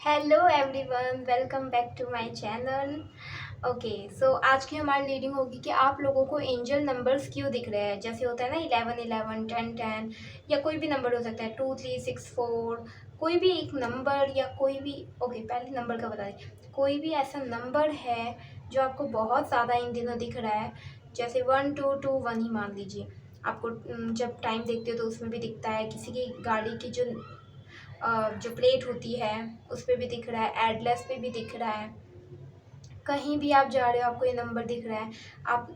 Hello everyone, welcome back to my channel. Okay, so आज की हमारी रीडिंग होगी कि आप लोगों को एंजल नंबर्स क्यों दिख रहे हैं। जैसे होता है ना 11 11 10 10, या कोई भी नंबर हो सकता है 2 3 6 4, कोई भी एक नंबर या कोई भी। ओके, पहले नंबर का बता दें। कोई भी ऐसा नंबर है जो आपको बहुत ज़्यादा इन दिनों दिख रहा है, जैसे 1221 ही मान लीजिए। आपको जब टाइम देखते हो तो उसमें भी दिखता है, किसी की गाड़ी की जो प्लेट होती है उस पर भी दिख रहा है, एड्रेस पे भी दिख रहा है। कहीं भी आप जा रहे हो आपको ये नंबर दिख रहा है। आप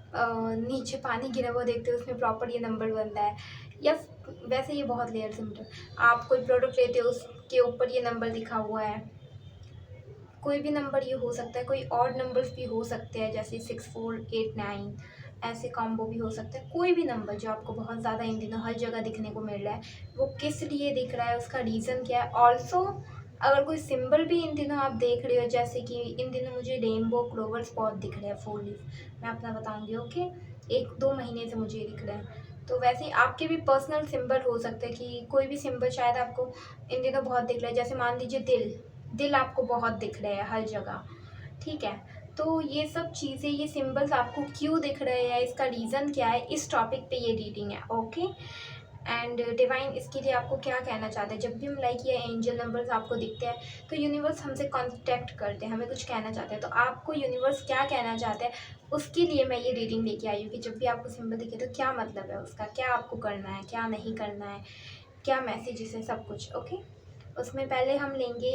नीचे पानी गिरा हुआ देखते हो, उसमें प्रॉपर ये नंबर बनता है। या वैसे ये बहुत रेयर सिम्टम। आप कोई प्रोडक्ट लेते हो उसके ऊपर ये नंबर लिखा हुआ है। कोई भी नंबर ये हो सकता है, कोई और नंबर्स भी हो सकते हैं, जैसे 6489, ऐसे कॉम्बो भी हो सकता है। कोई भी नंबर जो आपको बहुत ज़्यादा इन दिनों हर जगह दिखने को मिल रहा है, वो किस लिए दिख रहा है, उसका रीज़न क्या है। ऑल्सो अगर कोई सिंबल भी इन दिनों आप देख रहे हो, जैसे कि इन दिनों मुझे रेनबो क्लोवर्स बहुत दिख रहे हैं, 4 लीफ। मैं अपना बताऊँगी। ओके, 1-2 महीने से मुझे ये दिख रहा है। तो वैसे ही आपके भी पर्सनल सिंबल हो सकते हैं कि कोई भी सिंबल शायद आपको इन दिनों बहुत दिख रहा है। जैसे मान लीजिए दिल दिल आपको बहुत दिख रहे हैं हर जगह। ठीक है, तो ये सब चीज़ें, ये सिंबल्स आपको क्यों दिख रहे हैं, इसका रीज़न क्या है, इस टॉपिक पे ये रीडिंग है। ओके, एंड डिवाइन इसके लिए आपको क्या कहना चाहते हैं। जब भी हम लाइक ये एंजल नंबर्स आपको दिखते हैं तो यूनिवर्स हमसे कांटेक्ट करते हैं, हमें कुछ कहना चाहते हैं। तो आपको यूनिवर्स क्या कहना चाहते हैं, उसके लिए मैं ये रीडिंग लेके आई हूँ कि जब भी आपको सिंबल दिखे तो क्या मतलब है उसका, क्या आपको करना है, क्या नहीं करना है, क्या मैसेजेस है, सब कुछ। ओके, उसमें पहले हम लेंगे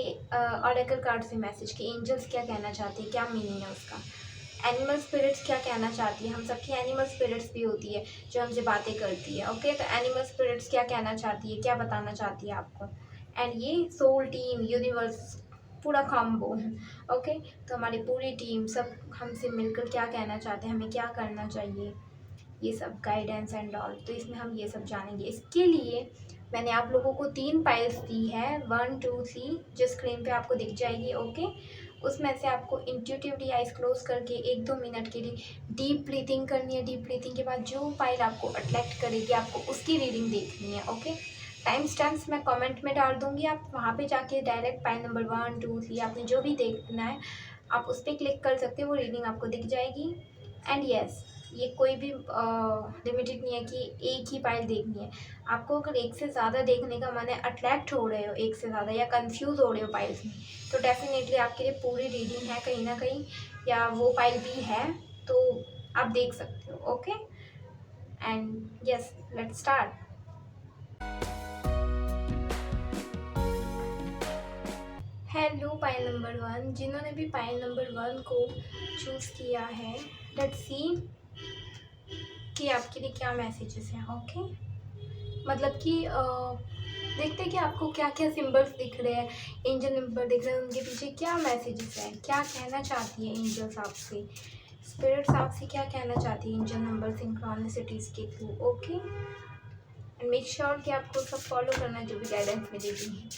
ऑरेकल कार्ड से मैसेज कि एंजल्स क्या कहना चाहती है, क्या मीनिंग है उसका। एनिमल स्पिरिट्स क्या कहना चाहती है, हम सबकी एनिमल स्पिरिट्स भी होती है जो हमसे बातें करती है। ओके, तो एनिमल स्पिरिट्स क्या कहना चाहती है, क्या बताना चाहती है आपको। एंड ये सोल टीम यूनिवर्स पूरा कॉम्बो। ओके, तो हमारी पूरी टीम सब हमसे मिलकर क्या कहना चाहते हैं, हमें क्या करना चाहिए, ये सब गाइडेंस एंड ऑल। तो इसमें हम ये सब जानेंगे। इसके लिए मैंने आप लोगों को 3 पाइल्स दी है, 1 2 3, जो स्क्रीन पे आपको दिख जाएगी। ओके, उसमें से आपको इंट्यूटिवली आइज क्लोज करके 1-2 मिनट के लिए डीप ब्रीथिंग करनी है। डीप ब्रीथिंग के बाद जो पाइल आपको अट्रैक्ट करेगी आपको उसकी रीडिंग देखनी है। ओके, टाइम स्टैम्प्स मैं कमेंट में डाल दूंगी, आप वहाँ पे जाके डायरेक्ट पाइल नंबर 1 2 3 आपने जो भी देखना है आप उस पर क्लिक कर सकते हो, वो रीडिंग आपको दिख जाएगी। एंड यस, ये कोई भी लिमिटेड नहीं है कि एक ही फाइल देखनी है। आपको अगर एक से ज़्यादा देखने का मन है, अट्रैक्ट हो रहे हो एक से ज़्यादा या कंफ्यूज हो रहे हो फाइल्स में, तो डेफिनेटली आपके लिए पूरी रीडिंग है कहीं ना कहीं, या वो फाइल भी है तो आप देख सकते हो। Okay, and yes, let's start. Hello pile number 1, जिन्होंने भी पाइल नंबर 1 को चूज़ किया है, लेट्स सी कि आपके लिए क्या मैसेजेस हैं। ओके, मतलब कि देखते हैं कि आपको क्या क्या सिंबल्स दिख रहे हैं, एंजल नंबर दिख रहे हैं, उनके पीछे क्या मैसेजेस हैं, क्या कहना चाहती है एंजल्स आपसे, स्पिरिट्स आपसे क्या कहना चाहती है एंजल नंबर सिंक्रोनिसिटीज के through. Okay, and make sure कि आपको सब फॉलो करना है जो भी गाइडेंस में देती हैं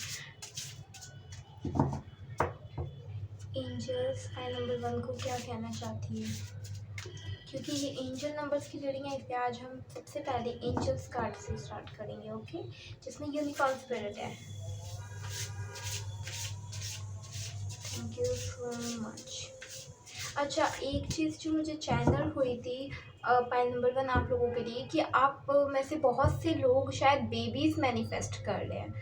एंजल्स। फाइल नंबर 1 को क्या कहना चाहती है, क्योंकि ये एंजल नंबर्स की रीडिंग है इसलिए आज हम सबसे पहले एंजल्स कार्ड से स्टार्ट करेंगे। ओके, जिसमें यूनिकॉर्न स्पिरिट है। Thank you so much. अच्छा, एक चीज़ जो मुझे चैनल हुई थी पाइल नंबर 1 आप लोगों के लिए, कि आप में से बहुत से लोग शायद बेबीज़ मैनिफेस्ट कर रहे हैं।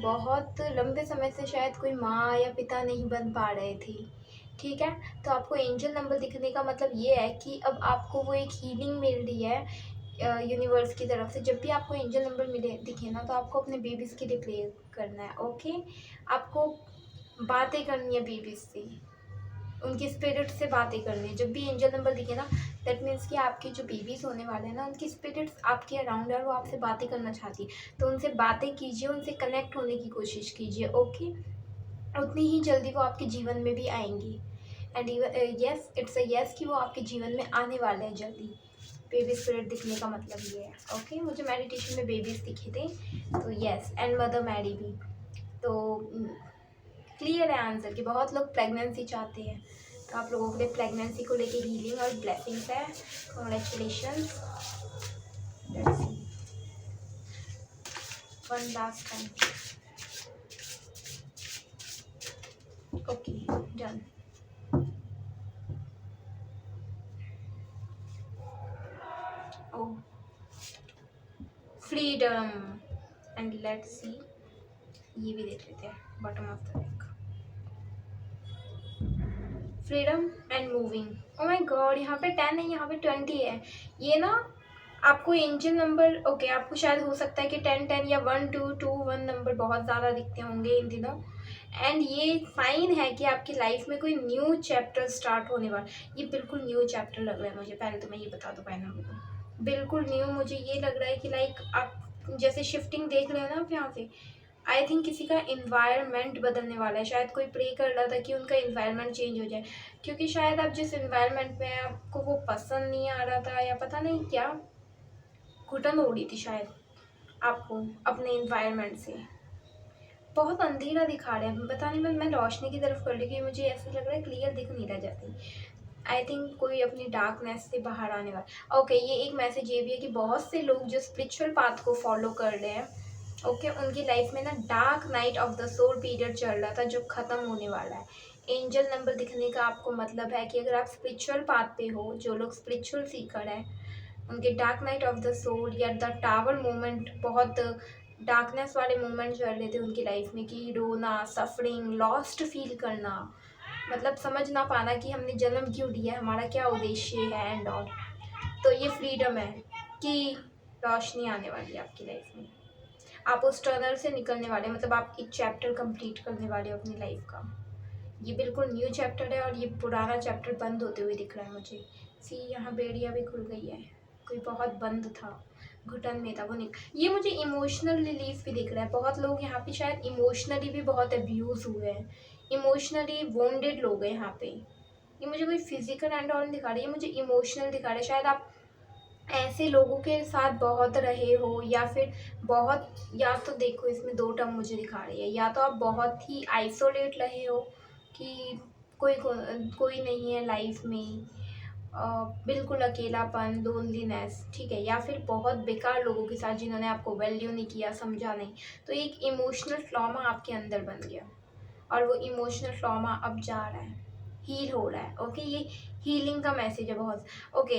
बहुत लंबे समय से शायद कोई माँ या पिता नहीं बन पा रहे थे। ठीक है, तो आपको एंजल नंबर दिखने का मतलब ये है कि अब आपको वो एक हीलिंग मिल रही है यूनिवर्स की तरफ से। जब भी आपको एंजल नंबर मिले दिखे ना, तो आपको अपने बेबीज़ के लिए प्रे करना है। ओके, आपको बातें करनी है बेबीज़ से, उनकी स्पिरिट से बातें करनी है। जब भी एंजल नंबर दिखे ना, दैट मीन्स कि आपके जो बेबीज़ होने वाले हैं ना, उनकी स्पिरिट्स आपके अराउंड है और वो आपसे बातें करना चाहती है। तो उनसे बातें कीजिए, उनसे कनेक्ट होने की कोशिश कीजिए। ओके, उतनी ही जल्दी वो आपके जीवन में भी आएंगी। And yes, it's a yes कि वो आपके जीवन में आने वाले हैं जल्दी। बेबी स्पिरिट दिखने का मतलब ये है। ओके, मुझे मेडिटेशन में बेबीज दिखे थे, तो यस, एंड मदर मैरी भी। तो क्लियर है आंसर कि बहुत लोग प्रेगनेंसी चाहते हैं, तो आप लोगों के लिए प्रेगनेंसी को लेके हीलिंग और ब्लेसिंग्स है। Congratulation. One last time. Okay, done. Oh, freedom. And let's see, ये भी देख लेते हैं, bottom of the deck. Freedom and moving. Oh my God, यहाँ पे 10 है, यहाँ पे 20 है। ये ना आपको एंजल नंबर, ओके, आपको शायद हो सकता है कि 10 10 या 1 2 2 1 नंबर बहुत ज़्यादा दिखते होंगे इन दिनों। एंड ये साइन है कि आपकी लाइफ में कोई न्यू चैप्टर स्टार्ट होने वाला। ये बिल्कुल न्यू चैप्टर लग रहा है मुझे, पहले तो मैं ये बता दूँ पहले नंबर, बिल्कुल न्यू मुझे ये लग रहा है कि लाइक आप जैसे शिफ्टिंग देख रहे हैं ना आप यहाँ पे, आई थिंक किसी का इन्वायरमेंट बदलने वाला है। शायद कोई प्रे कर रहा था कि उनका इन्वायरमेंट चेंज हो जाए, क्योंकि शायद आप जिस इन्वायरमेंट में हैं, आपको वो पसंद नहीं आ रहा था, या पता नहीं क्या घुटन हो रही थी शायद आपको अपने इन्वायरमेंट से। बहुत अंधेरा दिखा रहे हैं, पता नहीं, मैं रोशनी की तरफ कर ली कि मुझे ऐसा लग रहा है क्लियर दिख नहीं रहा जाती। आई थिंक कोई अपनी डार्कनेस से बाहर आने वाला। ओके, ये एक मैसेज ये भी है कि बहुत से लोग जो स्पिरिचुअल पाथ को फॉलो कर रहे हैं, ओके, उनकी लाइफ में ना dark night of the soul period चल रहा था जो ख़त्म होने वाला है। एंजल नंबर दिखने का आपको मतलब है कि अगर आप स्पिरिचुअल पाथ पे हो, जो लोग स्पिरिचुअल सीकर हैं, उनके dark night of the soul या द टावर मोमेंट, बहुत डार्कनेस वाले मोमेंट चल रहे थे उनकी लाइफ में, कि रोना, सफरिंग, लॉस्ट फील करना, मतलब समझ ना पाना कि हमने जन्म क्यों लिया, हमारा क्या उद्देश्य है एंड ऑल। तो ये फ्रीडम है कि रोशनी आने वाली है आपकी लाइफ में, आप उस टनल से निकलने वाले, मतलब आप एक चैप्टर कंप्लीट करने वाले हो अपनी लाइफ का। ये बिल्कुल न्यू चैप्टर है और ये पुराना चैप्टर बंद होते हुए दिख रहा है मुझे। सी, यहाँ बेड़िया भी खुल गई है, कोई बहुत बंद था, घुटन में था, वो ये मुझे इमोशनल रिलीफ भी दिख रहा है। बहुत लोग यहाँ पे शायद इमोशनली भी बहुत अब्यूज़ हुए हैं, इमोशनली वोंडेड लोग हैं यहाँ पे। ये मुझे कोई फिजिकल एंड ऑल दिखा रही है, मुझे इमोशनल दिखा रहा है। शायद आप ऐसे लोगों के साथ बहुत रहे हो, या फिर बहुत, या तो देखो इसमें दो टर्म मुझे दिखा रही है, या तो आप बहुत ही आइसोलेट रहे हो कि कोई नहीं है लाइफ में, बिल्कुल अकेलापन, लोनलीनेस, ठीक है, या फिर बहुत बेकार लोगों के साथ जिन्होंने आपको वैल्यू नहीं किया, समझा नहीं। तो एक इमोशनल ट्रॉमा आपके अंदर बन गया और वो इमोशनल ट्रॉमा अब जा रहा है, हील हो रहा है। ओके, ये हीलिंग का मैसेज है बहुत। ओके,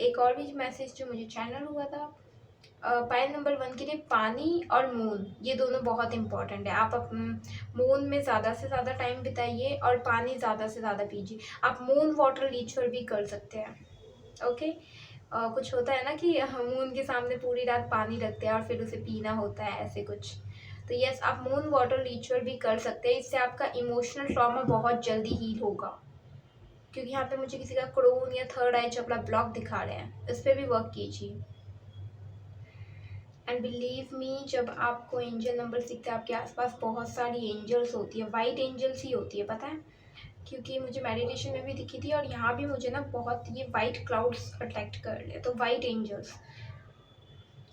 एक और भी मैसेज जो मुझे चैनल हुआ था पाइल नंबर 1 के लिए, पानी और मून, ये दोनों बहुत इंपॉर्टेंट है। आप मून में ज़्यादा से ज़्यादा टाइम बिताइए और पानी ज़्यादा से ज़्यादा पीजिए। आप मून वाटर रिचुअल भी कर सकते हैं। ओके, कुछ होता है ना कि मून के सामने पूरी रात पानी रखते हैं और फिर उसे पीना होता है, ऐसे कुछ। तो यस, आप मून वाटर रिचुअल भी कर सकते हैं, इससे आपका इमोशनल ट्रॉमा बहुत जल्दी हील होगा। क्योंकि यहाँ पे मुझे किसी का क्रोन या थर्ड आई चपला ब्लॉक दिखा रहे हैं, इस पर भी वर्क कीजिए। एंड बिलीव मी, जब आपको एंजल नंबर दिखते हैं, आपके आसपास बहुत सारी एंजल्स होती है, वाइट एंजल्स ही होती है, पता है, क्योंकि मुझे मेडिटेशन में भी दिखी थी और यहाँ भी मुझे ना बहुत ये वाइट क्लाउड्स अट्रैक्ट कर रहे हैं, तो white angels.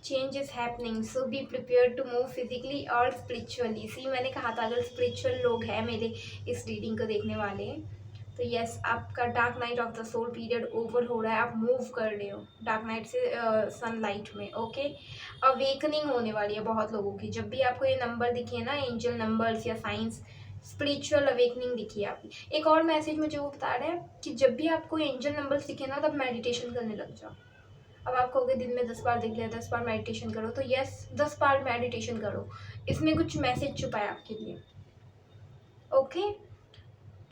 Change is happening, so be prepare to move physically और स्पिरिचुअली। सी, मैंने कहा था अगर स्पिरिचुअल लोग हैं मेरे इस रीडिंग को देखने वाले, तो यस, आपका dark night of the soul period over हो रहा है, आप मूव कर रहे हो डार्क नाइट से सनलाइट में। ओके, अवेकनिंग होने वाली है बहुत लोगों की। जब भी आपको ये नंबर दिखे ना, एंजल नंबर्स या साइंस, स्पिरिचुअल अवेकनिंग दिखी है आपकी। एक और मैसेज मुझे वो बता रहा है कि जब भी आपको एंजल नंबर्स दिखे ना, तब मेडिटेशन करने लग जाओ। अब आप कहोगे दिन में 10 बार दिख लिया, 10 बार मेडिटेशन करो, तो यस, 10 बार मेडिटेशन करो, इसमें कुछ मैसेज छुपा है आपके लिए। ओके,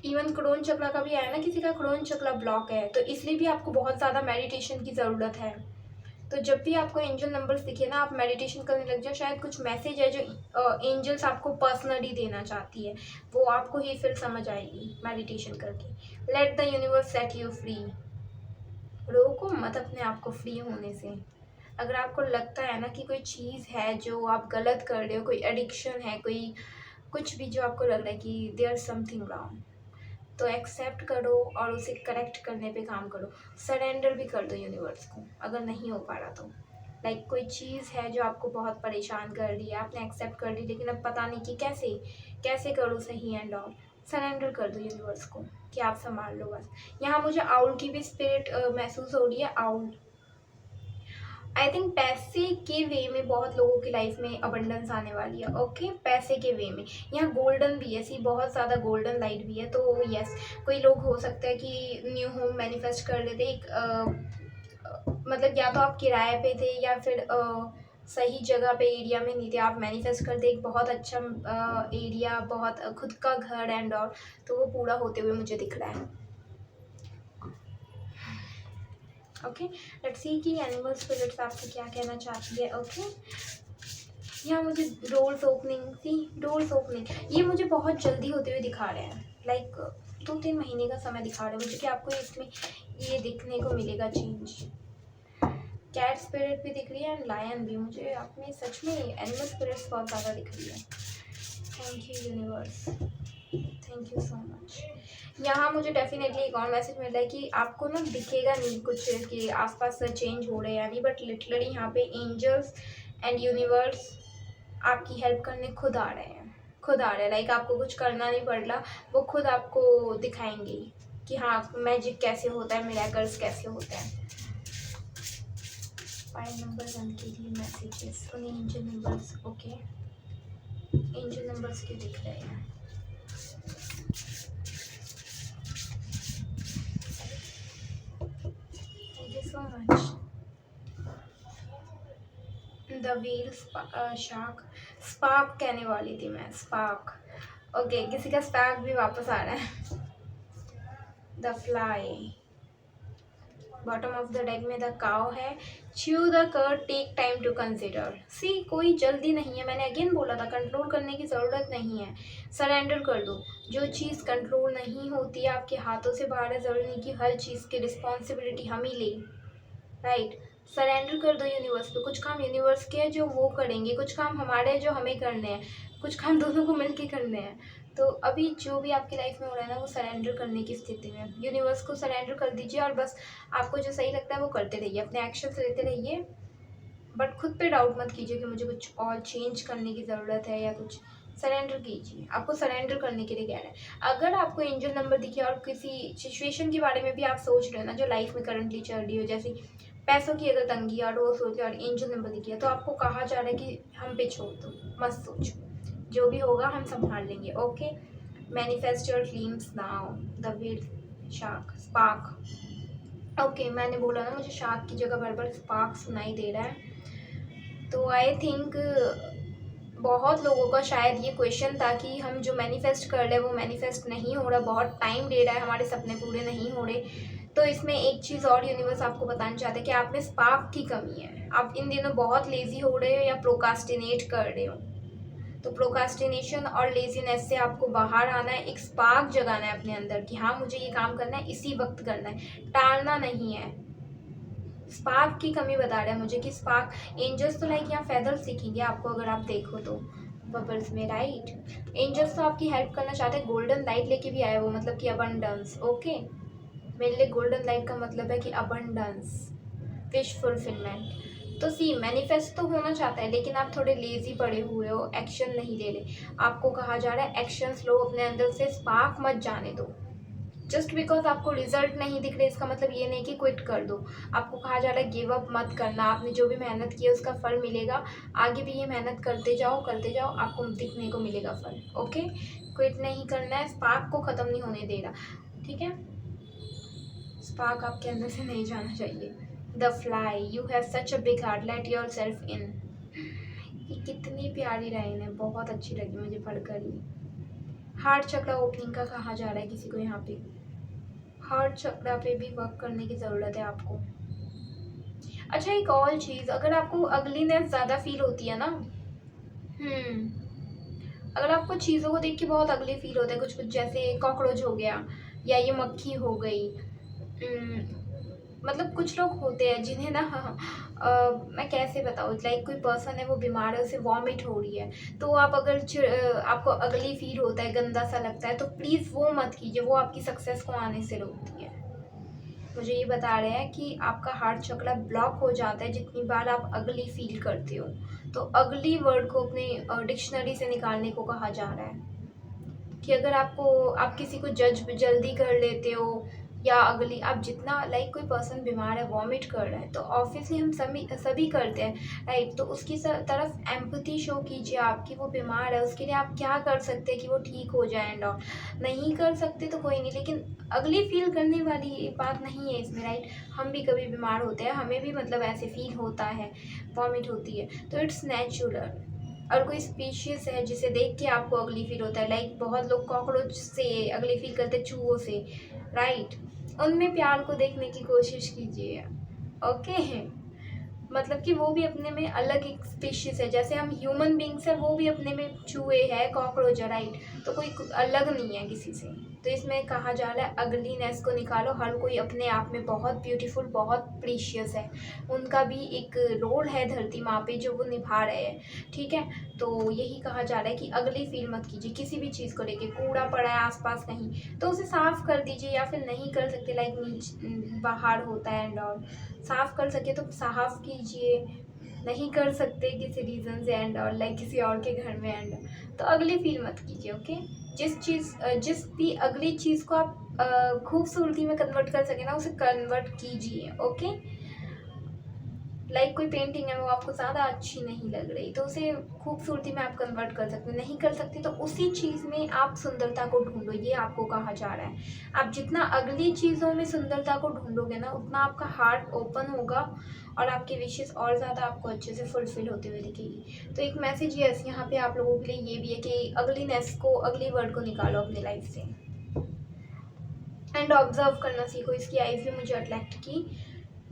इवन क्रोन चक्र का भी आया ना, किसी का क्रोन चक्र ब्लॉक है, तो इसलिए भी आपको बहुत ज़्यादा मेडिटेशन की ज़रूरत है। तो जब भी आपको एंजल नंबर्स दिखे ना, आप मेडिटेशन करने लग जाओ। शायद कुछ मैसेज है जो एंजल्स आपको पर्सनली देना चाहती है, वो आपको ही फिर समझ आएगी मेडिटेशन करके। Let the universe set you free, रोको मत अपने आप को फ्री होने से। अगर आपको लगता है ना कि कोई चीज़ है जो आप गलत कर रहे हो, कोई एडिक्शन है, कोई कुछ भी जो आपको लग रहा है कि देयर समथिंग रॉन्ग, तो एक्सेप्ट करो और उसे करेक्ट करने पे काम करो। सरेंडर भी कर दो यूनिवर्स को अगर नहीं हो पा रहा तो। लाइक कोई चीज़ है जो आपको बहुत परेशान कर रही है, आपने एक्सेप्ट कर ली, लेकिन अब पता नहीं कि कैसे कैसे करो सही एंड ऑल। सरेंडर कर दो यूनिवर्स को कि आप संभाल लो बस। यहाँ मुझे आउल की भी स्पिरिट महसूस हो रही है, आउल। आई थिंक पैसे के वे में बहुत लोगों की लाइफ में अबंडेंस आने वाली है। ओके, पैसे के वे में यहाँ गोल्डन भी है, सी बहुत ज़्यादा गोल्डन लाइट भी है। तो यस, कोई लोग हो सकता है कि न्यू होम मैनिफेस्ट कर लेते एक मतलब या तो आप किराए पे थे या फिर सही जगह पे एरिया में नहीं थे, आप मैनिफेस्ट करते एक बहुत अच्छा एरिया, बहुत खुद का घर एंड ऑल, तो वो पूरा होते हुए मुझे दिख रहा है। ओके, लेट्स सी कि एनिमल स्पिरिट्स आपसे क्या कहना चाहती है। ओके, यहाँ मुझे डोर्स ओपनिंग, सी डोर्स ओपनिंग, ये मुझे बहुत जल्दी होते हुए दिखा रहे हैं। लाइक 2-3 महीने का समय दिखा रहे हैं मुझे कि आपको इसमें ये देखने को मिलेगा चेंज। कैट स्पिरिट भी दिख रही है एंड लायन भी। मुझे आप में सच में एनिमल स्पिरिट्स बहुत ज़्यादा दिख रही है। Thank you universe, thank you so much. यहाँ मुझे डेफिनेटली एक और मैसेज मिल रहा है कि आपको ना दिखेगा नहीं कुछ कि आसपास चेंज हो रहे हैं यानी, बट लिटरली यहाँ पे एंजल्स एंड यूनिवर्स आपकी हेल्प करने खुद आ रहे हैं, खुद आ रहे हैं। लाइक आपको कुछ करना नहीं पड़ रहा, वो खुद आपको दिखाएंगे कि हाँ मैजिक कैसे होता है, मिरेकल्स कैसे होते हैं। फाइल नंबर 1 के लिए मैसेजेस, उन्हें angel numbers. Okay, angel numbers क्यों दिख रहे हैं? Thank you so much. The wheel shark, spark कहने वाली थी मैं, स्पार्क। ओके, किसी का स्पार्क भी वापस आ रहा है। The fly, bottom of the deck में द काउ है। Chew the curd, take time to consider. See कोई जल्दी नहीं है, मैंने अगेन बोला था कंट्रोल करने की ज़रूरत नहीं है, सरेंडर कर दो। जो चीज़ कंट्रोल नहीं होती है, आपके हाथों से बाहर है, ज़रूरी नहीं कि हर चीज़ की रिस्पॉन्सिबिलिटी हम ही लें, राइट। सरेंडर कर दो यूनिवर्स पे। कुछ काम यूनिवर्स के हैं जो वो करेंगे, कुछ काम हमारे हैं जो हमें करने हैं, कुछ काम दोनों को मिलके करने हैं। तो अभी जो भी आपकी लाइफ में हो रहा है ना, वो सरेंडर करने की स्थिति में, यूनिवर्स को सरेंडर कर दीजिए और बस आपको जो सही लगता है वो करते रहिए, अपने एक्शंस लेते रहिए, बट खुद पे डाउट मत कीजिए कि मुझे कुछ और चेंज करने की ज़रूरत है या कुछ। सरेंडर कीजिए, आपको सरेंडर करने के लिए कह रहे हैं। अगर आपको एंजल नंबर दिखे और किसी सिचुएशन के बारे में भी आप सोच रहे हो ना जो लाइफ में करंटली चल रही हो, जैसे पैसों की अगर तंगी और वो सोच और एंजल नंबर दिखी है, तो आपको कहा जा रहा है कि हम पे छोड़ दो, मत सोचो, जो भी होगा हम संभाल लेंगे। Okay, manifest your dreams now. The wheel shark, spark. Okay, मैंने बोला ना मुझे शार्क की जगह बार बार स्पार्क सुनाई दे रहा है। तो आई थिंक बहुत लोगों का शायद ये क्वेश्चन था कि हम जो मैनिफेस्ट कर रहे हैं वो मैनिफेस्ट नहीं हो रहा, बहुत टाइम ले रहा है, हमारे सपने पूरे नहीं हो रहे। तो इसमें एक चीज़ और यूनिवर्स आपको बताना चाहते हैं कि आप में स्पार्क की कमी है, आप इन दिनों बहुत लेजी हो रहे हो या प्रोकास्टिनेट कर रहे हो। तो प्रोकास्टिनेशन और लेजीनेस से आपको बाहर आना है, एक स्पार्क जगाना है अपने अंदर कि हाँ मुझे ये काम करना है, इसी वक्त करना है, टालना नहीं है। स्पार्क की कमी बता रहा है मुझे कि स्पार्क, एंजल्स तो लाइक यहाँ फेदर्स दिखेंगे आपको अगर आप देखो तो बबल्स में, राइट। एंजल्स तो आपकी हेल्प करना चाहते हैं, गोल्डन लाइट लेके भी आए वो, मतलब कि अबंडेंस। ओके, मेरे लिए गोल्डन लाइट का मतलब है कि अबंडेंस, विश फुलफिलमेंट। तो सी मैनिफेस्ट तो होना चाहता है, लेकिन आप थोड़े लेजी पड़े हुए हो, एक्शन नहीं ले रहे। आपको कहा जा रहा है एक्शंस लो, अपने अंदर से स्पार्क मत जाने दो। जस्ट बिकॉज आपको रिजल्ट नहीं दिख रहे इसका मतलब ये नहीं कि क्विट कर दो। आपको कहा जा रहा है गिव अप मत करना, आपने जो भी मेहनत की है उसका फल मिलेगा, आगे भी ये मेहनत करते जाओ, आपको दिखने को मिलेगा फल। ओके, क्विट नहीं करना है, स्पार्क को ख़त्म नहीं होने दे रहा, ठीक है। स्पार्क आपके अंदर से नहीं जाना चाहिए। The fly, you have such a big heart, let your self in. ये कितनी प्यारी लाइन है, बहुत अच्छी लगी मुझे पढ़कर ही। हार्ट चक्र ओपनिंग का कहा जा रहा है किसी को यहाँ पे, हार्ट चक्र पे भी वर्क करने की ज़रूरत है आपको। अच्छा, एक और चीज़, अगर आपको अगलीनेस ज़्यादा फील होती है ना, अगर आपको चीज़ों को देख के बहुत अगली फील होता है, कुछ कुछ जैसे कॉकरोच हो गया या ये मक्खी हो गई, मतलब कुछ लोग होते हैं जिन्हें ना मैं कैसे बताऊँ, लाइक कोई पर्सन है वो बीमार है, उसे वॉमिट हो रही है, तो आप अगर आपको अगली फील होता है, गंदा सा लगता है, तो प्लीज़ वो मत कीजिए, वो आपकी सक्सेस को आने से रोकती है। मुझे ये बता रहे हैं कि आपका हार्ट चक्र ब्लॉक हो जाता है जितनी बार आप अगली फील करते हो। तो अगली वर्ड को अपने डिक्शनरी से निकालने को कहा जा रहा है कि अगर आप किसी को जज जल्दी कर लेते हो या अगली आप जितना लाइक कोई पर्सन बीमार है, वॉमिट कर रहा है, तो ऑब्वियसली हम सभी करते हैं, राइट। तो उसकी तरफ एम्पैथी शो कीजिए आप कि वो बीमार है, उसके लिए आप क्या कर सकते हैं कि वो ठीक हो जाए एंड ऑल। नहीं कर सकते तो कोई नहीं, लेकिन अगली फील करने वाली बात नहीं है इसमें, राइट। हम भी कभी बीमार होते हैं, हमें भी मतलब ऐसे फील होता है, वॉमिट होती है, तो इट्स नेचुरल। और कोई स्पीशीज है जिसे देख के आपको अगली फील होता है, लाइक बहुत लोग कॉकरोच से अगली फील करते हैं, चूहों से, राइट। उनमें प्यार को देखने की कोशिश कीजिए, ओके। मतलब कि वो भी अपने में अलग एक स्पीशीज है, जैसे हम ह्यूमन बींग्स हैं, वो भी अपने में चूहे है, कॉकरोच है, राइट। तो कोई अलग नहीं है किसी से। तो इसमें कहा जा रहा है अगलीनेस को निकालो, हर कोई अपने आप में बहुत ब्यूटीफुल, बहुत प्रीशियस है। उनका भी एक रोल है धरती माँ पे जो वो निभा रहे हैं, ठीक है। तो यही कहा जा रहा है कि अगली फील मत कीजिए किसी भी चीज़ को लेके। कूड़ा पड़ा है आसपास कहीं तो उसे साफ कर दीजिए, या फिर नहीं कर सकते लाइक नीचे बाहर होता है एंड ऑल, साफ कर सके तो साफ कीजिए, नहीं कर सकते किसी रीज़न से एंड और लाइक किसी और के घर में एंड, तो अगली फील मत कीजिए, ओके। जिस भी अगली चीज़ को आप खूबसूरती में कन्वर्ट कर सके ना, उसे कन्वर्ट कीजिए, ओके। लाइक कोई पेंटिंग है, वो आपको ज़्यादा अच्छी नहीं लग रही, तो उसे खूबसूरती में आप कन्वर्ट कर सकते, नहीं कर सकते तो उसी चीज़ में आप सुंदरता को ढूंढो, ये आपको कहा जा रहा है। आप जितना अगली चीज़ों में सुंदरता को ढूंढोगे ना, उतना आपका हार्ट ओपन होगा और आपकी विशेष और ज़्यादा आपको अच्छे से फुलफिल होते हुए दिखेगी। तो एक मैसेज यस यहाँ पे आप लोगों के लिए ये भी है कि अगलीनेस को, अगली वर्ड को निकालो अपनी लाइफ से एंड ऑब्जर्व करना सीखो। इसकी आईज भी मुझे अट्रैक्ट की।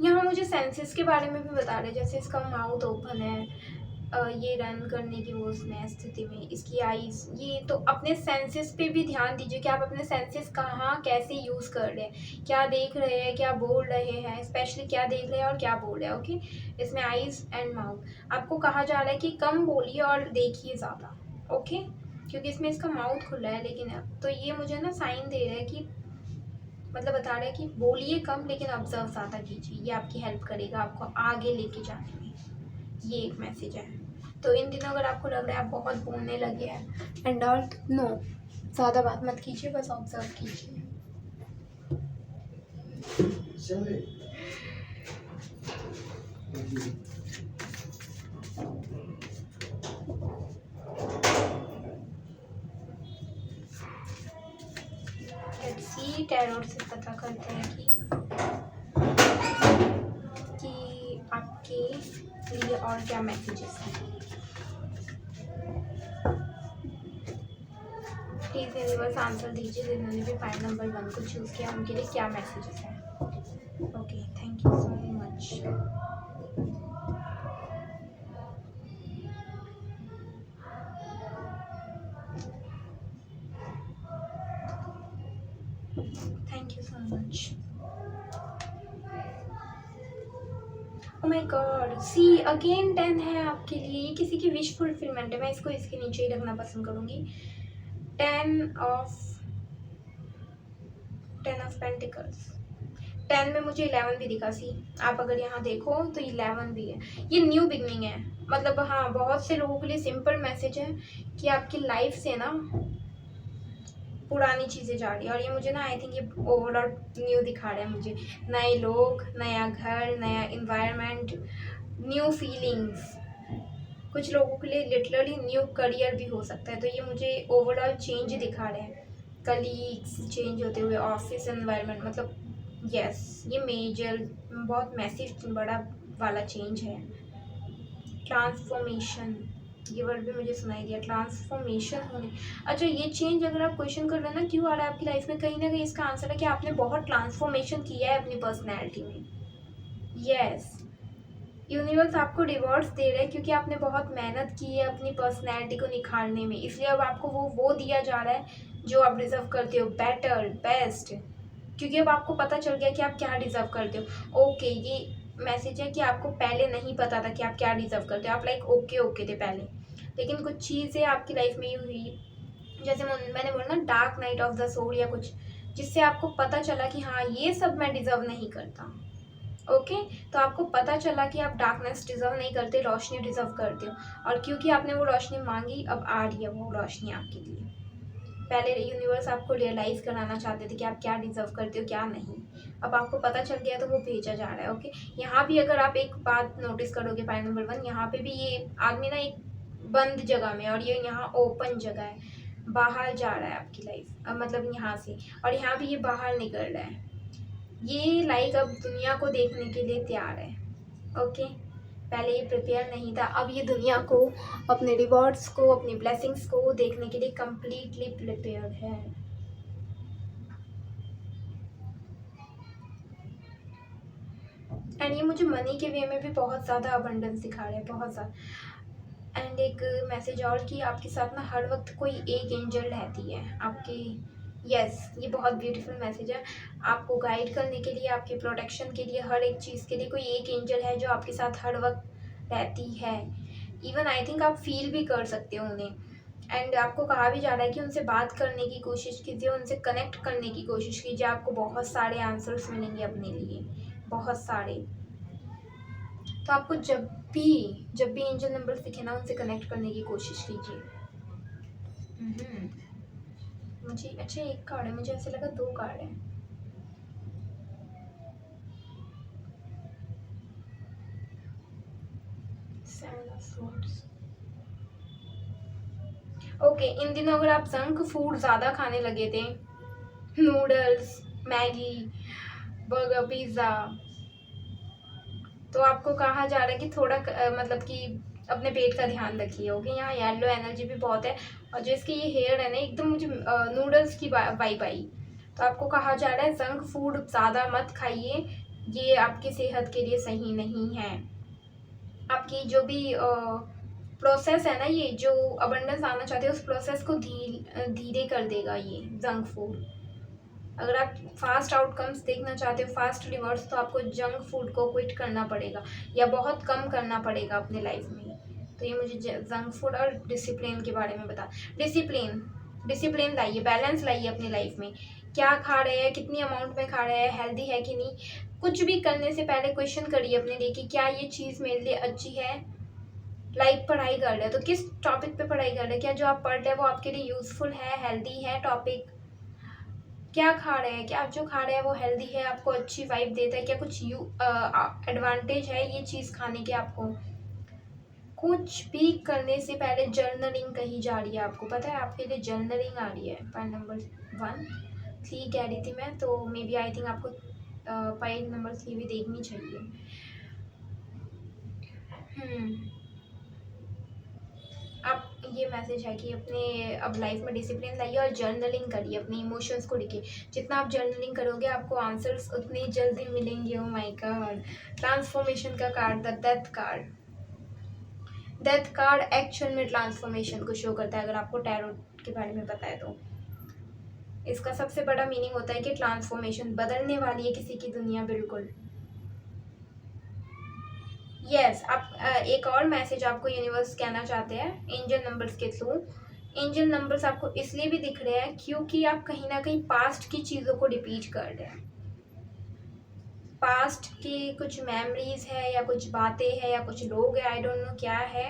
यहाँ मुझे सेंसेस के बारे में भी बता रहे, जैसे इसका माउथ ओपन है, ये रन करने की वो उसमें स्थिति में, इसकी आईज, ये तो अपने सेंसेस पे भी ध्यान दीजिए कि आप अपने सेंसेस कहाँ कैसे यूज़ कर रहे हैं, क्या देख रहे हैं, क्या बोल रहे हैं, स्पेशली क्या देख रहे हैं और क्या बोल रहे हैं, ओके। इसमें आईज एंड माउथ आपको कहा जा रहा है कि कम बोलिए और देखिए ज़्यादा, ओके, क्योंकि इसमें इसका माउथ खुला है। लेकिन तो ये मुझे ना साइन दे रहा है कि मतलब बता रहा है कि बोलिए कम लेकिन ऑब्जर्व ज़्यादा कीजिए, ये आपकी हेल्प करेगा आपको आगे लेके जाने में, ये एक मैसेज है। तो इन दिनों अगर आपको लग रहा है आप बहुत बोलने लगे हैं एंड ऑल, नो, ज़्यादा बात मत कीजिए, बस ऑब्जर्व कीजिए। लेट्स सी, टैरोट से पता करते हैं कि आपके लिए और क्या मैसेजेस हैं। प्लीज़ यूनिवर्स आंसर दीजिए, जिन्होंने भी 5 नंबर 1 को चूज़ किया उनके लिए क्या मैसेजेस हैं। Okay, thank you so much. Thank you so much. Oh my God, see again 10 है आपके लिए, ये किसी की विश फुलफिलमेंट है। मैं इसको इसके नीचे ही रखना पसंद करूँगी। 10 ऑफ पेंटिकल्स, 10 में मुझे 11 भी दिखा। सी आप अगर यहाँ देखो तो 11 भी है, ये न्यू बिगनिंग है। मतलब हाँ, बहुत से लोगों के लिए सिंपल मैसेज है कि आपकी लाइफ से ना पुरानी चीज़ें जा रही है, और ये मुझे ना आई थिंक ये ओवरऑल न्यू दिखा रहा है मुझे। नए लोग, नया घर, नया इन्वायरमेंट, न्यू फीलिंग्स। कुछ लोगों के लिए लिटरली न्यू करियर भी हो सकता है। तो ये मुझे ओवरऑल चेंज दिखा रहे हैं, कलीग्स चेंज होते हुए, ऑफिस एनवायरनमेंट, मतलब यस, ये मेजर बहुत मैसिव बड़ा वाला चेंज है। ट्रांसफॉर्मेशन, ये वर्ड भी मुझे सुनाई दिया, ट्रांसफॉर्मेशन होने। अच्छा, ये चेंज अगर आप क्वेश्चन कर रहे हैं ना क्यों आ रहा है आपकी लाइफ में, कहीं ना कहीं इसका आंसर है कि आपने बहुत ट्रांसफॉर्मेशन किया है अपनी पर्सनैलिटी में। यस, यूनिवर्स आपको रिवॉर्ड्स दे रहे हैं क्योंकि आपने बहुत मेहनत की है अपनी पर्सनैलिटी को निखारने में, इसलिए अब आपको वो दिया जा रहा है जो आप डिजर्व करते हो, बेटर, बेस्ट। क्योंकि अब आपको पता चल गया कि आप क्या डिजर्व करते हो। ओके, ये मैसेज है कि आपको पहले नहीं पता था कि आप क्या डिजर्व करते हो, आप लाइक ओके थे पहले, लेकिन कुछ चीज़ें आपकी लाइफ में ये हुई, जैसे मैंने बोला ना dark night of the soul या कुछ, जिससे आपको पता चला कि हाँ ये सब मैं डिजर्व नहीं करता। ओके, तो आपको पता चला कि आप डार्कनेस डिजर्व नहीं करते, रोशनी डिजर्व करते हो, और क्योंकि आपने वो रोशनी मांगी अब आ रही है वो रोशनी आपके लिए। पहले यूनिवर्स आपको रियलाइज़ कराना चाहते थे कि आप क्या डिज़र्व करते हो क्या नहीं। अब आपको पता चल गया तो वो भेजा जा रहा है। ओके, यहाँ भी अगर आप एक बात नोटिस करोगे पॉइंट नंबर 1, यहाँ पे भी ये आदमी ना एक बंद जगह में, और ये यहाँ ओपन जगह है, बाहर जा रहा है आपकी लाइफ, मतलब यहाँ से, और यहाँ भी ये बाहर निकल रहा है। ये लाइक अब दुनिया को देखने के लिए तैयार है। ओके, पहले ये प्रिपेयर नहीं था, अब ये दुनिया को, अपने रिवॉर्ड्स को, अपनी ब्लेसिंग्स को देखने के लिए कम्प्लीटली प्रिपेयर्ड है। एंड ये मुझे मनी के वे में भी बहुत ज़्यादा अबंडेंस दिखा रहा है, बहुत ज़्यादा। एंड एक मैसेज और कि आपके साथ ना हर वक्त कोई एक एंजल रहती है आपकी। यस, ये बहुत ब्यूटीफुल मैसेज है। आपको गाइड करने के लिए, आपके प्रोटेक्शन के लिए, हर एक चीज़ के लिए कोई एक एंजल है जो आपके साथ हर वक्त रहती है। इवन आई थिंक आप फील भी कर सकते हो उन्हें। एंड आपको कहा भी जा रहा है कि उनसे बात करने की कोशिश कीजिए, उनसे कनेक्ट करने की कोशिश कीजिए, आपको बहुत सारे आंसर्स मिलेंगे अपने लिए, बहुत सारे। तो आपको जब भी एंजल नंबर्स दिखे ना, उनसे कनेक्ट करने की कोशिश कीजिए। मुझे अच्छा एक कार्ड है, मुझे ऐसे लगा 2 कार्ड है। ओके, इन दिनों अगर आप जंक फूड ज़्यादा खाने लगे थे, नूडल्स, मैगी, बर्गर, पिज़्ज़ा, तो आपको कहा जा रहा है कि थोड़ा मतलब कि अपने पेट का ध्यान रखिए। ओके, यहाँ येलो एनर्जी भी बहुत है, और जो इसके ये हेयर है ना, एकदम मुझे नूडल्स की वाइब आई। तो आपको कहा जा रहा है जंक फूड ज़्यादा मत खाइए, ये आपकी सेहत के लिए सही नहीं है। आपकी जो भी प्रोसेस है ना, ये जो अबंडेंस आना चाहते हैं उस प्रोसेस को धीरे कर देगा ये जंक फूड। अगर आप फास्ट आउटकम्स देखना चाहते हो, फास्ट रिवर्स, तो आपको जंक फूड को क्विट करना पड़ेगा या बहुत कम करना पड़ेगा अपने लाइफ में। तो ये मुझे जंक फूड और डिसिप्लिन के बारे में बता। डिसिप्लिन लाइए, बैलेंस लाइए अपनी लाइफ में। क्या खा रहे हैं, कितनी अमाउंट में खा रहे हैं, हेल्दी है कि नहीं। कुछ भी करने से पहले क्वेश्चन करिए अपने लिए कि क्या ये चीज़ मेरे लिए अच्छी है। लाइक पढ़ाई कर रहे हैं तो किस टॉपिक पे पढ़ाई कर रहे हैं, क्या जो आप पढ़ रहे हैं वो आपके लिए यूजफुल है, हेल्दी है टॉपिक। क्या खा रहे हैं, क्या आप जो खा रहे हैं वो हेल्दी है, आपको अच्छी वाइब देता है, क्या कुछ एडवांटेज है ये चीज़ खाने के आपको। कुछ भी करने से पहले जर्नलिंग कही जा रही है, आपको पता है आपके लिए जर्नलिंग आ रही है। पॉइंट नंबर 1 3 कह रही थी मैं, तो मे बी आई थिंक आपको पॉइंट नंबर 3 भी देखनी चाहिए। आप, ये मैसेज है कि अपने अब लाइफ में डिसिप्लिन लाइए और जर्नलिंग करिए, अपने इमोशंस को लिखिए। जितना आप जर्नलिंग करोगे आपको आंसर्स उतनी जल्दी मिलेंगे। ओ माय गॉड, ट्रांसफॉर्मेशन का card, the death card. Death card actual में ट्रांसफॉर्मेशन को शो करता है, अगर आपको टैरो के बारे में पता है तो। इसका सबसे बड़ा मीनिंग होता है कि ट्रांसफॉर्मेशन, बदलने वाली है किसी की दुनिया, बिल्कुल। यस, आप एक और मैसेज आपको यूनिवर्स कहना चाहते हैं एंजल नंबर्स के थ्रू। एंजल नंबर्स आपको इसलिए भी दिख रहे हैं क्योंकि आप कहीं ना कहीं पास्ट की चीज़ों को रिपीट कर रहे हैं। पास्ट की कुछ मेमोरीज है या कुछ बातें हैं या कुछ लोग हैं, आई डोंट नो क्या है।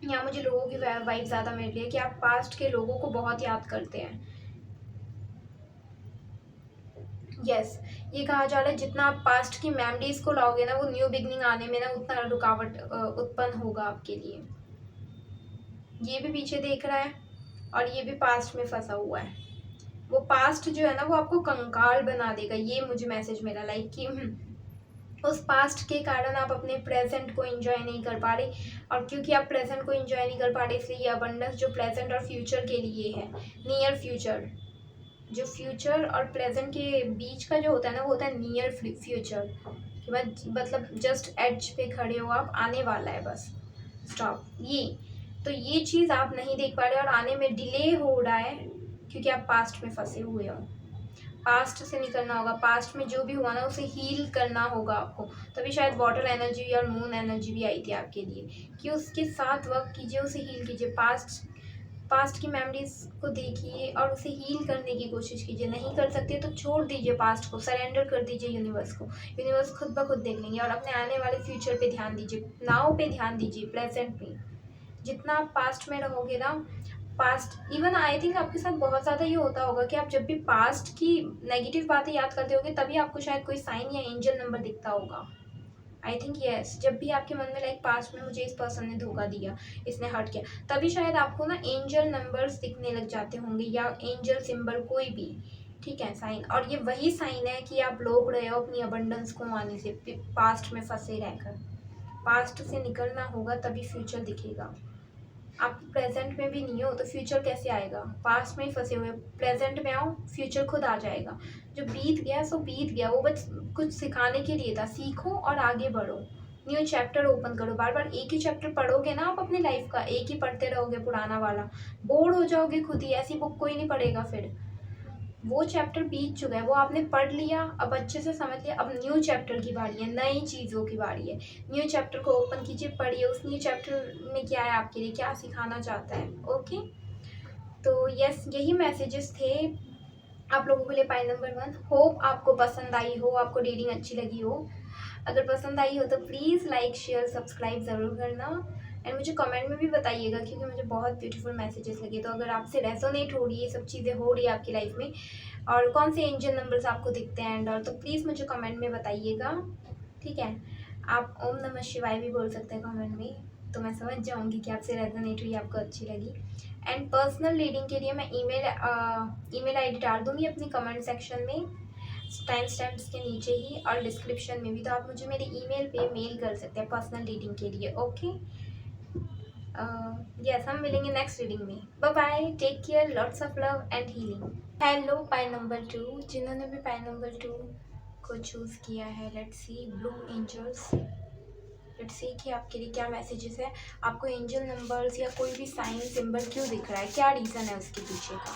यहाँ मुझे लोगों की वाइब ज़्यादा मिल रही है कि आप पास्ट के लोगों को बहुत याद करते हैं। यस, ये कहा जा रहा है जितना आप पास्ट की मेमोरीज को लाओगे ना, वो न्यू बिगनिंग आने में ना उतना रुकावट उत्पन्न होगा आपके लिए। ये भी पीछे देख रहा है और ये भी पास्ट में फंसा हुआ है। वो पास्ट जो है ना वो आपको कंकाल बना देगा, ये मुझे मैसेज मिला। लाइक कि उस पास्ट के कारण आप अपने प्रेजेंट को एंजॉय नहीं कर पा रहे, और क्योंकि आप प्रेजेंट को एंजॉय नहीं कर पा रहे इसलिए ये अबंडेंस जो प्रेजेंट और फ्यूचर के लिए है, नियर फ्यूचर, जो फ्यूचर और प्रेजेंट के बीच का जो होता है ना, वो होता है नियर फ्यूचर। कि मतलब जस्ट एज पे खड़े हो आप, आने वाला है बस, स्टॉप। ये चीज़ आप नहीं देख पा रहे और आने में डिले हो रहा है क्योंकि आप पास्ट में फंसे हुए हो। पास्ट से निकलना होगा, पास्ट में जो भी हुआ ना उसे हील करना होगा आपको। तभी शायद वाटर एनर्जी और मून एनर्जी भी आई थी आपके लिए कि उसके साथ वर्क कीजिए, उसे हील कीजिए। पास्ट की मेमोरीज को देखिए और उसे हील करने की कोशिश कीजिए। नहीं कर सकते तो छोड़ दीजिए, पास्ट को सरेंडर कर दीजिए यूनिवर्स को। यूनिवर्स खुद ब खुद देख लेंगे, और अपने आने वाले फ्यूचर पे ध्यान दीजिए, नाउ पे ध्यान दीजिए, प्रेजेंट में। जितना आप पास्ट में रहोगे ना, पास्ट, इवन आई थिंक आपके साथ बहुत ज़्यादा ये होता होगा कि आप जब भी पास्ट की नेगेटिव बातें याद करते होगे तभी आपको शायद कोई साइन या एंजल नंबर दिखता होगा। आई थिंक यस, जब भी आपके मन में लाइक पास्ट में मुझे इस पर्सन ने धोखा दिया, इसने हर्ट किया, तभी शायद आपको ना एंजल नंबर्स दिखने लग जाते होंगे या एंजल सिंबल कोई भी, ठीक है, साइन। और ये वही साइन है कि आप लोग रहे हो अपनी अबंडेंस को आने से, पास्ट में फंसे रहकर। पास्ट से निकलना होगा तभी फ्यूचर दिखेगा। आप प्रेजेंट में भी नहीं हो तो फ्यूचर कैसे आएगा? पास्ट में ही फंसे हुए, प्रेजेंट में आओ, फ्यूचर खुद आ जाएगा। जो बीत गया सो बीत गया, वो बस कुछ सिखाने के लिए था। सीखो और आगे बढ़ो, न्यू चैप्टर ओपन करो। बार बार एक ही चैप्टर पढ़ोगे ना आप अपनी लाइफ का, एक ही पढ़ते रहोगे पुराना वाला, बोर हो जाओगे खुद ही। ऐसी बुक कोई नहीं पढ़ेगा फिर। वो चैप्टर बीत चुका है, वो आपने पढ़ लिया, अब अच्छे से समझ लिया, अब न्यू चैप्टर की बारी है, नई चीज़ों की बारी है। न्यू चैप्टर को ओपन कीजिए, पढ़िए, उस न्यू चैप्टर में क्या है आपके लिए, क्या सिखाना चाहता है। ओके, तो यस, यही मैसेजेस थे आप लोगों के लिए पाइल नंबर 1। होप आपको पसंद आई हो, आपको रीडिंग अच्छी लगी हो। अगर पसंद आई हो तो प्लीज़ लाइक शेयर सब्सक्राइब ज़रूर करना, एंड मुझे कमेंट में भी बताइएगा, क्योंकि मुझे बहुत ब्यूटीफुल मैसेजेस लगे। तो अगर आपसे रेजोनेट हो रही है, ये सब चीज़ें हो रही है आपकी लाइफ में, और कौन से एंजल नंबर्स आपको दिखते हैं एंड और, तो प्लीज़ मुझे कमेंट में बताइएगा, ठीक है। आप ओम नमः शिवाय भी बोल सकते हैं कमेंट में, तो मैं समझ जाऊँगी कि आपसे रेजोनेट हुई, आपको अच्छी लगी। एंड पर्सनल रीडिंग के लिए मैं ईमेल आईडी डाल दूँगी अपनी कमेंट सेक्शन में, टाइम स्टैम्प्स के नीचे ही और डिस्क्रिप्शन में भी, तो आप मुझे मेरे ईमेल पे मेल कर सकते हैं पर्सनल रीडिंग के लिए। ओके, यस, हम मिलेंगे नेक्स्ट रीडिंग में। Bye bye, take care, lots of love and healing. Hello pile number 2, जिन्होंने भी पाइल नंबर 2 को चूज़ किया है, let's see blue angels, let's see कि आपके लिए क्या मैसेजेस है। आपको एंजल नंबर्स या कोई भी साइन सिंबल क्यों दिख रहा है, क्या रीज़न है उसके पीछे का,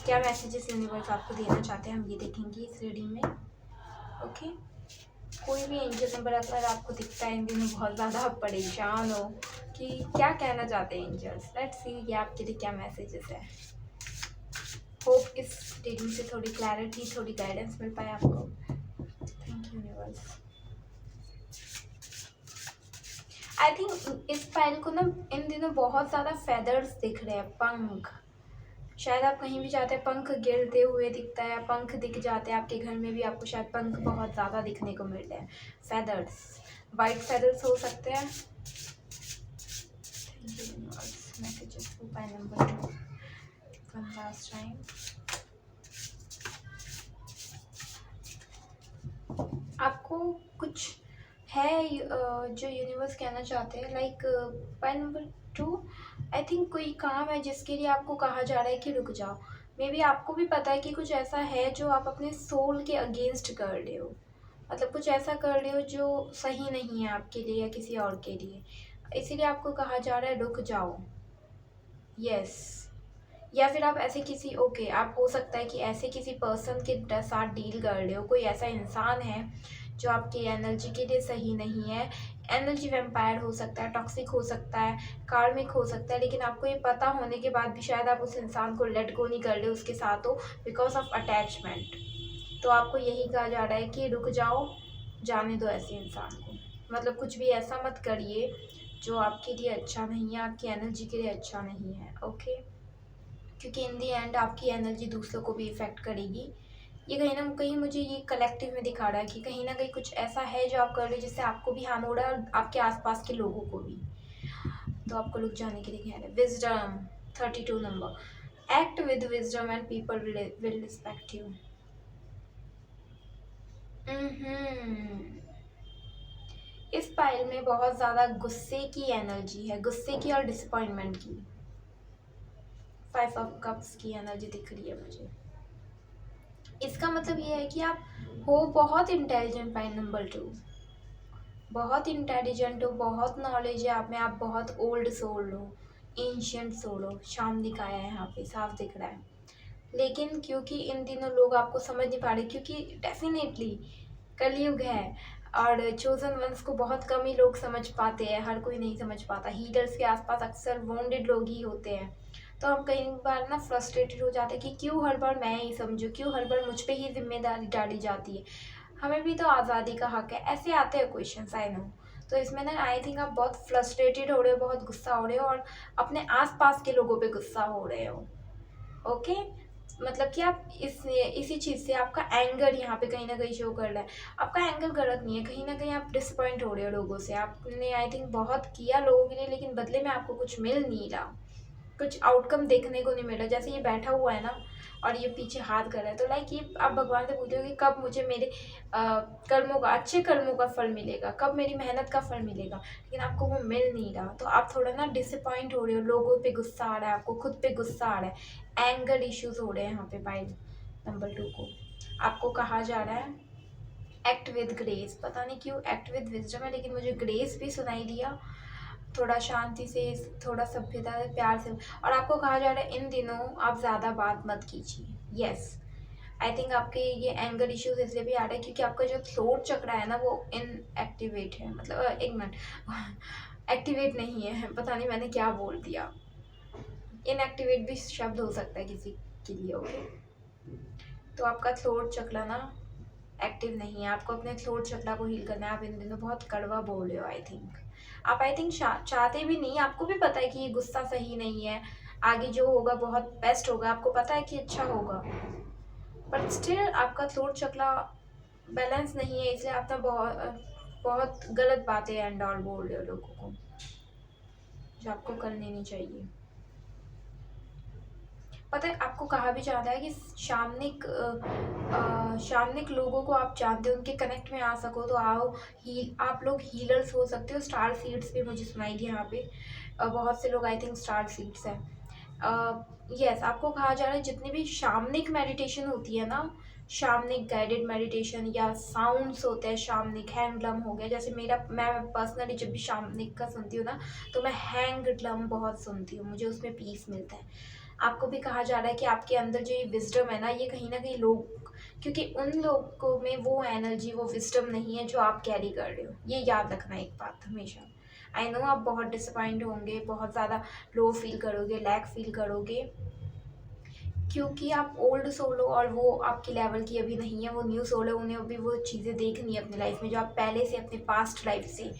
क्या मैसेजेस यूनिवर्स आपको देना चाहते हैं, हम ये देखेंगे इस रीडिंग में। ओके, कोई भी एंजल नंबर अगर आपको दिखता है इन दिनों, बहुत ज़्यादा आप परेशान हो कि क्या कहना चाहते हैं एंजल्स, लेट्स सी ये आपके लिए क्या मैसेजेस है। होप इस रीडिंग से थोड़ी क्लैरिटी, थोड़ी गाइडेंस मिल पाए आपको। Thank you universe. I think इस फाइल को ना इन दिनों बहुत ज़्यादा फेदर्स दिख रहे हैं, पंख। शायद आप कहीं भी जाते हैं पंख गिरते हुए दिखता है, पंख दिख जाते हैं आपके घर में भी, आपको शायद पंख बहुत ज़्यादा दिखने को मिल रहे हैं। फेदर्स, वाइट फेदर्स हो सकते हैं। Messages for number 2 one last time. आपको कुछ है जो यूनिवर्स कहना चाहते हैं, like point number 2, I think कोई काम है जिसके लिए आपको कहा जा रहा है कि रुक जाओ। मे बी आपको भी पता है कि कुछ ऐसा है जो आप अपने सोल के अगेंस्ट कर रहे हो, मतलब कुछ ऐसा कर रहे हो जो सही नहीं है आपके लिए या किसी और के लिए, इसीलिए आपको कहा जा रहा है रुक जाओ। यस, या फिर आप ऐसे किसी, ओके, आप हो सकता है कि ऐसे किसी पर्सन के साथ डील कर रहे हो, कोई ऐसा इंसान है जो आपकी एनर्जी के लिए सही नहीं है। एनर्जी वैम्पायर हो सकता है, टॉक्सिक हो सकता है, कार्मिक हो सकता है, लेकिन आपको ये पता होने के बाद भी शायद आप उस इंसान को लेट गो नहीं कर रहे हो, उसके साथ हो बिकॉज ऑफ अटैचमेंट। तो आपको यही कहा जा रहा है कि रुक जाओ, जाने दो ऐसे इंसान को, मतलब कुछ भी ऐसा मत करिए जो आपके लिए अच्छा नहीं है, आपकी एनर्जी के लिए अच्छा नहीं है। ओके, क्योंकि इन दी एंड आपकी एनर्जी दूसरों को भी इफ़ेक्ट करेगी। ये कहीं ना कहीं मुझे ये कलेक्टिव में दिखा रहा है कि कहीं ना कहीं कुछ ऐसा है जो आप कर रहे हो जिससे आपको भी हार्म हो रहा है और आपके आसपास के लोगों को भी। तो आपको रुक जाने के लिए कह रहे हैं। Wisdom 32 number, act with wisdom and people will respect you. इस पाइल में बहुत ज़्यादा गुस्से की एनर्जी है, गुस्से की और डिसअपॉइंटमेंट की। 5 ऑफ कप्स की एनर्जी दिख रही है मुझे। इसका मतलब ये है कि आप हो बहुत इंटेलिजेंट, पाइल नंबर 2, बहुत इंटेलिजेंट हो, बहुत नॉलेज है आप में, आप बहुत ओल्ड सोल हो, एंशियंट सोल हो। शाम दिखाया है यहाँ पे, साफ दिख रहा है। लेकिन क्योंकि इन दिनों लोग आपको समझ नहीं पा रहे, क्योंकि डेफिनेटली कलयुग है और चोजन वंस को बहुत कम ही लोग समझ पाते हैं, हर कोई नहीं समझ पाता। हीलर्स के आसपास अक्सर वोंडेड लोग ही होते हैं, तो हम कई बार ना फ्रस्ट्रेटेड हो जाते हैं कि क्यों हर बार मैं ही समझूं, क्यों हर बार मुझ पे ही जिम्मेदारी डाली जाती है, हमें भी तो आज़ादी का हक है। ऐसे आते हैं क्वेश्चन, आई नो। तो इसमें ना आई थिंक आप बहुत फ्रस्ट्रेटेड हो रहे हो, बहुत गुस्सा हो रहे हो और अपने आसपास के लोगों पे गुस्सा हो रहे हो। ओके, मतलब कि आप इसी चीज़ से आपका एंगर यहाँ पे कहीं ना कहीं शो कर रहा है। आपका एंगर गलत नहीं है, कहीं ना कहीं आप डिसअपॉइंट हो रहे हो लोगों से। आपने आई थिंक बहुत किया लोगों के लिए, लेकिन बदले में आपको कुछ मिल नहीं रहा, कुछ आउटकम देखने को नहीं मिल रहा। जैसे ये बैठा हुआ है ना और ये पीछे हाथ कर रहा है, तो लाइक ये आप भगवान से पूछोगे कि कब मुझे मेरे कर्मों का, अच्छे कर्मों का फल मिलेगा, कब मेरी मेहनत का फल मिलेगा, लेकिन आपको वो मिल नहीं रहा। तो आप थोड़ा ना डिसअपॉइंट हो रहे हो, लोगों पे गुस्सा आ रहा है, आपको खुद पे गुस्सा आ रहा है, एंगर इश्यूज हो रहे हैं यहाँ पे। पॉइंट नंबर 2 को आपको कहा जा रहा है एक्ट विद ग्रेस। पता नहीं क्यों एक्ट विद विजडम है, लेकिन मुझे ग्रेस भी सुनाई दिया। थोड़ा शांति से, थोड़ा सभ्यता से, प्यार से। और आपको कहा जा रहा है इन दिनों आप ज़्यादा बात मत कीजिए। यस, आई थिंक आपके ये एंगर इश्यूज इसलिए भी आ रहा है क्योंकि आपका जो थ्रोट चक्र है ना वो इनएक्टिवेट है। मतलब एक मिनट, एक्टिवेट नहीं है, पता नहीं मैंने क्या बोल दिया। इनएक्टिवेट भी शब्द हो सकता है किसी के लिए। ओके, तो आपका थ्रोट चक्र ना एक्टिव नहीं है, आपको अपने थ्रोट चक्र को हील करना है। आप इन दिनों बहुत कड़वा बोल रहे हो आई थिंक। आप आई थिंक चाहते भी नहीं, आपको भी पता है कि ये गुस्सा सही नहीं है, आगे जो होगा बहुत बेस्ट होगा, आपको पता है कि अच्छा होगा, बट स्टिल आपका थ्रोट चक्र बैलेंस नहीं है, इसलिए आप ना बहुत बहुत गलत बातें एंड ऑल बोल रहे हो लोगों को, जो आपको करनी नहीं चाहिए। पता है आपको कहा भी जाता है कि शामनिक लोगों को आप जानते हो, उनके कनेक्ट में आ सको तो आओ। आप लोग हीलर्स हो सकते हो। स्टार सीड्स भी मुझे सुनाई दी यहाँ पे। बहुत से लोग आई थिंक स्टार सीड्स हैं। यस, आपको कहा जा रहा है जितनी भी शामनिक मेडिटेशन होती है ना, शामनिक गाइडेड मेडिटेशन या साउंड्स होते हैं, शामनिक हैंगलम हो गया। जैसे मैं पर्सनली जब भी शामनिक का सुनती हूँ ना, तो मैं हैंगलम बहुत सुनती हूँ, मुझे उसमें पीस मिलता है। आपको भी कहा जा रहा है कि आपके अंदर जो ये विजडम है ना, ये कहीं ना कहीं लोग, क्योंकि उन लोगों में वो एनर्जी, वो विजडम नहीं है जो आप कैरी कर रहे हो। ये याद रखना एक बात हमेशा। आई नो आप बहुत डिसअपॉइंट होंगे, बहुत ज़्यादा लो फील करोगे, लैक फील करोगे, क्योंकि आप ओल्ड सोल हो और वो आपकी लेवल की अभी नहीं है, वो न्यू सोल है। उन्हें अभी वो चीज़ें देखनी है अपनी लाइफ में जो आप पहले से अपने पास्ट लाइफ से,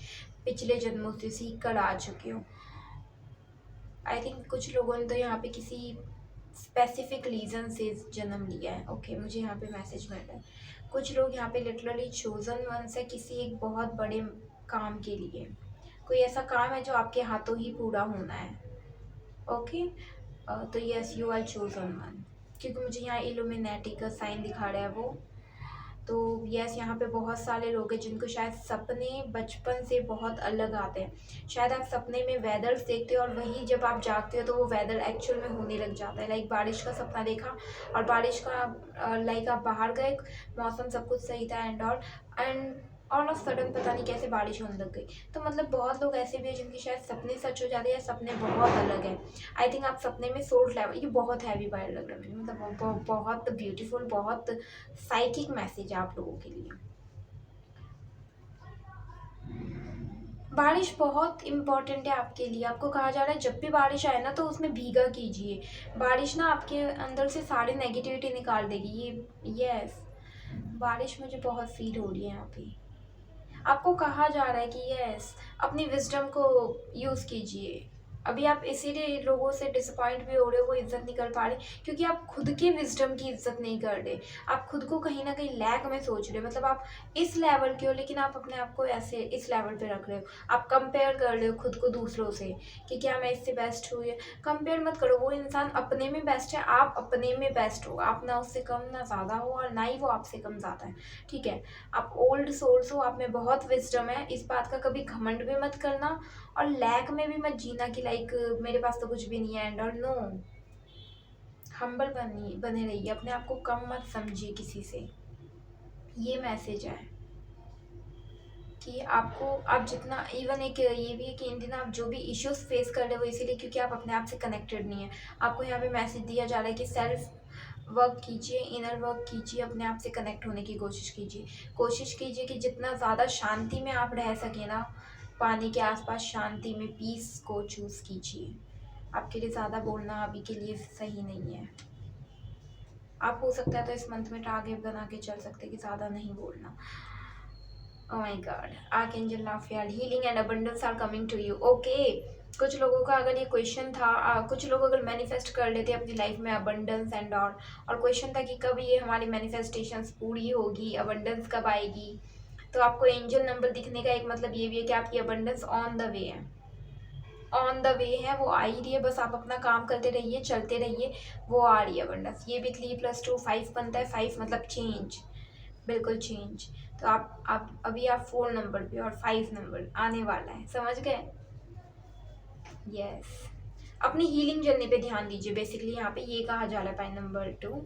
पिछले जन्मों से सीख कर आ चुके हो। आई थिंक कुछ लोगों ने तो यहाँ पे किसी स्पेसिफिक रीज़न से जन्म लिया है। ओके, मुझे यहाँ पे मैसेज मिल रहा है कुछ लोग यहाँ पे लिटरली चोजन वंस है किसी एक बहुत बड़े काम के लिए। कोई ऐसा काम है जो आपके हाथों ही पूरा होना है। ओके, तो yes you are chosen one, क्योंकि मुझे यहाँ इल्यूमिनेटी का साइन दिखा रहा है वो। तो यस, यहाँ पे बहुत सारे लोग हैं जिनको शायद सपने बचपन से बहुत अलग आते हैं। शायद आप सपने में वेदर्स देखते हो और वही जब आप जागते हो तो वो वेदर एक्चुअल में होने लग जाता है। लाइक बारिश का सपना देखा और बारिश का लाइक आप बाहर गए, मौसम सब कुछ सही था एंड ऑल ऑफ सडन पता नहीं कैसे बारिश होने लग गई। तो मतलब बहुत लोग ऐसे भी हैं जिनके शायद सपने सच हो जाते हैं या सपने बहुत अलग है। आई थिंक आप सपने में सोल लेवल, ये बहुत हैवी वायर लग रहा है मुझे, मतलब बहुत ब्यूटीफुल, बहुत साइकिक मैसेज है आप लोगों के लिए। बारिश बहुत इम्पॉर्टेंट है आपके लिए। आपको कहा जा रहा है जब भी बारिश आए ना तो उसमें भीगा कीजिए। बारिश ना आपके अंदर से सारी नेगेटिविटी निकाल देगी ये। यस, बारिश मुझे बहुत फील हो रही है यहाँ पे। आपको कहा जा रहा है कि यस, अपनी विजडम को यूज़ कीजिए। अभी आप इसीलिए लोगों से डिसअपॉइंट भी हो रहे हो, वो इज्जत नहीं कर पा रहे, क्योंकि आप खुद के विजडम की इज्जत नहीं कर रहे। आप खुद को कहीं ना कहीं लैक में सोच रहे हो। मतलब आप इस लेवल के हो लेकिन आप अपने आप को ऐसे इस लेवल पे रख रहे हो। आप कंपेयर कर रहे हो खुद को दूसरों से कि क्या मैं इससे बेस्ट हूँ। कंपेयर मत करो, वो इंसान अपने में बेस्ट है, आप अपने में बेस्ट हो। आप ना उससे कम ना ज़्यादा हो और ना ही वो आपसे कम ज़्यादा है। ठीक है, आप ओल्ड सोल्स हो, आप में बहुत विजडम है, इस बात का कभी घमंड भी मत करना और लैक में भी मत जीना कि लाइक मेरे पास तो कुछ भी नहीं है एंड और नो। हम्बल बने रहिए, अपने आप को कम मत समझिए किसी से। ये मैसेज है कि आपको, आप जितना इवन एक ये भी है कि इन दिनों आप जो भी इश्यूज फेस कर रहे हो इसीलिए क्योंकि आप अपने आप से कनेक्टेड नहीं है। आपको यहाँ पे मैसेज दिया जा रहा है कि सेल्फ वर्क कीजिए, इनर वर्क कीजिए, अपने आप से कनेक्ट होने की कोशिश कीजिए कि जितना ज़्यादा शांति में आप रह सकें ना, पानी के आसपास शांति में पीस को चूज़ कीजिए। आपके लिए ज़्यादा बोलना अभी के लिए सही नहीं है। आप हो सकता है तो इस मंथ में टारगेट बना के चल सकते कि ज़्यादा नहीं बोलना। Oh my God, archangel Raphael, healing and abundance are coming to you. Okay, कुछ लोगों का अगर ये क्वेश्चन था, कुछ लोग अगर मैनिफेस्ट कर लेते अपनी लाइफ में अबंडेंस एंड और क्वेश्चन था कि कब ये हमारी मैनिफेस्टेशंस पूरी होगी, अबंडेंस कब आएगी, तो आपको एंजल नंबर दिखने का एक मतलब ये भी है कि आपकी अबंडेंस ऑन द वे है, ऑन द वे है, वो आ ही रही है, बस आप अपना काम करते रहिए, चलते रहिए, वो आ रही है अबंडेंस। ये भी 3 + 2 5 बनता है, 5 मतलब चेंज, बिल्कुल चेंज। तो आप अभी आप 4 नंबर पे और 5 नंबर आने वाला है, समझ गए? यस, अपनी हीलिंग जर्नी पे ध्यान दीजिए। बेसिकली यहाँ पे ये कहा जा रहा है पॉइंट नंबर 2,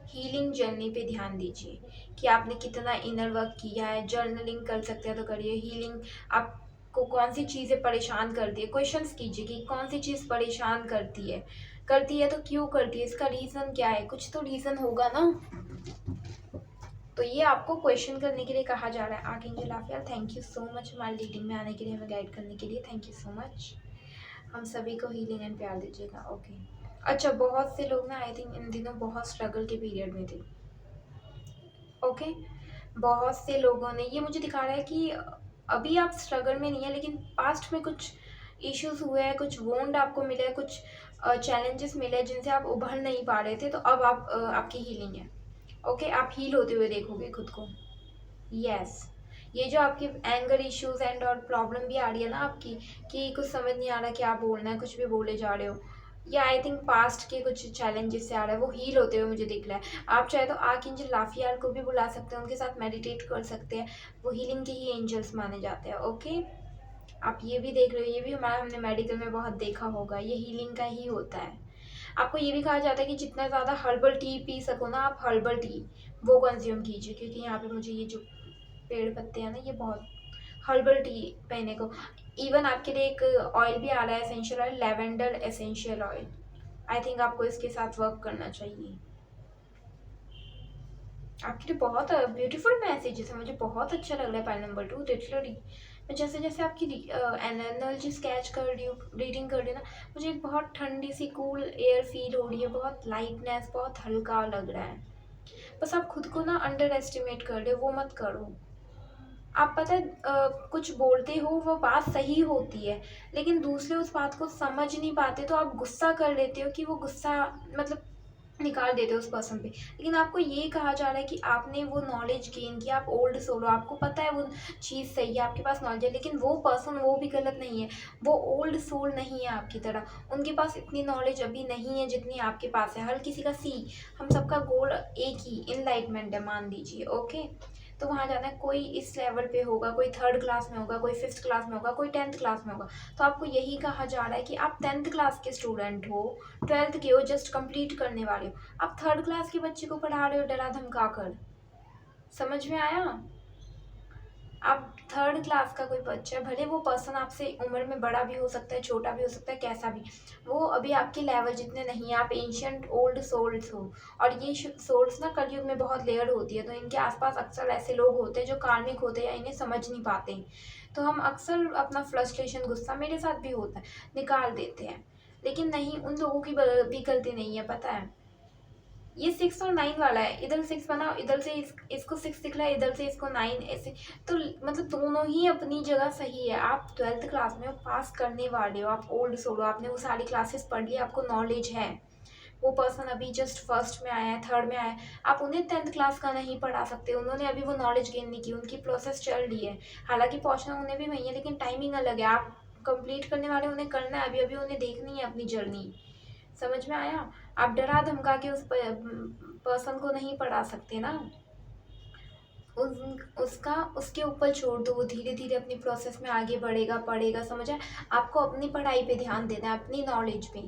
हीलिंग जर्नी पे ध्यान दीजिए कि आपने कितना इनर वर्क किया है। जर्नलिंग कर सकते हैं तो करिए। हीलिंग, आपको कौन सी चीज़ें परेशान करती है, क्वेश्चंस कीजिए कि कौन सी चीज़ परेशान करती है तो क्यों करती है, इसका रीज़न क्या है, कुछ तो रीज़न होगा ना। तो ये आपको क्वेश्चन करने के लिए कहा जा रहा है। Archangel Raphael, thank you so much हमारी रीडिंग में आने के लिए, हमें गाइड करने के लिए, थैंक यू सो मच। हम सभी को हीलिंग एंड प्यार दीजिएगा। ओके, अच्छा, बहुत से लोग ना आई थिंक इन दिनों बहुत स्ट्रगल के पीरियड में थे। ओके, बहुत से लोगों ने, ये मुझे दिखा रहा है कि अभी आप स्ट्रगल में नहीं है, लेकिन पास्ट में कुछ इश्यूज हुए हैं, कुछ वोंड आपको मिले हैं, कुछ चैलेंजेस मिले हैं जिनसे आप उभर नहीं पा रहे थे, तो अब आपकी हीलिंग है। ओके, आप हील होते हुए देखोगे खुद को। यस, ये जो आपकी एंगर इश्यूज एंड और प्रॉब्लम भी आ रही है ना आपकी, कि कुछ समझ नहीं आ रहा क्या बोलना है, कुछ भी बोले जा रहे हो, या आई थिंक पास्ट के कुछ चैलेंजेस से आ रहा है, वो हील होते हुए मुझे दिख रहा है। आप चाहे तो आर्कएंजल राफेल को भी बुला सकते हैं, उनके साथ मेडिटेट कर सकते हैं, वो हीलिंग के ही एंजल्स माने जाते हैं। ओके, आप ये भी देख रहे हो, ये भी हमने मेडिकल में बहुत देखा होगा, ये हीलिंग का ही होता है। आपको ये भी कहा जाता है कि जितना ज़्यादा हर्बल टी पी सको ना आप, हर्बल टी वो कंज्यूम कीजिए, क्योंकि यहाँ पे मुझे ये जो पेड़ पत्ते हैं ना, ये बहुत हर्बल टी पहने को। इवन आपके लिए एक ऑयल भी आ रहा है, essential oil, lavender essential oil. I think आपको इसके साथ वर्क करना चाहिए। आपके लिए बहुत ब्यूटीफुल मैसेजेस है, मुझे बहुत अच्छा लग रहा है पॉइंट नंबर 2 लिटरली। मैं जैसे जैसे आपकी एनर्जी स्केच कर रही हूँ, रीडिंग कर रही हूँ ना, मुझे एक बहुत ठंडी सी कूल एयर फील हो रही है, बहुत लाइटनेस, बहुत हल्का लग रहा है। बस आप खुद को ना अंडर एस्टिमेट कर रहे हो, वो मत करो। आप पता है कुछ बोलते हो, वो बात सही होती है, लेकिन दूसरे उस बात को समझ नहीं पाते, तो आप गुस्सा कर लेते हो कि वो गुस्सा मतलब निकाल देते हो उस पर्सन पे। लेकिन आपको ये कहा जा रहा है कि आपने वो नॉलेज गेन किया, आप ओल्ड सोल हो, आपको पता है वो चीज़ सही है, आपके पास नॉलेज है, लेकिन वो पर्सन वो भी गलत नहीं है, वो ओल्ड सोल नहीं है आपकी तरह, उनके पास इतनी नॉलेज अभी नहीं है जितनी आपके पास है। हर किसी का हम सबका गोल एक ही इनलाइटमेंट है, मान लीजिए। ओके, तो वहाँ जाना है, कोई इस लेवल पे होगा, कोई 3rd क्लास में होगा, कोई 5th क्लास में होगा, कोई 10th क्लास में होगा। तो आपको यही कहा जा रहा है कि आप 10th क्लास के स्टूडेंट हो, 12th के हो, जस्ट कंप्लीट करने वाले हो, आप 3rd क्लास के बच्चे को पढ़ा रहे हो डरा धमका कर। समझ में आया? आप 3rd क्लास का कोई बच्चा, भले वो पर्सन आपसे उम्र में बड़ा भी हो सकता है, छोटा भी हो सकता है, कैसा भी, वो अभी आपके लेवल जितने नहीं है। आप एंशियंट ओल्ड सोल्स हो, और ये सोल्स ना कलयुग में बहुत लेयर्ड होती है, तो इनके आसपास अक्सर ऐसे लोग होते हैं जो कार्मिक होते हैं या इन्हें समझ नहीं पाते, तो हम अक्सर अपना फ्रस्ट्रेशन, गुस्सा, मेरे साथ भी होता है, निकाल देते हैं। लेकिन नहीं, उन लोगों की भी गलती नहीं है, पता है। ये 6 और 9 वाला है, इधर 6 बना, इधर से इसको 6 दिख रहा है, इधर से इसको 9, ऐसे। तो मतलब दोनों ही अपनी जगह सही है। आप 12th क्लास में हो, पास करने वाले हो, आप ओल्ड सोल हो, आपने वो सारी क्लासेस पढ़ ली, आपको नॉलेज है। वो पर्सन अभी जस्ट फर्स्ट में आया है, 3rd में आया है, आप उन्हें 10th क्लास का नहीं पढ़ा सकते, उन्होंने अभी वो नॉलेज गेन नहीं की, उनकी प्रोसेस चल रही है। हालांकि पहुंचना उन्हें भी वही है, लेकिन टाइमिंग अलग है। आप कंप्लीट करने वाले, उन्हें करना है, अभी अभी उन्हें देखनी है अपनी जर्नी। समझ में आया? आप डरा धमका के उस पर्सन को नहीं पढ़ा सकते ना, उसका उसके ऊपर छोड़ दो, वो धीरे धीरे अपनी प्रोसेस में आगे बढ़ेगा, पढ़ेगा, समझ आए? आपको अपनी पढ़ाई पे ध्यान देना है, अपनी नॉलेज पे।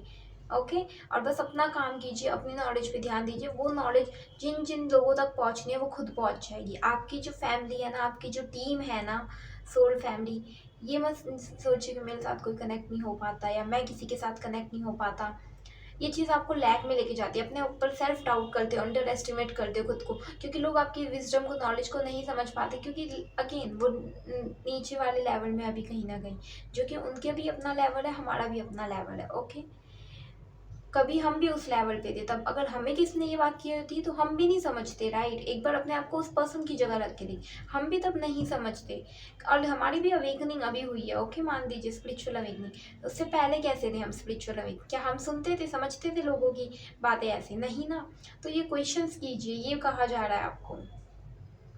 ओके, और बस अपना काम कीजिए, अपनी नॉलेज पे ध्यान दीजिए। वो नॉलेज जिन जिन लोगों तक पहुंचनी है वो खुद पहुंच जाएगी। आपकी जो फैमिली है ना, आपकी जो टीम है ना, सोल फैमिली, ये मत सोचिए कि मेरे साथ कोई कनेक्ट नहीं हो पाता या मैं किसी के साथ कनेक्ट नहीं हो पाता। ये चीज़ आपको लैक में लेके जाती है, अपने ऊपर सेल्फ डाउट करते हो, अंडर एस्टिमेट करते हो खुद को, क्योंकि लोग आपकी विजडम को, नॉलेज को नहीं समझ पाते, क्योंकि अगेन वो नीचे वाले लेवल में अभी कहीं ना कहीं, जो कि उनके भी अपना लेवल है, हमारा भी अपना लेवल है। ओके, कभी हम भी उस लेवल पे थे, तब अगर हमें किसी ने ये बात की होती तो हम भी नहीं समझते, राइट। एक बार अपने आप को उस पर्सन की जगह रख के दी, हम भी तब नहीं समझते। और हमारी भी अवेकनिंग अभी हुई है, ओके, मान लीजिए स्पिरिचुअल अवेकनिंग। उससे पहले कैसे थे हम स्पिरिचुअल अवेक, क्या हम सुनते थे, समझते थे लोगों की बातें ऐसे? नहीं ना। तो ये क्वेश्चंस कीजिए, ये कहा जा रहा है आपको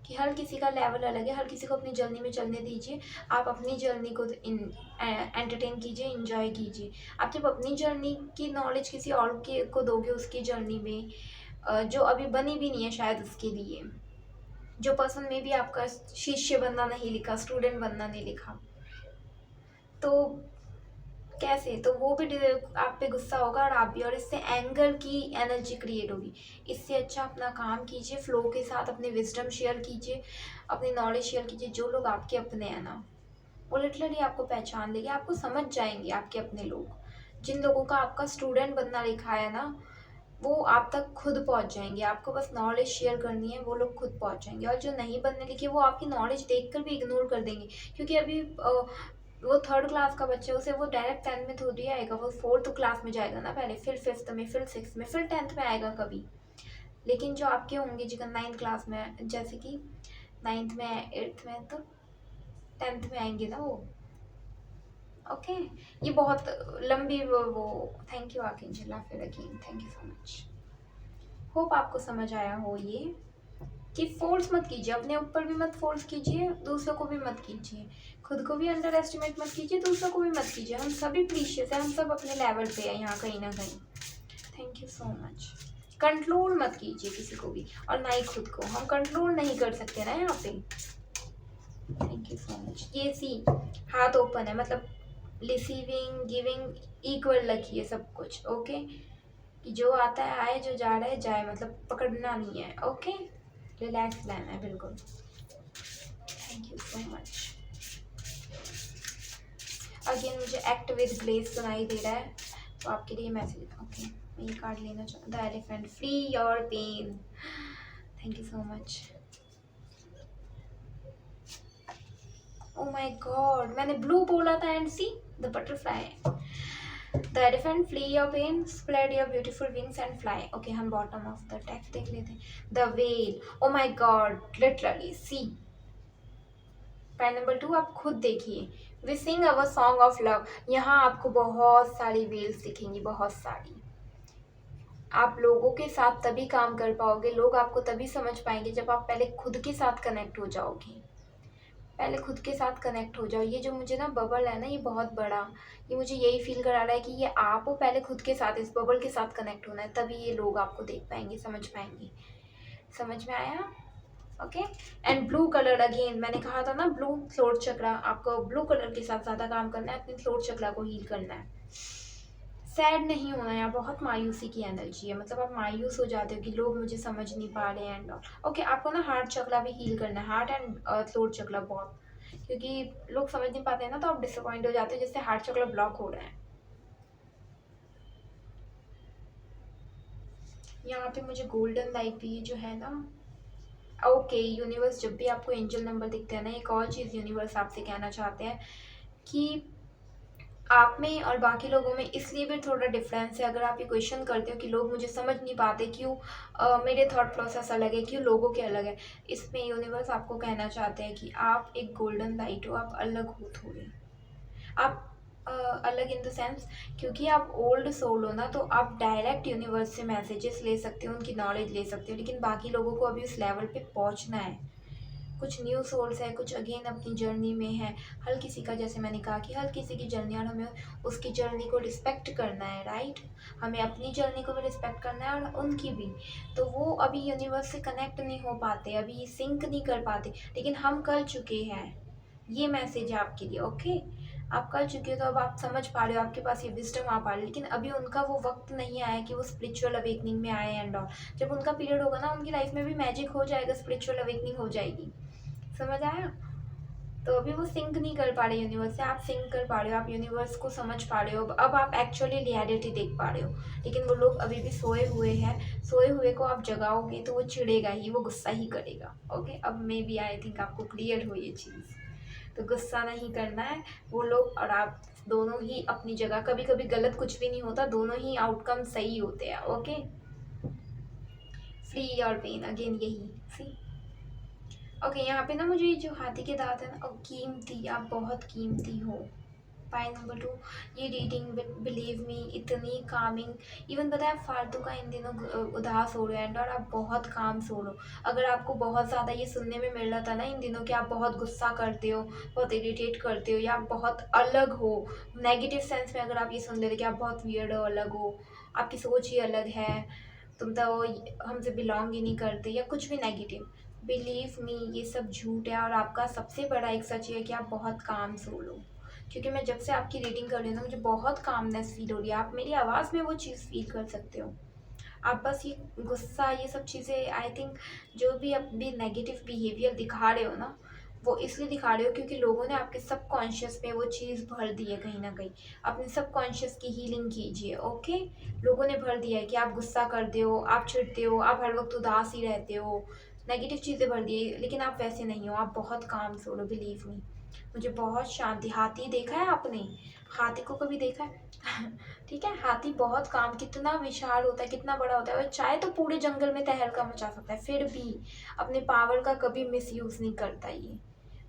कि हर किसी का लेवल अलग है, हर किसी को अपनी जर्नी में चलने दीजिए। आप अपनी जर्नी को एंटरटेन कीजिए, इंजॉय कीजिए। आप जब अपनी जर्नी की नॉलेज किसी और के को दोगे उसकी जर्नी में, जो अभी बनी भी नहीं है शायद, उसके लिए जो पर्सन में भी आपका शिष्य बनना नहीं लिखा, स्टूडेंट बनना नहीं लिखा, तो कैसे? तो वो भी आप पे गुस्सा होगा और आप भी, और इससे एंगर की एनर्जी क्रिएट होगी। इससे अच्छा अपना काम कीजिए, फ्लो के साथ अपने विजडम शेयर कीजिए, अपनी नॉलेज शेयर कीजिए। जो लोग आपके अपने हैं ना, वो लिटरली आपको पहचान लेंगे, आपको समझ जाएंगे आपके अपने लोग। जिन लोगों का आपका स्टूडेंट बनना लिखा है ना, वो आप तक खुद पहुंच जाएंगे। आपको बस नॉलेज शेयर करनी है, वो लोग खुद पहुंच जाएंगे। और जो नहीं बनने लिखे, वो आपकी नॉलेज देखकर भी इग्नोर कर देंगे, क्योंकि अभी वो थर्ड क्लास का बच्चा है, उसे वो डायरेक्ट 10th में थोड़ी आएगा, वो 4th क्लास में जाएगा ना पहले, फिर 5th में, फिर 6th में, फिर 10th में आएगा कभी। लेकिन जो आपके होंगे जिनका 9th क्लास में, जैसे कि 9th में, 8th में, तो 10th में आएंगे ना वो, ओके। ये बहुत लंबी वो थैंक यू आर्कएंजल फिर again, thank you so much. Hope आपको समझ आया हो ये, कि फोर्स मत कीजिए, अपने ऊपर भी मत फोर्स कीजिए, दूसरों को भी मत कीजिए, खुद को भी अंडर एस्टिमेट मत कीजिए, दूसरों को भी मत कीजिए। हम सभी प्रीशियस है, हम सब अपने लेवल पे हैं यहाँ कहीं ना कहीं। Thank you so much. Control मत कीजिए किसी को भी, और ना ही खुद को। हम कंट्रोल नहीं कर सकते ना यहाँ पे। Thank you so much. ये सी हाथ ओपन है, मतलब रिसीविंग गिविंग इक्वल रखिए सब कुछ, ओके। कि जो आता है आए, जो जा रहा है जाए, मतलब पकड़ना नहीं है, ओके। रिलैक्स रहना है बिल्कुल। Thank you so much. Again मुझे एक्ट विद ग्रेस सुनाई दे रहा है, तो आपके लिए मैसेज, ओके। मैं ये कार्ड लेना चाहूँ, the elephant, free your pain. Thank you so much. Oh my God, मैंने ब्लू बोला था, and see the butterfly. The elephant, flee your pain, spread your beautiful wings and fly. Okay, हम bottom of the text देख लेते हैं। The well, oh my God, literally see. Point number 2 आप खुद देखिए, we sing our song of love. यहाँ आपको बहुत सारी वेल्स दिखेंगी, बहुत सारी। आप लोगों के साथ तभी काम कर पाओगे, लोग आपको तभी समझ पाएंगे जब आप पहले खुद के साथ कनेक्ट हो जाओगे। पहले खुद के साथ कनेक्ट हो जाओ। ये जो मुझे ना बबल है ना, ये बहुत बड़ा, ये मुझे यही फील करा रहा है कि ये आप हो, पहले खुद के साथ, इस बबल के साथ कनेक्ट होना है, तभी ये लोग आपको देख पाएंगे, समझ पाएंगे। समझ में आया? Okay. And blue colour, again मैंने कहा था ना, ब्लू थ्रोट चक्रा, आपको ब्लू कलर के साथ ज़्यादा काम करना है, अपने थ्रोट चक्रा को हील करना है। सैड नहीं होना है, बहुत मायूसी की एनर्जी है, मतलब आप मायूस हो जाते हो कि लोग मुझे समझ नहीं पा रहे हैं एंड ऑल। ओके, आपको ना हार्ट चक्रा भी हील करना है, हार्ट एंड थ्रोट चक्रा बहुत, क्योंकि लोग समझ नहीं पाते हैं ना, तो आप डिसअपॉइंट हो जाते हो, जिससे हार्ट चक्रा ब्लॉक हो रहा है। यहाँ पे मुझे गोल्डन लाइट भी जो है ना, ओके। यूनिवर्स जब भी आपको एंजल नंबर दिखते हैं ना, एक और चीज़ यूनिवर्स आपसे कहना चाहते हैं कि आप में और बाकी लोगों में इसलिए भी थोड़ा डिफरेंस है। अगर आप ये क्वेश्चन करते हो कि लोग मुझे समझ नहीं पाते, क्यों मेरे थॉट प्रोसेस अलग है, क्यों लोगों के अलग है, इसमें यूनिवर्स आपको कहना चाहते हैं कि आप एक गोल्डन लाइट हो, आप अलग हो थोड़े। आप अलग इन द सेंस, क्योंकि आप ओल्ड सोल हो ना, तो आप डायरेक्ट यूनिवर्स से मैसेजेस ले सकते हो, उनकी नॉलेज ले सकते हो, लेकिन बाकी लोगों को अभी उस लेवल पे पहुंचना है। कुछ न्यू सोल्स है, कुछ अगेन अपनी जर्नी में है। हर किसी का, जैसे मैंने कहा कि हर किसी की जर्नी, और हमें उसकी जर्नी को रिस्पेक्ट करना है, राइट। हमें अपनी जर्नी को भी रिस्पेक्ट करना है और उनकी भी। तो वो अभी यूनिवर्स से कनेक्ट नहीं हो पाते, अभी सिंक नहीं कर पाते, लेकिन हम कर चुके हैं। ये मैसेज है आपके लिए, ओके। आप कर चुके हो, तो अब आप समझ पा रहे हो, आपके पास ये विजडम आ पा रही है, लेकिन अभी उनका वो वक्त नहीं आया कि वो स्पिरिचुअल अवेकनिंग में आए एंड ऑल। जब उनका पीरियड होगा ना, उनकी लाइफ में भी मैजिक हो जाएगा, स्पिरिचुअल अवेकनिंग हो जाएगी। समझ आया? तो अभी वो सिंक नहीं कर पा रहे यूनिवर्स से, आप सिंक कर पा रहे हो, आप यूनिवर्स को समझ पा रहे हो, अब आप एक्चुअली रियलिटी देख पा रहे हो। लेकिन वो लोग अभी भी सोए हुए हैं, सोए हुए को आप जगाओगे तो वो चिढ़ेगा ही, वो गुस्सा ही करेगा, ओके। अब मे बी आई थिंक आपको क्लियर हो ये चीज़। तो गुस्सा नहीं करना है, वो लोग और आप दोनों ही अपनी जगह, कभी कभी गलत कुछ भी नहीं होता, दोनों ही आउटकम सही होते हैं। ओके, फ्री और पेन अगेन यही सी। ओके, यहाँ पे ना मुझे ये जो हाथी के दांत है ना, कीमती, आप बहुत कीमती हो। पाई नंबर 2, ये रीडिंग बिलीव मी इतनी कामिंग। इवन पता है फालतू का इन दिनों उदास हो रहे हैं और आप बहुत काम सो लो। अगर आपको बहुत ज़्यादा ये सुनने में मिल रहा था ना इन दिनों कि आप बहुत गुस्सा करते हो, बहुत इरिटेट करते हो, या आप बहुत अलग हो, नेगेटिव सेंस में अगर आप ये सुन रहे थे कि आप बहुत वियर्ड हो, अलग हो, आपकी सोच ही अलग है, तुम तो हमसे बिलोंग ही नहीं करते, या कुछ भी नेगेटिव, बिलीव मी ये सब झूठ है। और आपका सबसे बड़ा एक सच है कि आप बहुत काम सो लो। क्योंकि मैं जब से आपकी रीडिंग कर रही हूँ ना, मुझे बहुत कामनेस फील हो रही है। आप मेरी आवाज़ में वो चीज़ फील कर सकते हो। आप बस ये गुस्सा, ये सब चीज़ें, आई थिंक जो भी अपनी नेगेटिव बिहेवियर दिखा रहे हो ना, वो इसलिए दिखा रहे हो क्योंकि लोगों ने आपके सबकॉन्शियस में वो चीज़ भर दी है कहीं ना कहीं। अपने सबकॉन्शियस की हीलिंग कीजिए। ओके, लोगों ने भर दिया है कि आप गुस्सा करते हो, आप चिढ़ते हो, आप हर वक्त उदास ही रहते हो, नेगेटिव चीज़ें भर दी है। लेकिन आप वैसे नहीं हो, आप बहुत काम सोलो, बिलीव मी। मुझे बहुत शांति, हाथी देखा है आपने? हाथी को कभी देखा है? ठीक है, हाथी बहुत काम, कितना विशाल होता है, कितना बड़ा होता है, और चाहे तो पूरे जंगल में तहलका मचा सकता है, फिर भी अपने पावर का कभी मिसयूज नहीं करता ये।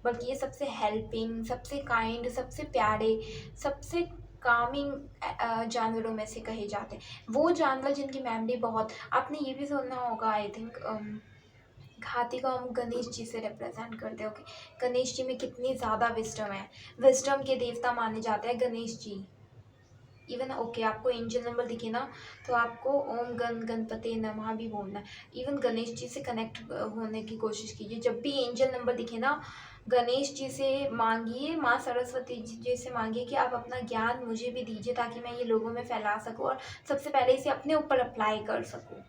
बल्कि ये सबसे हेल्पिंग, सबसे काइंड, सबसे प्यारे, सबसे कामिंग जानवरों में से कहे जाते हैं। वो जानवर जिनकी मेमोरी बहुत, आपने ये भी सुना होगा आई थिंक, हाथी को हम गणेश जी से रिप्रेजेंट करते हो। गणेश जी में कितनी ज़्यादा विजडम है, विजडम के देवता माने जाते हैं गणेश जी। इवन ओके, आपको एंजल नंबर दिखे ना, तो आपको ओम गणपति नमः भी बोलना है। इवन गणेश जी से कनेक्ट होने की कोशिश कीजिए। जब भी एंजल नंबर दिखे ना, गणेश जी से मांगिए, माँ सरस्वती जी से मांगिए कि आप अपना ज्ञान मुझे भी दीजिए ताकि मैं ये लोगों में फैला सकूँ और सबसे पहले इसे अपने ऊपर अप्लाई कर सकूँ।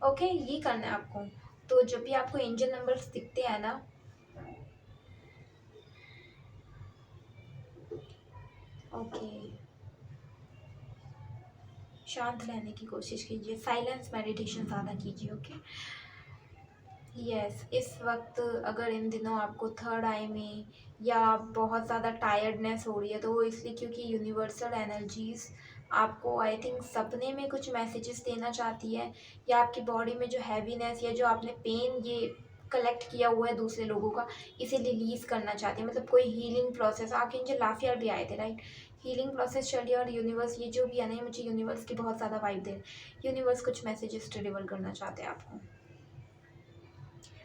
ओके, ये करना है आपको। तो जब भी आपको एंजल नंबर्स दिखते हैं ना, ओके, शांत रहने की कोशिश कीजिए, साइलेंस मेडिटेशन ज़्यादा कीजिए। ओके, यस, इस वक्त अगर इन दिनों आपको थर्ड आई में या बहुत ज़्यादा टायर्डनेस हो रही है, तो वो इसलिए क्योंकि यूनिवर्सल एनर्जीज आपको आई थिंक सपने में कुछ मैसेजेस देना चाहती है, या आपकी बॉडी में जो हैवीनेस या जो आपने पेन ये कलेक्ट किया हुआ है दूसरे लोगों का, इसे रिलीज करना चाहती है। मतलब कोई हीलिंग प्रोसेस, आपके जो लास्ट ईयर भी आए थे राइट, हीलिंग प्रोसेस चल रही है, और यूनिवर्स ये जो भी है ना, मुझे यूनिवर्स की बहुत ज़्यादा वाइब दे, यूनिवर्स कुछ मैसेजेस डिलीवर करना चाहते हैं आपको।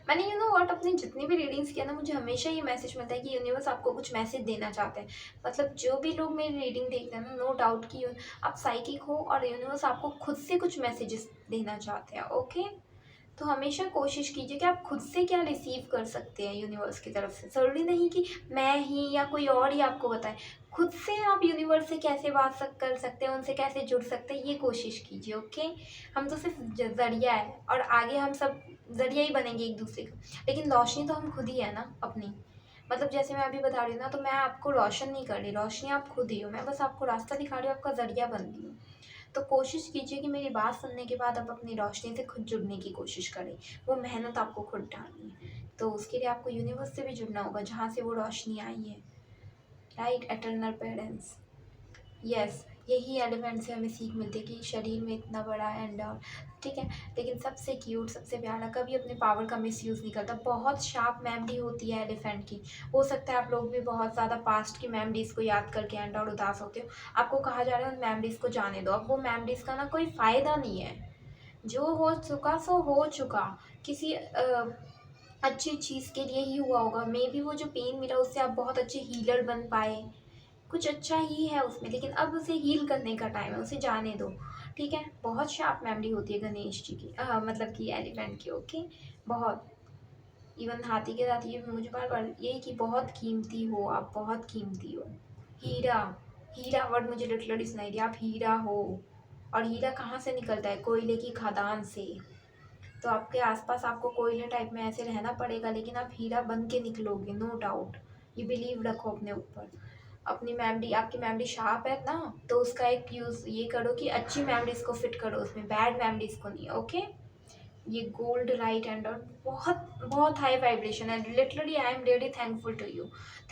मैंने व्हाट अपनी जितनी भी रीडिंग्स किया ना, मुझे हमेशा ये मैसेज मिलता है कि यूनिवर्स आपको कुछ मैसेज देना चाहते हैं। मतलब जो भी लोग मेरी रीडिंग देखते हैं ना, नो डाउट कि आप साइकिक हो और यूनिवर्स आपको खुद से कुछ मैसेजेस देना चाहते हैं। ओके, तो हमेशा कोशिश कीजिए कि आप खुद से क्या रिसीव कर सकते हैं यूनिवर्स की तरफ से। ज़रूरी नहीं कि मैं ही या कोई और ही आपको बताए, खुद से आप यूनिवर्स से कैसे बात कर सकते हैं, उनसे कैसे जुड़ सकते हैं, ये कोशिश कीजिए। ओके, हम तो सिर्फ ज़रिया है, और आगे हम सब ज़रिया ही बनेंगे एक दूसरे का, लेकिन रोशनी तो हम खुद ही है ना अपनी। मतलब जैसे मैं अभी बता रही हूँ ना, तो मैं आपको रोशन नहीं कर रही, रोशनी आप खुद ही हो, मैं बस आपको रास्ता दिखा रही हूँ, आपका ज़रिया बन रही हूँ। तो कोशिश कीजिए कि मेरी बात सुनने के बाद आप अपनी रोशनी से खुद जुड़ने की कोशिश करें। वो मेहनत आपको खुद डालनी है, तो उसके लिए आपको यूनिवर्स से भी जुड़ना होगा जहाँ से वो रोशनी आई है, राइट, एटर्नल पेरेंट्स। यस, यही एलिफेंट से हमें सीख मिलती है कि शरीर में इतना बड़ा एंड ठीक है, लेकिन सबसे क्यूट, सबसे प्यारा, कभी अपने पावर का मिसयूज़ नहीं करता। बहुत शार्प मेमोरी होती है एलिफेंट की। हो सकता है आप लोग भी बहुत ज़्यादा पास्ट की मेमोरीज़ को याद करके एंड और उदास होते हो। आपको कहा जा रहा है उन मेमोरीज़ को जाने दो, अब वो मेमोरीज़ का ना कोई फ़ायदा नहीं है। जो हो चुका सो हो चुका, किसी अच्छी चीज़ के लिए ही हुआ होगा। मे बी वो जो पेन मिला उससे आप बहुत अच्छे हीलर बन पाए, कुछ अच्छा ही है उसमें, लेकिन अब उसे हील करने का टाइम है, उसे जाने दो। ठीक है, बहुत शार्प मेमोरी होती है गणेश जी की, मतलब कि एलिफेंट की। ओके, बहुत। इवन हाथी के साथ ये मुझे बार बार यही कि बहुत कीमती हो, आप बहुत कीमती हो। हीरा, हीरा वर्ड मुझे लिटरली सुनाई दिया, आप हीरा हो। और हीरा कहाँ से निकलता है? कोयले की खदान से। तो आपके आसपास आपको कोयले टाइप में ऐसे रहना पड़ेगा, लेकिन आप हीरा बन के निकलोगे, नो डाउट। ये बिलीव रखो अपने ऊपर। अपनी मेमोरी, आपकी मेमोरी शार्प है ना, तो उसका एक यूज़ ये करो कि अच्छी मेमोरीज को फिट करो उसमें, बैड मेमोरीज को नहीं। ओके, ये गोल्ड लाइट एंड और बहुत बहुत हाई वाइब्रेशन है। Literally I am really thankful to you.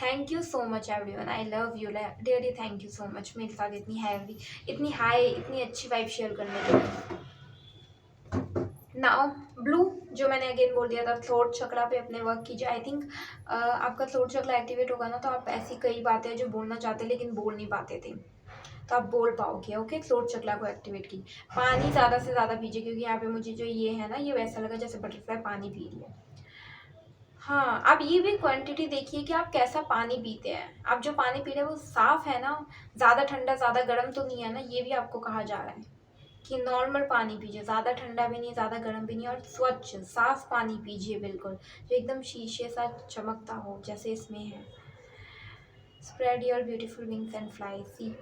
Thank you so much everyone, I love you really, thank you so much मेरे साथ इतनी हैवी, इतनी हाई, इतनी अच्छी वाइब शेयर करने के लिए। नाउ ब्लू, जो मैंने अगेन बोल दिया था, थ्रोट चक्रा पे अपने वर्क कीजिए। आई थिंक आपका थ्रोट चक्रा एक्टिवेट होगा ना, तो आप ऐसी कई बातें जो बोलना चाहते लेकिन बोल नहीं पाते थे, तो आप बोल पाओगे। ओके, थ्रोट चक्रा को एक्टिवेट की। पानी ज़्यादा से ज़्यादा पीजिए, क्योंकि यहाँ पे मुझे जो ये है ना, ये वैसा लगा जैसे बटरफ्लाई पानी पी रही है। हाँ, आप ये भी क्वांटिटी देखिए कि आप कैसा पानी पीते हैं। आप जो पानी पी रहे हैं वो साफ है ना, ज़्यादा ठंडा ज़्यादा गर्म तो नहीं है ना, ये भी आपको कहा जा रहा है कि नॉर्मल पानी पीजिए, ज़्यादा ठंडा भी नहीं ज़्यादा गर्म भी नहीं, और स्वच्छ साफ पानी पीजिए, बिल्कुल जो एकदम शीशे सा चमकता हो जैसे इसमें है। Spread your beautiful wings and fly. See,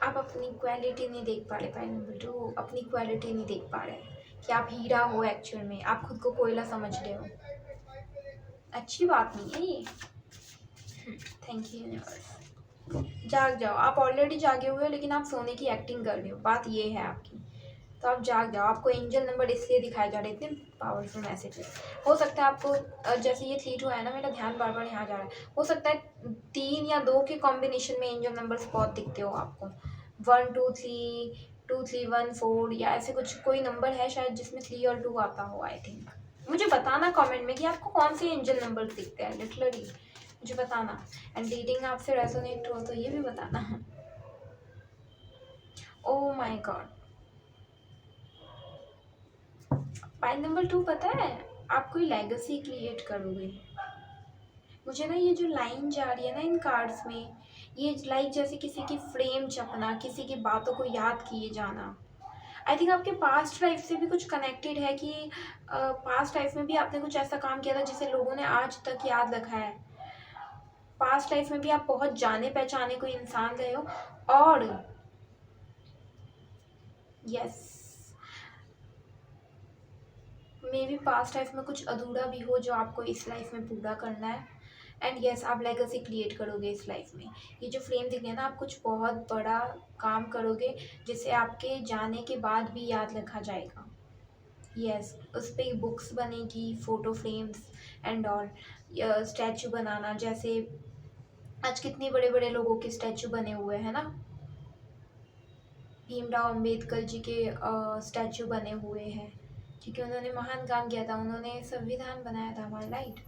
आप अपनी क्वालिटी नहीं देख पा रहे भाई नंबर 2, अपनी क्वालिटी नहीं देख पा रहे कि आप हीरा हो एक्चुअल में, आप खुद को कोयला समझ रहे हो। अच्छी बात नहीं है ये। Thank you universe. जाग जाओ, आप ऑलरेडी जागे हुए हो लेकिन आप सोने की एक्टिंग कर रहे हो, बात ये है आपकी। तो आप जाग जाओ। आपको एंजल नंबर इसलिए दिखाए जा रहे इतने पावरफुल मैसेजेस। हो सकता है आपको जैसे ये 3 2 है ना, मेरा ध्यान बार बार यहाँ जा रहा है, हो सकता है 3 या 2 के कॉम्बिनेशन में एंजल नंबर बहुत दिखते हो आपको। 1 2 3, 2 3 1 4, या ऐसे कुछ कोई नंबर है शायद जिसमें 3 और 2 आता हो। आई थिंक मुझे बताना कमेंट में कि आपको कौन से एंजल नंबर दिखते हैं, लिटरली मुझे बताना। एंड रीडिंग आपसे रेजोनेट हो तो ये भी बताना। ओ माय गॉड, पॉइंट नंबर 2 पता है, आप कोई लेगेसी क्रिएट करोगे। मुझे ना ये जो लाइन जा रही है ना इन कार्ड्स में, ये लाइक जैसे किसी की फ्रेम चपना, किसी की बातों को याद किए जाना। आई थिंक आपके पास्ट लाइफ से भी कुछ कनेक्टेड है कि पास्ट लाइफ में भी आपने कुछ ऐसा काम किया था जिसे लोगों ने आज तक याद रखा है। पास्ट लाइफ में भी आप बहुत जाने पहचाने कोई इंसान रहे हो, और yes, may be past life में कुछ अधूरा भी हो जो आपको इस लाइफ में पूरा करना है। एंड यस, आप लेगेसी क्रिएट करोगे इस लाइफ में। ये जो फ्रेम दिख रही है ना, आप कुछ बहुत बड़ा काम करोगे जिसे आपके जाने के बाद भी याद रखा जाएगा। यस, उस पर बुक्स बनेगी, photo frames and all. Statue बनाना, जैसे आज कितने बड़े बड़े लोगों के स्टैचू बने हुए हैं ना, भीमराव अंबेडकर जी के स्टैचू बने हुए हैं, क्योंकि उन्होंने महान काम किया था, उन्होंने संविधान बनाया था हमारा, राइट।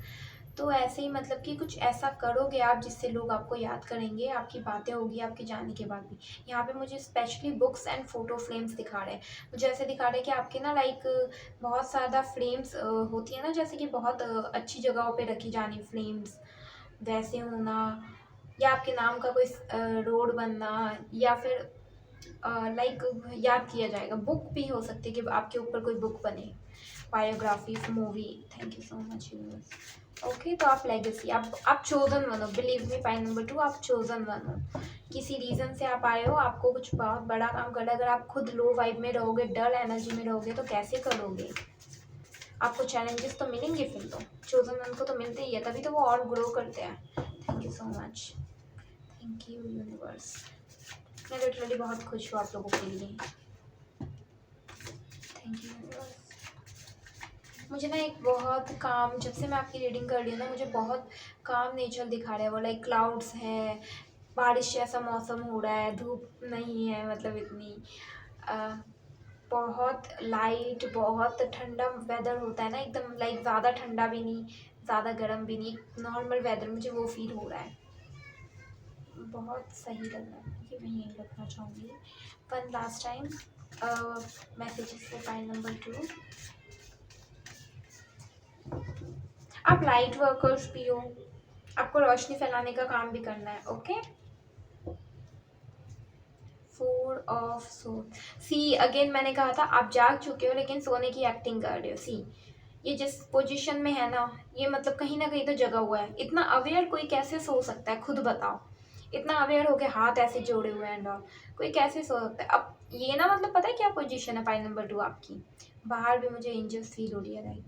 तो ऐसे ही मतलब कि कुछ ऐसा करोगे आप जिससे लोग आपको याद करेंगे, आपकी बातें होगी आपके जाने के बाद भी। यहाँ पे मुझे specially books and photo frames दिखा रहे हैं। मुझे ऐसे दिखा रहे हैं कि आपके ना लाइक बहुत ज़्यादा फ्रेम्स होती है ना, जैसे कि बहुत अच्छी जगहों पे रखी जानी फ्रेम्स, वैसे होना, या आपके नाम का कोई रोड बनना, या फिर लाइक याद किया जाएगा। बुक भी हो सकती है कि आपके ऊपर कोई बुक बने, biography, movie. Thank you so much universe. Okay, तो आप लेगेसी, आप चोजन बनो, बिलीव मी। पॉइंट नंबर 2, आप चोजन बनो। किसी रीज़न से आप आए हो, आपको कुछ बहुत बड़ा काम करना है। अगर आप खुद लो वाइब में रहोगे, डल एनर्जी में रहोगे, तो कैसे करोगे। आपको चैलेंजेस तो मिलेंगे, फिर तो चोजन वन को तो मिलते ही है, तभी तो वो और ग्रो करते हैं। Thank you so much, thank you universe. मैं लिटरली बहुत खुश हूँ आप लोगों के लिए। Thank you universe. मुझे ना एक बहुत काम, जब से मैं आपकी रीडिंग कर रही हूँ ना, मुझे बहुत काम नेचर दिखा रहा है। वो लाइक क्लाउड्स है, बारिश जैसा मौसम हो रहा है, धूप नहीं है मतलब इतनी, बहुत लाइट, बहुत ठंडा वेदर होता है ना एकदम, लाइक ज़्यादा ठंडा भी नहीं ज़्यादा गर्म भी नहीं, नॉर्मल वेदर, मुझे वो फील हो रहा है। बहुत सही लग रहा है, ये मैं यही रखना चाहूँगी। वन लास्ट टाइम मैसेजेस से पॉइंट नंबर 2, आप लाइट वर्कर्स भी हो, आपको रोशनी फैलाने का काम भी करना है। ओके, 4 ऑफ सोड। सी, अगेन मैंने कहा था आप जाग चुके हो लेकिन सोने की एक्टिंग कर रहे हो। सी, ये जिस पोजीशन में है ना, ये मतलब कहीं ना कहीं तो जगा हुआ है। इतना अवेयर कोई कैसे सो सकता है, खुद बताओ। इतना अवेयर हो गया, हाथ ऐसे जोड़े हुए हैं एंड ऑल, कोई कैसे सो सकता है। अब ये ना मतलब पता है क्या पोजीशन है पॉइंट नंबर 2 आपकी। बाहर भी मुझे एंजल्स फील हो रही है, राइट।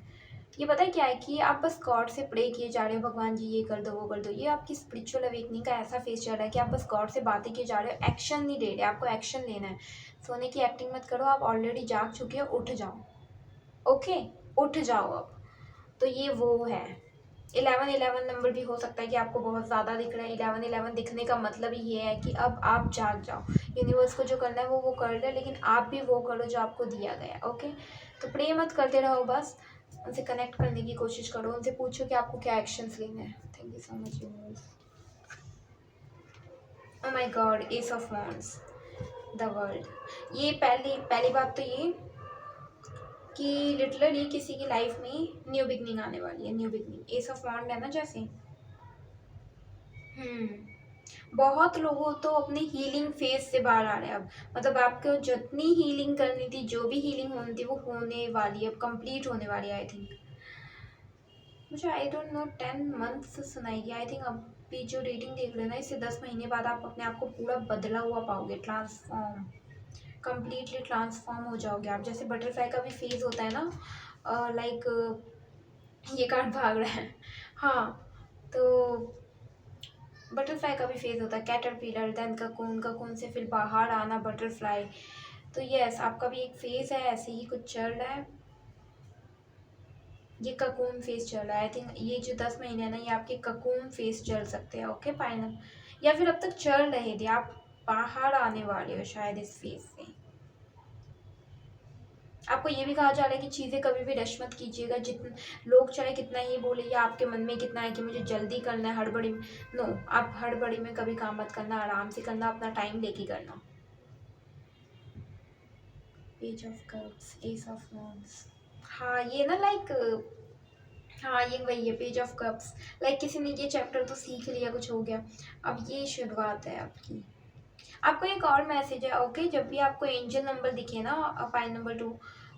ये पता है क्या है कि आप बस गॉड से प्रे किए जा रहे हो, भगवान जी ये कर दो वो कर दो। ये आपकी स्पिरिचुअल अवेकनिंग का ऐसा फेज चल रहा है कि आप बस गॉड से बातें किए जा रहे हो, एक्शन नहीं ले रहे, आपको एक्शन लेना है। सोने की एक्टिंग मत करो, आप ऑलरेडी जाग चुके हो, उठ जाओ। ओके, उठ जाओ अब। तो ये वो है। 1111 नंबर भी हो सकता है कि आपको बहुत ज़्यादा दिख रहा है। 1111 दिखने का मतलब ही ये है कि अब आप जाग जाओ। यूनिवर्स को जो करना है वो कर ले, लेकिन आप भी वो करो जो आपको दिया गया है। ओके, तो प्रे मत करते रहो, बस उनसे कनेक्ट करने की कोशिश करो, उनसे पूछो कि आपको क्या एक्शंस लेने हैं। Thank you so much universe. Oh my God, S of wands, the world. ये पहली पहली बात तो ये कि लिटरली किसी की लाइफ में न्यू बिगनिंग आने वाली है। न्यू बिगनिंग, एस ऑफ वांड है ना जैसे। बहुत लोगों तो अपने हीलिंग फेज से बाहर आ रहे हैं अब। मतलब आपको जितनी हीलिंग करनी थी, जो भी हीलिंग होनी थी, वो होने वाली है, अब कंप्लीट होने वाली है। आई थिंक मुझे, आई डोंट नो, 10 मंथ्स सुनाएगी आई थिंक। अभी जो रीडिंग देख रहे हैं ना, इससे 10 महीने बाद आप अपने आप को पूरा बदला हुआ पाओगे, ट्रांसफॉर्म, कम्प्लीटली ट्रांसफॉर्म हो जाओगे आप। जैसे बटरफ्लाई का भी फेज होता है ना, लाइक ये कार्ड भाग रहा है। हाँ, तो बटरफ्लाई का भी फेज होता है, कैटरपिलर, देन ककून, ककून से फिर बाहर आना बटरफ्लाई। तो यस, आपका भी एक फेज है, ऐसे ही कुछ चल रहा है। ये ककून फेज चल रहा है आई थिंक। ये जो 10 महीने है ना, ये आपके ककून फेज चल सकते हैं। ओके पाइनल, या फिर अब तक चल रहे थे, आप बाहर आने वाले हो शायद इस फेज से। आपको ये भी कहा जा रहा है कि चीज़ें कभी भी रश मत कीजिएगा। जितने लोग चाहे कितना ही बोले, या आपके मन में कितना है कि मुझे जल्दी करना है, हड़बड़ी में, नो, आप हड़बड़ी में कभी काम मत करना, आराम से करना, अपना टाइम लेके करना। Page of cups, S of wands। हाँ ये ना लाइक, हाँ ये वही है, पेज ऑफ कप्स। लाइक किसी ने ये चैप्टर तो सीख लिया, कुछ हो गया, अब ये शुरुआत है आपकी। आपको एक और मैसेज है। ओके, जब भी आपको एंजल नंबर दिखे ना, फाइल नंबर 2,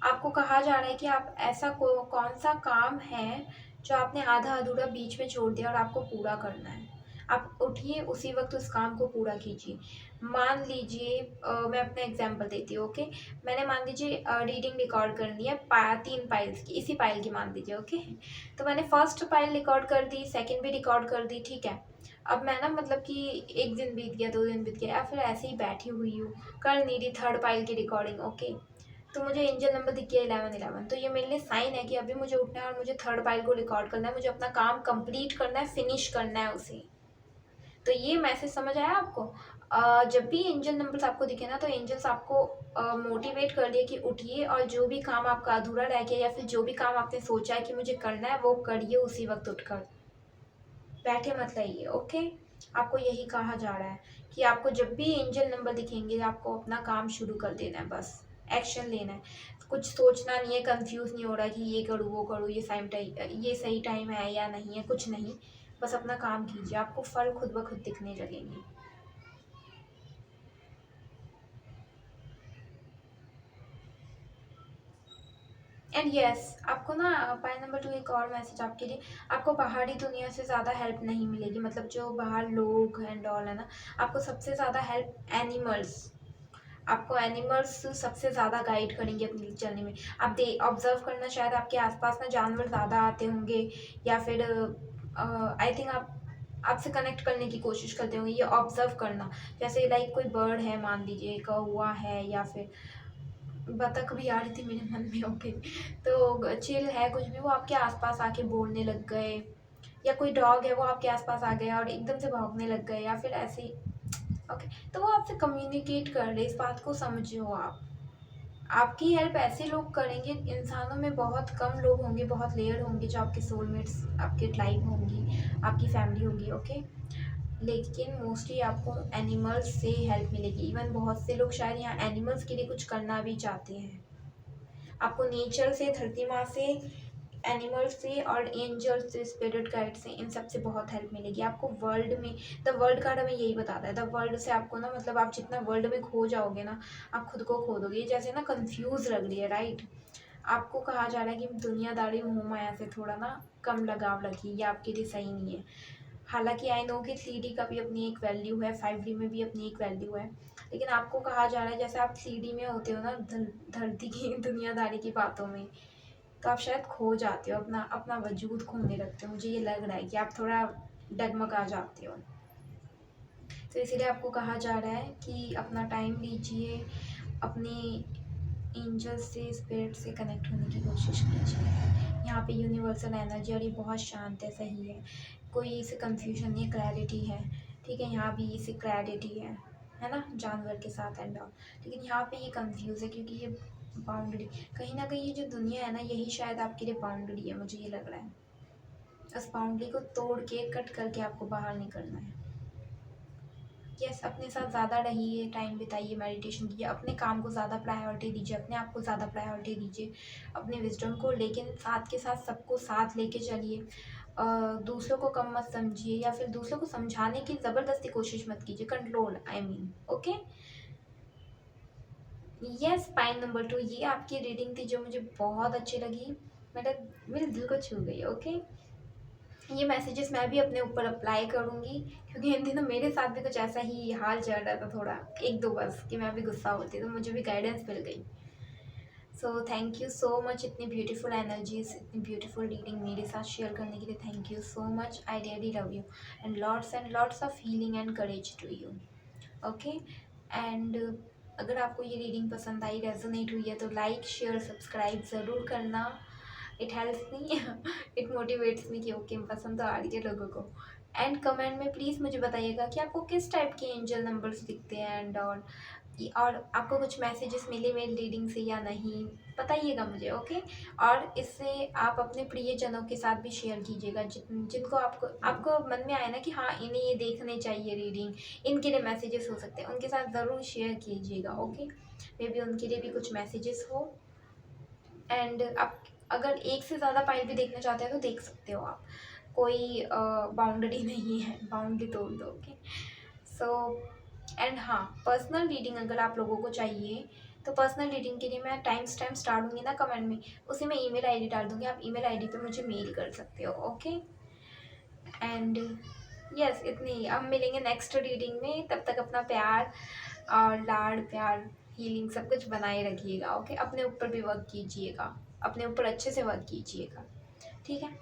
आपको कहा जा रहा है कि आप ऐसा कौन सा काम है जो आपने आधा अधूरा बीच में छोड़ दिया और आपको पूरा करना है। आप उठिए, उसी वक्त उस काम को पूरा कीजिए। मान लीजिए, मैं अपना एग्जांपल देती हूँ। ओके, मैंने मान लीजिए रीडिंग रिकॉर्ड करनी है 3 फाइल्स की, इसी फाइल की मान लीजिए। ओके, तो मैंने फर्स्ट फाइल रिकॉर्ड कर दी, सेकंड भी रिकॉर्ड कर दी, ठीक है। अब मैं ना, मतलब कि 1 दिन बीत गया, 2 दिन बीत गया, या फिर ऐसे ही बैठी हुई हूँ, कर नहीं रही थर्ड फाइल की रिकॉर्डिंग। ओके, तो मुझे एंजल नंबर दिख गया 1111, तो ये मेरे लिए साइन है कि अभी मुझे उठना है और मुझे थर्ड फाइल को रिकॉर्ड करना है, मुझे अपना काम कंप्लीट करना है, फिनिश करना है उसे। तो ये मैसेज समझ आया आपको? जब भी एंजल नंबर्स आपको दिखे ना, तो एंजल्स आपको मोटिवेट कर दिए कि उठिए, और जो भी काम आपका अधूरा रह गया, या फिर जो भी काम आपने सोचा है कि मुझे करना है, वो करिए उसी वक्त उठकर, बैठे मत रहिए। ओके, आपको यही कहा जा रहा है कि आपको जब भी एंजल नंबर दिखेंगे, आपको अपना काम शुरू कर देना है, बस एक्शन लेना है। कुछ सोचना नहीं है, कंफ्यूज नहीं हो रहा कि ये करूँ वो करूँ, ये सही टाइम है या नहीं है, कुछ नहीं, बस अपना काम कीजिए, आपको फल खुद ब खुद दिखने लगेंगे। एंड यस, आपको ना पॉइंट नंबर 2, एक और मैसेज आपके लिए। आपको पहाड़ी दुनिया से ज़्यादा हेल्प नहीं मिलेगी, मतलब जो बाहर लोग एंड ऑल है ना, आपको सबसे ज़्यादा हेल्प एनिमल्स, आपको एनिमल्स सबसे ज़्यादा गाइड करेंगे अपनी जर्नी में। आप ऑब्जर्व करना, शायद आपके आसपास ना जानवर ज़्यादा आते होंगे, या फिर आई थिंक आप आपसे कनेक्ट करने की कोशिश करते होंगे, ये ऑब्जर्व करना। जैसे लाइक कोई बर्ड है, मान लीजिए कौवा है, या फिर बतख भी आ रही थी मेरे मन में। ओके, तो चिल है, कुछ भी, वो आपके आसपास आके बोलने लग गए, या कोई डॉग है वो आपके आसपास आ गया और एकदम से भागने लग गए, या फिर ऐसे ही। ओके, तो वो आपसे कम्युनिकेट कर रहे, इस बात को समझो आप। आपकी हेल्प ऐसे लोग करेंगे, इंसानों में बहुत कम लोग होंगे, बहुत लेयर होंगे जो आपके सोलमेट्स, आपके ट्राइब होंगी, आपकी फैमिली होगी। ओके, लेकिन मोस्टली आपको एनिमल्स से हेल्प मिलेगी। इवन बहुत से लोग शायद यहाँ एनिमल्स के लिए कुछ करना भी चाहते हैं। आपको नेचर से, धरती माँ से, एनिमल्स से, और एंजल्स से, स्पिरिट गाइड से, इन सब से बहुत हेल्प मिलेगी आपको। वर्ल्ड में, द वर्ल्ड कार्ड हमें यही बताता है, द वर्ल्ड से आपको ना, मतलब आप जितना वर्ल्ड में खो जाओगे ना, आप खुद को खो दोगे। जैसे ना कंफ्यूज लग रही है, राइट? आपको कहा जा रहा है कि दुनियादारी, मोह माया से थोड़ा ना कम लगाव रखिए, ये आपके लिए सही नहीं है। हालांकि आई नो कि 3D का भी अपनी एक वैल्यू है, 5D में भी अपनी एक वैल्यू है, लेकिन आपको कहा जा रहा है जैसे आप 3D में होते हो ना, धरती की दुनियादारी की बातों में, तो आप शायद खो जाते हो, अपना अपना वजूद खोने लगते हो। मुझे ये लग रहा है कि आप थोड़ा डगमगा जाते हो। तो इसीलिए आपको कहा जा रहा है कि अपना टाइम लीजिए, अपने एंजल से, स्पिरिट से कनेक्ट होने की कोशिश कीजिए। यहाँ पे यूनिवर्सल एनर्जी और ये बहुत शांत है, सही है, कोई इसे कंफ्यूजन नहीं, क्लैरिटी है। ठीक है, यहाँ भी इसे क्लैरिटी है ना, जानवर के साथ एंड ऑल। लेकिन यहाँ पे ये कंफ्यूज है क्योंकि ये बाउंड्री, कहीं ना कहीं ये जो दुनिया है ना, यही शायद आपके लिए बाउंड्री है, मुझे ये लग रहा है। उस बाउंड्री को तोड़ के, कट करके आपको बाहर निकलना है। यस, अपने साथ ज़्यादा रहिए, टाइम बिताइए, मेडिटेशन कीजिए, अपने काम को ज़्यादा प्रायोरिटी दीजिए, अपने आप को ज़्यादा प्रायोरिटी दीजिए, अपने विजडम को, लेकिन साथ के साथ सबको साथ लेके चलिए। दूसरों को कम मत समझिए, या फिर दूसरों को समझाने की ज़बरदस्ती कोशिश मत कीजिए, control I mean. Okay, yes, pine number 2, ये आपकी रीडिंग थी जो मुझे बहुत अच्छी लगी, मतलब मेरे दिल को छू गई। ओके, ये मैसेजेस मैं भी अपने ऊपर अप्लाई करूँगी, क्योंकि इन दिनों मेरे साथ भी कुछ ऐसा ही हाल चल रहा था, थोड़ा एक दो बस, कि मैं भी गुस्सा होती, तो मुझे भी गाइडेंस मिल गई। So thank you so much, इतनी ब्यूटीफुल एनर्जीज, इतनी ब्यूटीफुल रीडिंग मेरे साथ शेयर करने के लिए thank you so much. I really love you and lots of healing and courage to you. Okay, and अगर आपको ये रीडिंग पसंद आई, रेजोनेट हुई है, तो लाइक शेयर सब्सक्राइब ज़रूर करना। It helps me, it motivates me कि ओके पसंद तो आ रही है लोगों को। एंड कमेंट में प्लीज़ मुझे बताइएगा कि आपको किस टाइप के एंजल नंबर्स दिखते हैं एंड और आपको कुछ मैसेजेस मिले मेरी रीडिंग से या नहीं, बताइएगा मुझे। ओके, और इससे आप अपने प्रियजनों के साथ भी शेयर कीजिएगा, जिनको आपको आपको मन में आए ना कि हाँ इन्हें ये देखने चाहिए रीडिंग, इनके लिए मैसेजेस हो सकते हैं, उनके साथ ज़रूर शेयर कीजिएगा। ओके, मे बी उनके लिए भी कुछ मैसेजेस हो। एंड आप अगर एक से ज़्यादा पाइल भी देखना चाहते हैं तो देख सकते हो आप, कोई बाउंड्री नहीं है, बाउंड्री तोड़ दो। ओके, सो एंड हाँ, पर्सनल रीडिंग अगर आप लोगों को चाहिए तो पर्सनल रीडिंग के लिए मैं टाइम स्टैम्प्स डालूंगी ना कमेंट में, उसी में ईमेल आईडी डाल दूंगी, आप ईमेल आईडी पे मुझे मेल कर सकते हो। ओके, एंड यस, इतनी ही, अब मिलेंगे नेक्स्ट रीडिंग में, तब तक अपना प्यार और लाड प्यार हीलिंग सब कुछ बनाए रखिएगा। ओके, अपने ऊपर भी वर्क कीजिएगा, अपने ऊपर अच्छे से वर्क कीजिएगा, ठीक है।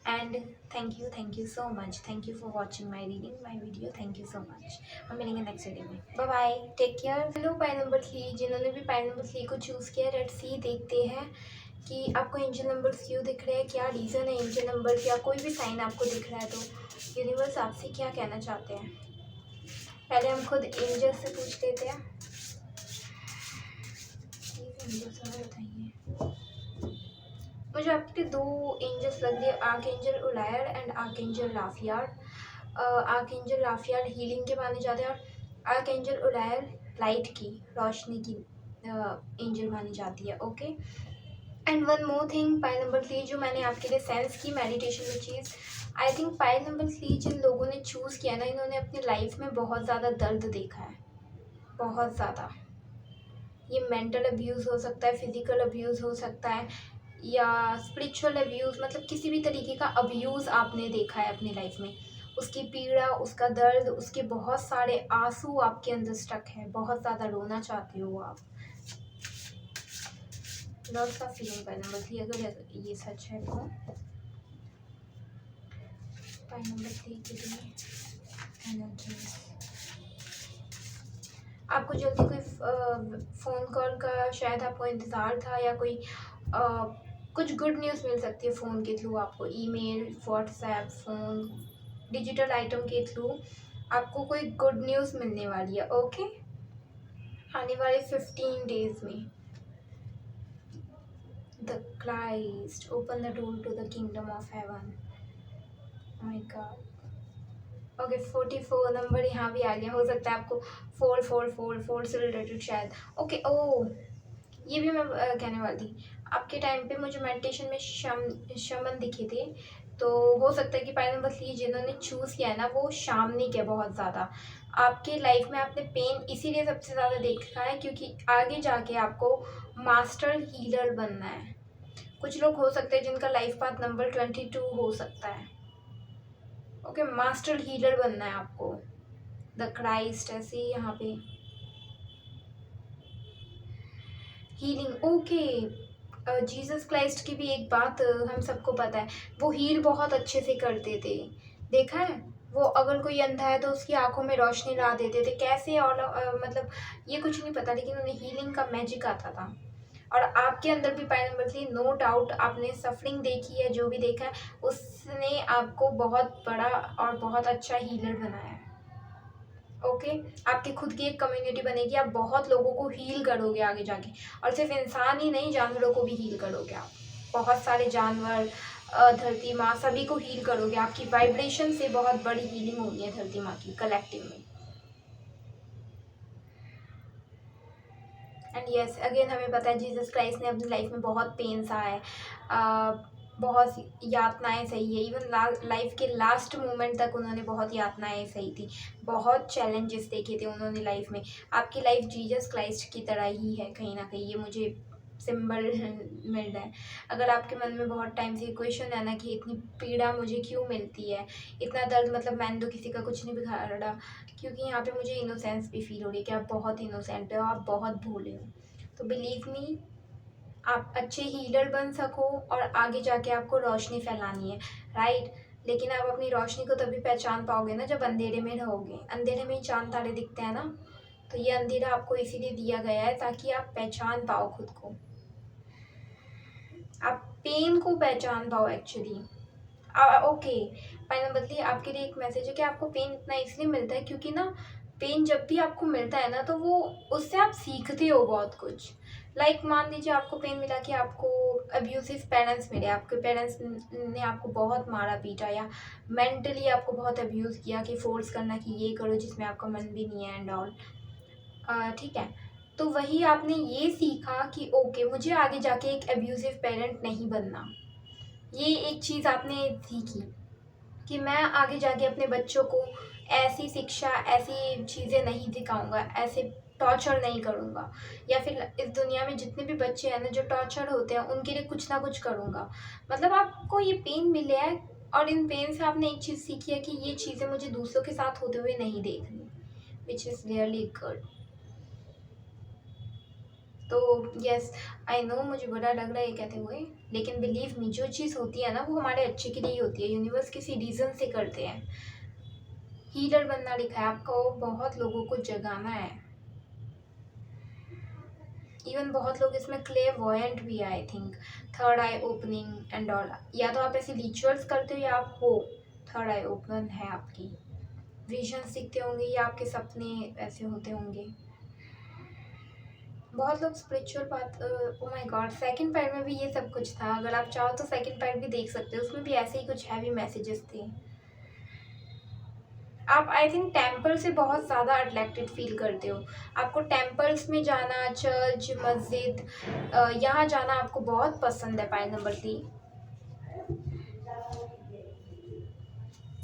And thank you so much, thank you for watching my reading my video, thank you so much. हम मिलेंगे नेक्स्ट रीडिंग में, bye bye, take care. Hello pile number 3, जिन्होंने भी पाई नंबर 3 को चूज़ किया, लेट्स सी, देखते हैं कि आपको एंजल नंबर्स क्यों दिख रहे हैं, क्या रीज़न है एंजल नंबर, या कोई भी साइन आपको दिख रहा है तो यूनिवर्स आपसे क्या कहना चाहते हैं। पहले हम खुद एंजल से पूछ लेते हैं। एंजल्स हमें बताइए, मुझे आपके दो एंजल्स लग रही है, आर्क एंजल उलायर एंड आर्क एंजल लाफियार्ड। आर्क एंजल लाफियार्ड हीलिंग के माने जाते हैं, और आर्क एंजल उलायर लाइट की, रोशनी की एंजल मानी जाती है। Okay, and one more thing, pile number 3 जो मैंने आपके लिए सेंस की मेडिटेशन में चीज़, आई थिंक पाइल नंबर 3 जिन लोगों ने चूज़ किया ना, इन्होंने अपनी लाइफ में बहुत ज़्यादा दर्द देखा है, बहुत ज़्यादा। ये मेंटल अब्यूज़ हो सकता है, फिजिकल अब्यूज़ हो सकता है, या स्पिरिचुअल अब्यूज़, मतलब किसी भी तरीके का अब्यूज़ आपने देखा है अपनी लाइफ में, उसकी पीड़ा, उसका दर्द, उसके बहुत सारे आंसू आपके अंदर स्टक है, बहुत ज़्यादा रोना चाहते हो आप। लॉस का फीलिंग पाई नंबर 3, अगर ये सच है तो पाई नंबर 3 के लिए एनर्जी, आपको जल्दी कोई फ़ोन कॉल का शायद आपको इंतज़ार था, या कोई कुछ गुड न्यूज़ मिल सकती है फ़ोन के थ्रू आपको, email, WhatsApp, phone, digital item के थ्रू आपको कोई गुड न्यूज़ मिलने वाली है। ओके, आने वाले 15 डेज में। The Christ open the door to the kingdom of heaven, my God. Okay, 44 number यहाँ भी आ गया, हो सकता है आपको 4 से रिलेटेड शायद। ओके, ओ ये भी मैं कहने वाली थी, आपके टाइम पे मुझे मेडिटेशन में शमन दिखे थे, तो हो सकता है कि पाई नंबर 3 जिन्होंने चूज़ किया है ना, वो शामनिक है बहुत ज़्यादा। आपके लाइफ में आपने पेन इसीलिए सबसे ज़्यादा देखा है क्योंकि आगे जाके आपको मास्टर हीलर बनना है। कुछ लोग हो सकते हैं जिनका लाइफ पाथ नंबर 22 हो सकता है। ओके, मास्टर हीलर बनना है आपको, द क्राइस्ट ऐसे यहाँ पे हीलिंग। ओके, जीसस क्राइस्ट की भी एक बात हम सबको पता है, वो हील बहुत अच्छे से करते थे। देखा है, वो अगर कोई अंधा है तो उसकी आंखों में रोशनी ला देते थे कैसे, और मतलब ये कुछ नहीं पता, लेकिन उन्हें हीलिंग का मैजिक आता था। और आपके अंदर भी पाई नंबर 3, नो डाउट आपने सफरिंग देखी है, जो भी देखा है उसने आपको बहुत बड़ा और बहुत अच्छा हीलर बनाया है। ओके, आपकी खुद की एक कम्युनिटी बनेगी, आप बहुत लोगों को हील करोगे आगे जाके, और सिर्फ इंसान ही नहीं, जानवरों को भी हील करोगे आप। बहुत सारे जानवर, धरती माँ, सभी को हील करोगे। आपकी वाइब्रेशन से बहुत बड़ी हीलिंग होनी है धरती माँ की कलेक्टिव में। एंड यस, अगेन हमें पता है जीसस क्राइस्ट ने अपनी लाइफ में बहुत पेन सहा है, बहुत यातनाएं सही है। इवन लाइफ के लास्ट मोमेंट तक उन्होंने बहुत यातनाएं सही थी, बहुत चैलेंजेस देखे थे उन्होंने लाइफ में। आपकी लाइफ जीसस क्राइस्ट की तरह ही है कहीं ना कहीं, ये मुझे सिंबल मिल रहा है। अगर आपके मन में बहुत टाइम से क्वेश्चन है ना कि इतनी पीड़ा मुझे क्यों मिलती है, इतना दर्द, मतलब मैंने तो किसी का कुछ नहीं बिगाड़ा, क्योंकि यहाँ पे मुझे इनोसेंस भी फील हो रही है कि आप बहुत इनोसेंट हो, आप बहुत भोले हो। तो बिलीव मी, आप अच्छे हीलर बन सको और आगे जाके आपको रोशनी फैलानी है, राइट। लेकिन आप अपनी रोशनी को तभी पहचान पाओगे ना जब अंधेरे में रहोगे। अंधेरे में ही चांद तारे दिखते हैं ना, तो ये अंधेरा आपको इसीलिए दिया गया है ताकि आप पहचान पाओ खुद को, आप पेन को पहचान पाओ एक्चुअली। ओके, फाइनल बदली आपके लिए एक मैसेज है कि आपको पेन इतना इसलिए मिलता है क्योंकि ना, पेन जब भी आपको मिलता है ना तो वो, उससे आप सीखते हो बहुत कुछ। लाइक मान लीजिए आपको पेन मिला कि आपको अब्यूसिव पेरेंट्स मिले, आपके पेरेंट्स ने आपको बहुत मारा पीटा या मेंटली आपको बहुत अब्यूज़ किया कि फोर्स करना कि ये करो जिसमें आपका मन भी नहीं है एंड ऑल, ठीक है। तो वही आपने ये सीखा कि ओके, मुझे आगे जाके एक अब्यूसिव पेरेंट नहीं बनना। ये एक चीज़ आपने सीखी कि मैं आगे जाके अपने बच्चों को ऐसी शिक्षा, ऐसी चीज़ें नहीं सिखाऊंगा, ऐसे टॉर्चर नहीं करूँगा, या फिर इस दुनिया में जितने भी बच्चे हैं ना जो टॉर्चर होते हैं उनके लिए कुछ ना कुछ करूँगा। मतलब आपको ये पेन मिले है, और इन पेन से आपने एक चीज़ सीखी है कि ये चीज़ें मुझे दूसरों के साथ होते हुए नहीं देखनी, विच इज़ रियली गुड। तो यस, आई नो मुझे बुरा लग रहा है ये कहते हुए, लेकिन बिलीव मी, जो चीज़ होती है ना वो हमारे अच्छे के लिए ही होती है, यूनिवर्स किसी रीज़न से करते हैं। हीलर बनना लिखा है आपको, बहुत लोगों को जगाना है। इवन बहुत लोग इसमें क्लेवॉयंट भी है, I think third I opening and all, या तो आप ऐसे रिचुअल्स करते हो या आप हो थर्ड आई ओपन है आपकी, विजन दिखते होंगे या आपके सपने ऐसे होते होंगे। बहुत लोग स्पिरिचुअल बात, ओ माय गॉड, सेकंड पार्ट में भी ये सब कुछ था। अगर आप चाहो तो सेकंड पार्ट भी देख सकते हो, उसमें भी ऐसे ही कुछ हैवी मैसेजेस थे। आप आई थिंक टेम्पल से बहुत ज़्यादा अट्रैक्टेड फील करते हो। आपको टेम्पल्स में जाना, चर्च, मस्जिद, यहाँ जाना आपको बहुत पसंद है। पाई नंबर 3,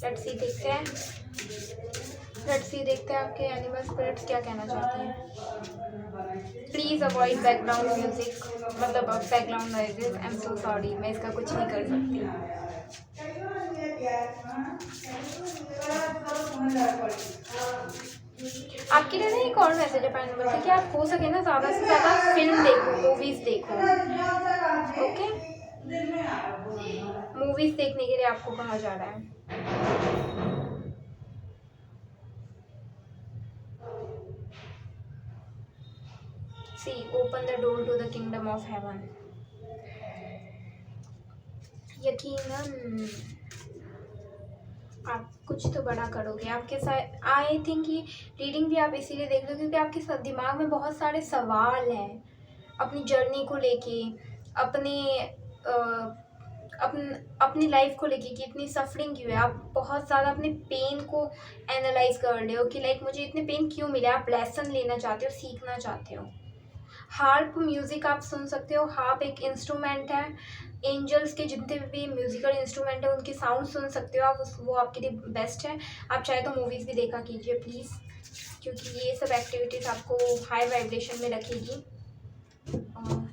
लेट्स सी, देखते हैं, लेट्स सी, देखते हैं आपके एनिमल स्पिरिट्स क्या कहना चाहते हैं। प्लीज़ अवॉइड बैकग्राउंड म्यूजिक, मतलब background noises. I am so sorry, मैं इसका कुछ नहीं कर सकती। आपके लिए ना एक और मैसेज है पाई नंबर 3 कि आप हो सके ना ज़्यादा से ज़्यादा फिल्म देखो, मूवीज़ देखो। ओके, मूवीज़ देखने के लिए आपको कहा जा रहा है। See, open the door to the kingdom of heaven. यकीनन आप कुछ तो बड़ा करोगे। आपके साथ आई थिंक ये रीडिंग भी आप इसीलिए देख रहे हो क्योंकि आपके साथ दिमाग में बहुत सारे सवाल हैं अपनी जर्नी को लेके, अपने अपनी लाइफ को लेके कि इतनी सफरिंग क्यों है। आप बहुत ज़्यादा अपने पेन को एनालाइज कर रहे हो कि लाइक मुझे इतने पेन क्यों मिले। आप लेसन लेना चाहते हो, सीखना चाहते हो। हार्प म्यूज़िक आप सुन सकते हो। हार्प एक इंस्ट्रूमेंट है, एंजल्स के जितने भी म्यूज़िकल इंस्ट्रूमेंट है उनके साउंड सुन सकते हो आप, वो आपके लिए बेस्ट है। आप चाहे तो मूवीज़ भी देखा कीजिए प्लीज़, क्योंकि ये सब एक्टिविटीज़ आपको हाई वाइब्रेशन में रखेगी।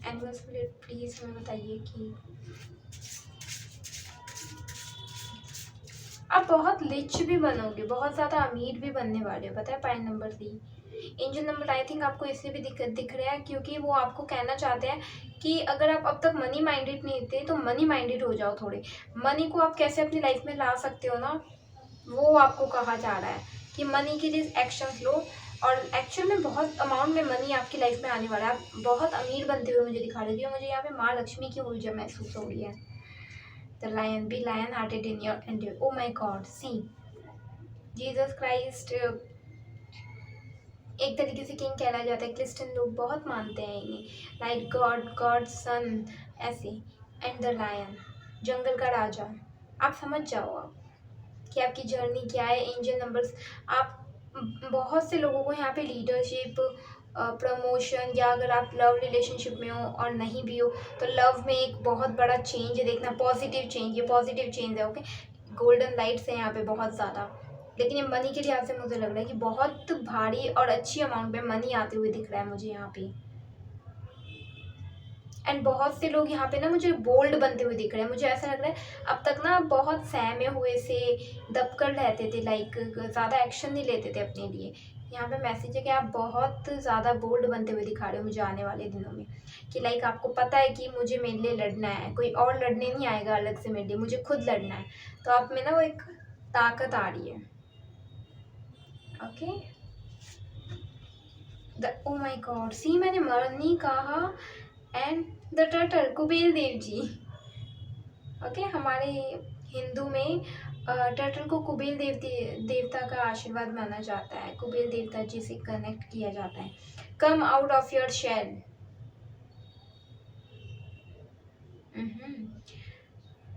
एनिमल स्पिरिट प्लीज़ हमें बताइए कि आप बहुत रिच भी बनोगे, बहुत ज़्यादा अमीर भी बनने वाले हो, पता है। Point number 3, angel number I think आपको इसलिए भी दिख रहा है क्योंकि वो आपको कहना चाहते हैं कि अगर आप अब तक मनी माइंडेड नहीं थे तो मनी माइंडेड हो जाओ थोड़े। मनी को आप कैसे अपनी लाइफ में ला सकते हो ना, वो आपको कहा जा रहा है कि मनी के लिए एक्शंस लो। और एक्चुअल में बहुत अमाउंट में मनी आपकी लाइफ में आने वाला है। आप बहुत अमीर बनते हुए मुझे दिखा रही है। मुझे यहाँ पे माँ लक्ष्मी की ऊर्जा महसूस हो रही है। The lion, be lion hearted in your and oh my God, see Jesus Christ एक तरीके से किंग कहलाया जाता है। क्रिश्चियन लोग बहुत मानते हैं इन्हें, लाइक गॉड, गॉड सन ऐसे। एंड द लायन, जंगल का राजा। आप समझ जाओ आप कि आपकी जर्नी क्या है। एंजल नंबर्स, आप बहुत से लोगों को यहाँ पे लीडरशिप, प्रमोशन, या अगर आप लव रिलेशनशिप में हो और नहीं भी हो तो लव में एक बहुत बड़ा चेंज देखना, पॉजिटिव चेंज। ये पॉजिटिव चेंज है, ओके। गोल्डन लाइट्स हैं यहाँ पे बहुत ज़्यादा। लेकिन ये मनी के लिहाज से मुझे लग रहा है कि बहुत भारी और अच्छी अमाउंट में मनी आते हुए दिख रहा है मुझे यहाँ पे। एंड बहुत से लोग यहाँ पे ना मुझे बोल्ड बनते हुए दिख रहे हैं। मुझे ऐसा लग रहा है अब तक ना बहुत सहमे हुए से दबकर रहते थे, लाइक ज़्यादा एक्शन नहीं लेते थे अपने लिए। यहाँ पे मैसेज है कि आप बहुत ज़्यादा बोल्ड बनते हुए दिखा रहे हो मुझे आने वाले दिनों में, कि लाइक आपको पता है कि मुझे मेरे लिए लड़ना है, कोई और लड़ने नहीं आएगा अलग से मेरे लिए, मुझे खुद लड़ना है। तो आप में ना वो एक ताकत आ रही है, okay. Oh my God, see मैंने मरनी कहा। And the turtle, Kuber Dev ji, okay. हमारे हिंदू में टर्टल को कुबेर देवता का आशीर्वाद माना जाता है। कुबेर देवता जी से कनेक्ट किया जाता है। Come out of your shell.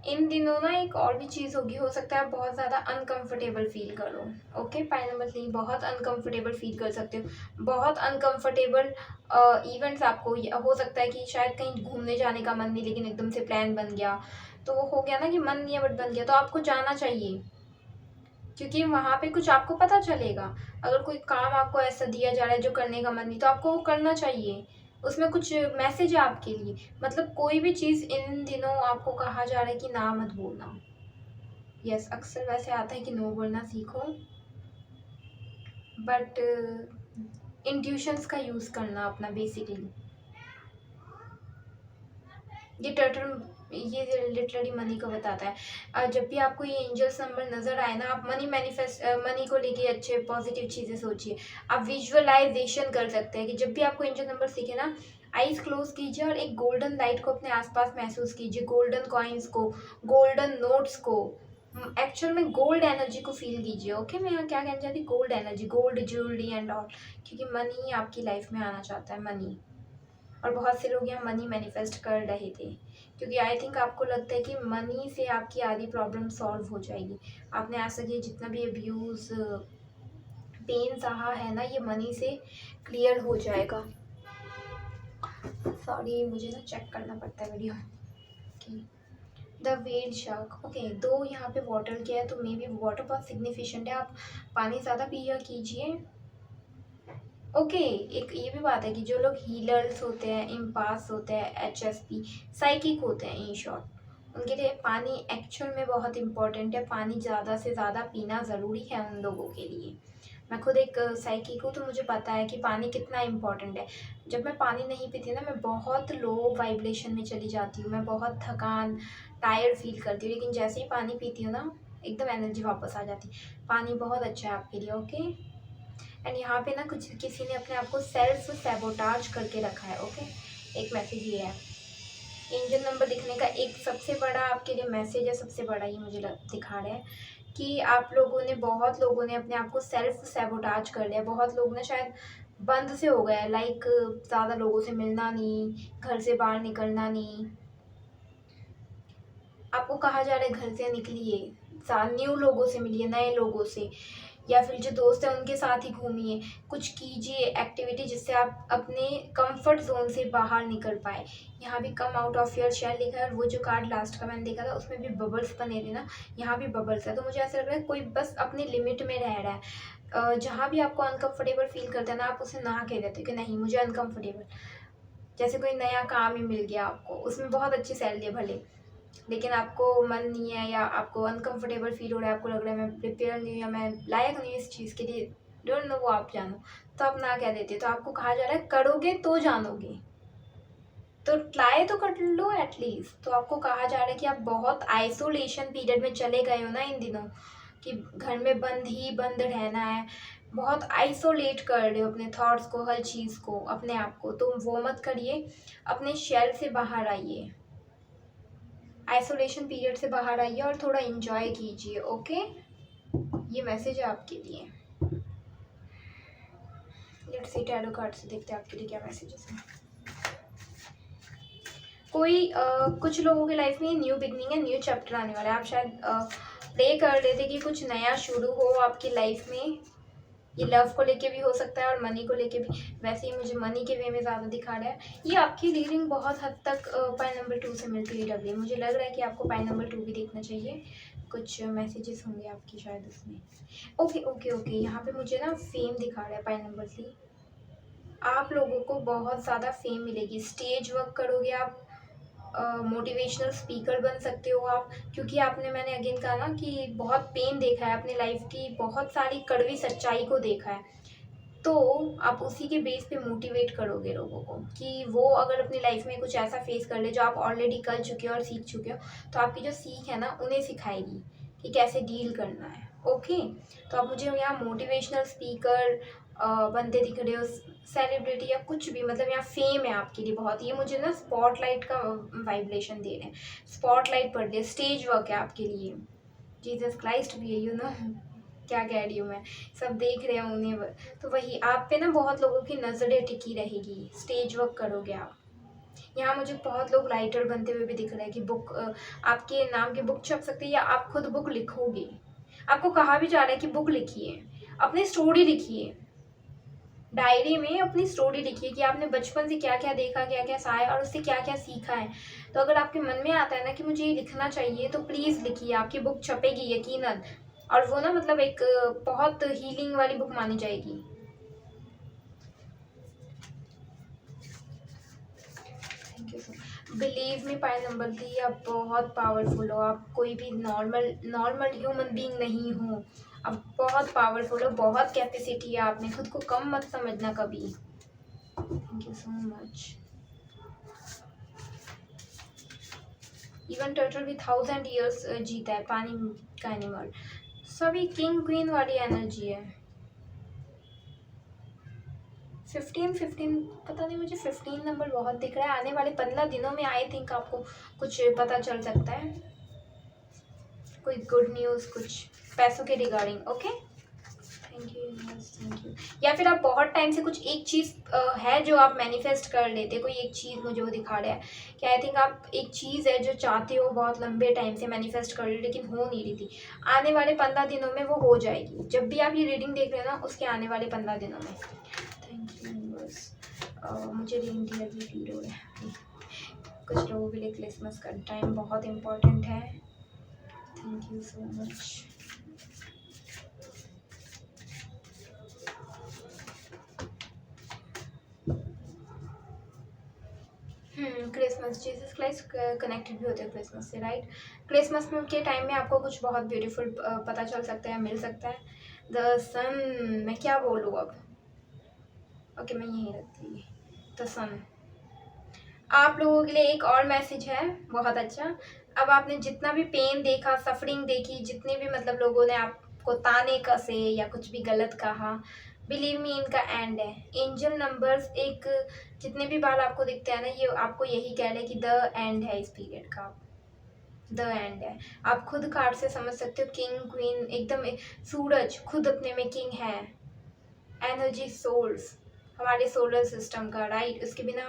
इन दिनों ना एक और भी चीज़ होगी, हो सकता है आप बहुत ज़्यादा अनकंफर्टेबल फील करो, ओके। पॉइंट नंबर 3, बहुत अनकंफर्टेबल फील कर सकते हो। बहुत अनकंफर्टेबल इवेंट्स आपको हो सकता है कि शायद कहीं घूमने जाने का मन नहीं, लेकिन एकदम से प्लान बन गया, तो वो हो गया ना कि मन नहीं है बट बन गया, तो आपको जाना चाहिए क्योंकि वहाँ पे कुछ आपको पता चलेगा। अगर कोई काम आपको ऐसा दिया जा रहा है जो करने का मन नहीं, तो आपको वो करना चाहिए। उसमें कुछ मैसेज है आपके लिए। मतलब कोई भी चीज़ इन दिनों आपको कहा जा रहा है कि ना मत बोलना। यस, अक्सर वैसे आता है कि नो बोलना सीखो, बट इंट्यूशंस का यूज़ करना अपना बेसिकली। ये टर्टल, ये लिटरली मनी को बताता है। जब भी आपको ये एंजल्स नंबर नज़र आए ना, आप मनी को लेके अच्छे पॉजिटिव चीज़ें सोचिए। आप विजुअलाइजेशन कर सकते हैं कि जब भी आपको एंजल नंबर दिखे ना, आईज क्लोज कीजिए और एक गोल्डन लाइट को अपने आसपास महसूस कीजिए, गोल्डन कॉइन्स को, गोल्डन नोट्स को, एक्चुअल में गोल्ड एनर्जी को फील कीजिए, ओके। मैं यहाँ क्या कहना चाहती हूँ, gold energy, gold jewellery and all, क्योंकि मनी आपकी लाइफ में आना चाहता है, मनी। और बहुत से लोग यहाँ मनी मैनिफेस्ट कर रहे थे क्योंकि आई थिंक आपको लगता है कि मनी से आपकी आधी प्रॉब्लम सॉल्व हो जाएगी। आपने आज तक ये जितना भी अब्यूज़, पेन सहा है ना, ये मनी से क्लियर हो जाएगा। सॉरी, मुझे ना चेक करना पड़ता है वीडियो की। The whale shark, okay. दो यहाँ पे वाटर किया है तो मे बी वाटर बहुत सिग्निफिकेंट है। आप पानी ज़्यादा पिया कीजिए, ओके। एक ये भी बात है कि जो लोग हीलर्स होते हैं, इम्पास होते हैं, HSP, साइकिक होते हैं, इन शॉर्ट, उनके लिए पानी एक्चुअल में बहुत इंपॉर्टेंट है। पानी ज़्यादा से ज़्यादा पीना ज़रूरी है उन लोगों के लिए। मैं खुद एक साइकिक हूँ तो मुझे पता है कि पानी कितना इम्पॉर्टेंट है। जब मैं पानी नहीं पीती ना, मैं बहुत लो वाइब्रेशन में चली जाती हूँ, मैं बहुत थकान, टायर्ड फील करती हूँ। लेकिन जैसे ही पानी पीती हूँ ना, एकदम एनर्जी वापस आ जाती है। पानी बहुत अच्छा है आपके लिए, ओके। एंड यहाँ पे ना कुछ किसी ने अपने आप को सेल्फ सैबोटाज करके रखा है, ओके। एक मैसेज ये है, एंजल नंबर दिखने का एक सबसे बड़ा आपके लिए मैसेज है, सबसे बड़ा ये मुझे दिखा रहा है कि आप लोगों ने, बहुत लोगों ने अपने आप को सेल्फ सैबोटाज कर लिया। बहुत लोग ना शायद बंद से हो गए, लाइक ज़्यादा लोगों से मिलना नहीं, घर से बाहर निकलना नहीं। आपको कहा जा रहा है घर से निकलिए, न्यू लोगों से मिलिए, नए लोगों से, या फिर जो दोस्त हैं उनके साथ ही घूमिए। कुछ कीजिए एक्टिविटी जिससे आप अपने कंफर्ट जोन से बाहर निकल पाए। यहाँ भी come out of your shell लिखा है, और वो जो कार्ड लास्ट का मैंने देखा था उसमें भी बबल्स बने थे ना, यहाँ भी बबल्स है। तो मुझे ऐसा लग रहा है कोई बस अपने लिमिट में रह रहा है। जहाँ भी आपको अनकंफर्टेबल फील करता है ना, आप उसे ना कह देते कि नहीं मुझे अनकंफर्टेबल। जैसे कोई नया काम ही मिल गया आपको, उसमें बहुत अच्छी सैलरी है भले, लेकिन आपको मन नहीं है या आपको अनकंफर्टेबल फील हो रहा है, आपको लग रहा है मैं प्रिपेयर नहीं हूँ या मैं लायक नहीं हूँ इस चीज़ के लिए, डोंट नो, वो आप जानो, तो आप ना कह देते। तो आपको कहा जा रहा है करोगे तो जानोगे, तो ट्राई तो कर लो एटलीस्ट। तो आपको कहा जा रहा है कि आप बहुत आइसोलेशन पीरियड में चले गए हो ना इन दिनों, कि घर में बंद ही बंद रहना है, बहुत आइसोलेट कर रहे हो अपने थॉट्स को, हर चीज़ को, अपने आप को। तो वो मत करिए, अपने शेल से बाहर आइए, आइसोलेशन पीरियड से बाहर आइए और थोड़ा इंजॉय कीजिए। ओके, ये मैसेज है आपके लिए। लेट्स सी टैरो कार्ड से देखते हैं आपके लिए क्या मैसेजेस हैं। कोई कुछ लोगों की लाइफ में न्यू बिगनिंग है, न्यू चैप्टर आने वाला है। आप शायद प्रे कर रहे थे कि कुछ नया शुरू हो आपकी लाइफ में। ये लव को लेके भी हो सकता है और मनी को लेके भी। वैसे ही मुझे मनी के वे में ज़्यादा दिखा रहा है। ये आपकी रीडिंग बहुत हद तक पाई नंबर 2 से मिलती हुई लग रही है। मुझे लग रहा है कि आपको पाई नंबर 2 भी देखना चाहिए, कुछ मैसेजेस होंगे आपकी शायद उसमें। ओके ओके ओके, यहाँ पे मुझे ना फेम दिखा रहा है पाई नंबर 3। आप लोगों को बहुत ज़्यादा फेम मिलेगी, स्टेज वर्क करोगे आप, मोटिवेशनल स्पीकर बन सकते हो आप, क्योंकि आपने, मैंने अगेन कहा ना कि बहुत पेन देखा है अपनी लाइफ की, बहुत सारी कड़वी सच्चाई को देखा है। तो आप उसी के बेस पे मोटिवेट करोगे लोगों को कि वो अगर अपनी लाइफ में कुछ ऐसा फेस कर ले जो आप ऑलरेडी कर चुके हो और सीख चुके हो, तो आपकी जो सीख है ना उन्हें सिखाएगी कि कैसे डील करना है। ओके, तो आप मुझे यहाँ मोटिवेशनल स्पीकर बनते दिख रहे हो, सेलिब्रिटी या कुछ भी, मतलब यहाँ फेम है आपके लिए बहुत। ये मुझे ना स्पॉटलाइट का वाइब्रेशन दे रहे हैं, स्पॉटलाइट पड़ रही है, स्टेज वर्क है आपके लिए। जीसस क्राइस्ट भी है, यू नो क्या कह रही हूँ मैं, सब देख रहे हैं उन्हें। तो वही आप पे ना बहुत लोगों की नज़रें टिकी रहेगी, स्टेज वर्क करोगे आप। यहाँ मुझे बहुत लोग राइटर बनते हुए भी दिख रहे हैं कि बुक, आपके नाम की बुक छप सकती है या आप खुद बुक लिखोगे। आपको कहा भी जा रहा है कि बुक लिखिए, अपनी स्टोरी लिखिए, डायरी में अपनी स्टोरी लिखिए कि आपने बचपन से क्या क्या देखा, क्या क्या सहा है और उससे क्या क्या सीखा है। तो अगर आपके मन में आता है ना कि मुझे ये लिखना चाहिए, तो प्लीज़ लिखिए, आपकी बुक छपेगी यकीनन। और वो ना मतलब एक बहुत हीलिंग वाली बुक मानी जाएगी। Thank you sir. Believe me pi number 3, आप बहुत पावरफुल हो, आप कोई भी नॉर्मल ह्यूमन बीइंग नहीं हो, आप बहुत पावरफुल हो, बहुत कैपेसिटी है आप में, खुद को कम मत समझना कभी। Thank you so much. Even turtle भी 1000 ईयर्स जीता है, पानी का एनिमल। सभी किंग क्वीन वाली एनर्जी है। 15 पता नहीं, मुझे 15 नंबर बहुत दिख रहा है। आने वाले 15 दिनों में आई थिंक आपको कुछ पता चल सकता है, कोई गुड न्यूज़, कुछ पैसों के regarding. Okay, thank you, thank you. या फिर आप बहुत टाइम से कुछ एक चीज़ है जो आप मैनिफेस्ट कर लेते, कोई एक चीज़ मुझे वो दिखा रहा है कि आई थिंक आप एक चीज़ है जो चाहते हो, बहुत लंबे टाइम से मैनिफेस्ट कर रहे हो लेकिन हो नहीं रही थी। आने वाले 15 दिनों में वो हो जाएगी, जब भी आप ये रीडिंग देख रहे हो ना उसके आने वाले 15 दिनों में। Thank you universe. मुझे रेनडियर भी फील हो रहा है। कुछ लोगों के लिए क्रिसमस का टाइम बहुत इम्पोर्टेंट है। Thank you so much. Christmas, Jesus Christ connected भी होते हैं क्रिसमस से, राइट। क्रिसमस में के टाइम में आपको कुछ बहुत ब्यूटीफुल पता चल सकता है, मिल सकता है। द सन, मैं क्या बोलूँ अब, ओके मैं यहीं रखती, द सन। आप लोगों के लिए एक और मैसेज है बहुत अच्छा। अब आपने जितना भी पेन देखा, सफरिंग देखी, जितने भी मतलब लोगों ने आपको ताने कसे या कुछ भी गलत कहा, बिलीव मी इनका एंड है। एंजल नंबर्स एक जितने भी बार आपको दिखते हैं ना, ये आपको यही कह रहे हैं कि द एंड है इस पीरियड का, द एंड है। आप खुद कार्ड से समझ सकते हो, किंग क्वीन एकदम, सूरज खुद अपने में किंग है, एनर्जी सोर्स हमारे सोलर सिस्टम का, राइट। उसके बिना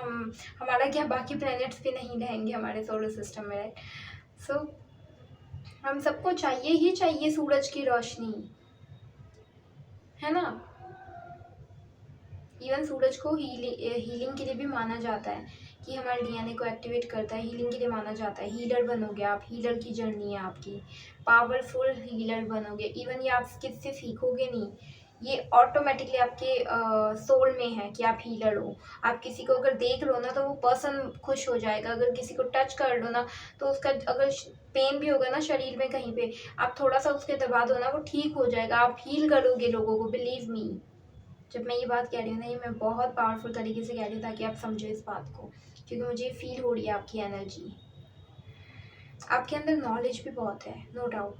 हमारा क्या, बाकी प्लैनेट्स भी नहीं रहेंगे हमारे सोलर सिस्टम में, राइट। सो हम सबको चाहिए ही चाहिए सूरज की रोशनी, है ना। इवन सूरज को हीलिंग के लिए भी माना जाता है कि हमारे डीएनए को एक्टिवेट करता है, हीलिंग के लिए माना जाता है। हीलर बनोगे आप, हीलर की जर्नी है आपकी, पावरफुल हीलर बनोगे। इवन ये आप किससे सीखोगे नहीं, ये ऑटोमेटिकली आपके सोल में है कि आप हीलर हो। आप किसी को अगर देख लो ना तो वो पर्सन खुश हो जाएगा, अगर किसी को टच कर लो ना तो उसका अगर पेन भी होगा ना शरीर में कहीं पे, आप थोड़ा सा उसके दबा दो ना वो ठीक हो जाएगा। आप हील करोगे लोगों को, बिलीव मी। जब मैं ये बात कह रही हूँ ना, ये मैं बहुत पावरफुल तरीके से कह रही हूँ ताकि आप समझो इस बात को, क्योंकि मुझे फील हो रही है आपकी एनर्जी। आपके अंदर नॉलेज भी बहुत है, नो डाउट।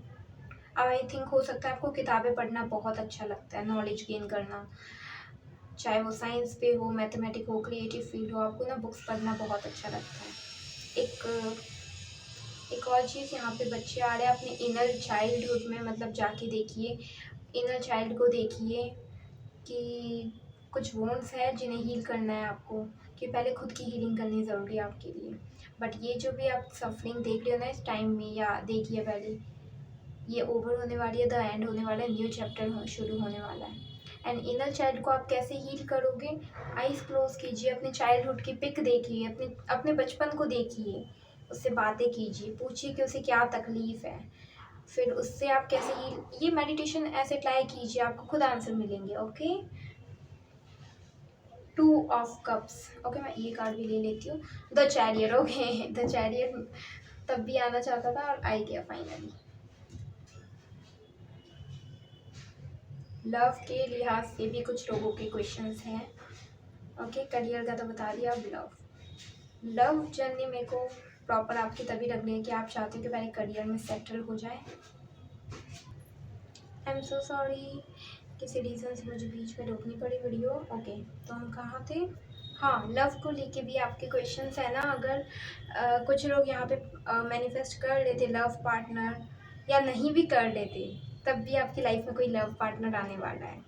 अब आई थिंक हो सकता है आपको किताबें पढ़ना बहुत अच्छा लगता है, नॉलेज गेन करना, चाहे वो साइंस पे हो, मैथमेटिक हो, क्रिएटिव फील्ड हो, आपको ना बुक्स पढ़ना बहुत अच्छा लगता है। एक और चीज़, यहाँ पे बच्चे आ रहे हैं, अपने इनर चाइल्डहुड में मतलब जाके देखिए, इनर चाइल्ड को देखिए कि कुछ वोन्स है जिन्हें हील करना है आपको, कि पहले खुद की हीलिंग करनी ज़रूरी है आपके लिए। बट ये जो भी आप सफरिंग देख रहे हो ना इस टाइम में, या देखिए पहले, ये ओवर होने वाली है, द एंड होने वाला है, न्यू चैप्टर शुरू होने वाला है। एंड इनर चाइल्ड को आप कैसे हील करोगे? आइज क्लोज कीजिए, अपने चाइल्डहुड की पिक देखिए, अपने अपने बचपन को देखिए, उससे बातें कीजिए, पूछिए कि उसे क्या तकलीफ़ है, फिर उससे आप कैसे हील, ये मेडिटेशन ऐसे ट्राई कीजिए, आपको खुद आंसर मिलेंगे। Okay, 2 of cups. ओके, मैं ये कार्ड भी ले लेती हूँ। द चैरियर। ओके, द चैरियर तब भी आना चाहता था और आ गया फाइनली। लव के लिहाज से भी कुछ लोगों के क्वेश्चंस हैं। ओके, करियर का तो बता दिया। अब लव जर्नी मेरे को प्रॉपर आपकी तभी लग रही है कि आप चाहते हो कि पहले करियर में सेटल हो जाए। आई एम सो सॉरी, किसी रीज़न से मुझे बीच में रोकनी पड़ी वीडियो। ओके, तो हम कहाँ थे? हाँ, लव को लेके भी आपके क्वेश्चंस है ना। अगर कुछ लोग यहाँ पे मैनिफेस्ट कर लेते लव पार्टनर, या नहीं भी कर लेते, तब भी आपकी लाइफ में कोई लव पार्टनर आने वाला है,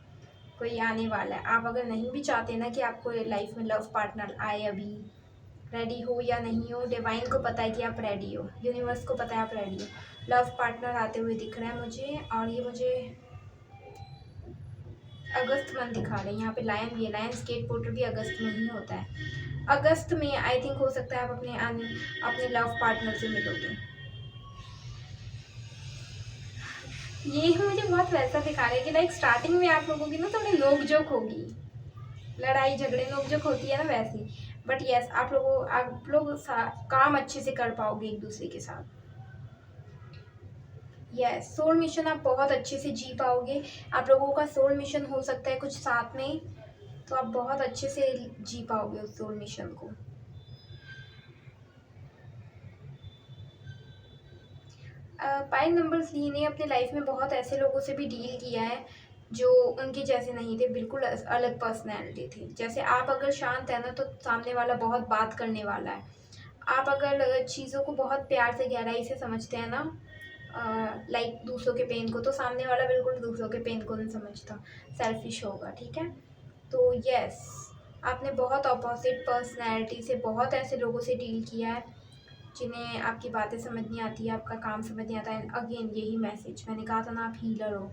कोई आने वाला है। आप अगर नहीं भी चाहते ना कि आपको लाइफ में लव पार्टनर आए, अभी रेडी हो या नहीं हो, डिवाइन को पता है कि आप रेडी हो, यूनिवर्स को पता है आप रेडी हो। लव पार्टनर आते हुए दिख रहा है मुझे, और ये मुझे अगस्त मंथ दिखा रहे हैं। यहाँ पे लायन भी है, लायन स्केट पोर्टर भी अगस्त में ही होता है। अगस्त में आई थिंक हो सकता है आप अपने लव पार्टनर से मिलोगे। ये मुझे बहुत वैसा दिखा रहा है कि लाइक स्टार्टिंग में आप लोगों की ना थोड़ी नोक-झोंक होगी, लड़ाई झगड़े नोक-झोंक होती है ना वैसी। बट यस, आप लोग काम अच्छे से कर पाओगे एक दूसरे के साथ। यस, सोल मिशन आप बहुत अच्छे से जी पाओगे। आप लोगों का सोल मिशन हो सकता है कुछ साथ में, तो आप बहुत अच्छे से जी पाओगे उस सोल मिशन को। पाइल नंबर 3 ने अपने लाइफ में बहुत ऐसे लोगों से भी डील किया है जो उनके जैसे नहीं थे, बिल्कुल अलग पर्सनैलिटी थी। जैसे आप अगर शांत है ना तो सामने वाला बहुत बात करने वाला है। आप अगर चीज़ों को बहुत प्यार से गहराई से समझते हैं ना, लाइक दूसरों के पेन को, तो सामने वाला बिल्कुल दूसरों के पेन को नहीं समझता, सेल्फिश होगा। ठीक है, तो यस, आपने बहुत अपोजिट पर्सनैलिटी से, बहुत ऐसे लोगों से डील किया है जिन्हें आपकी बातें समझ नहीं आती है, आपका काम समझ नहीं आता है। अगेन यही मैसेज मैंने कहा था ना, आप हीलर हो,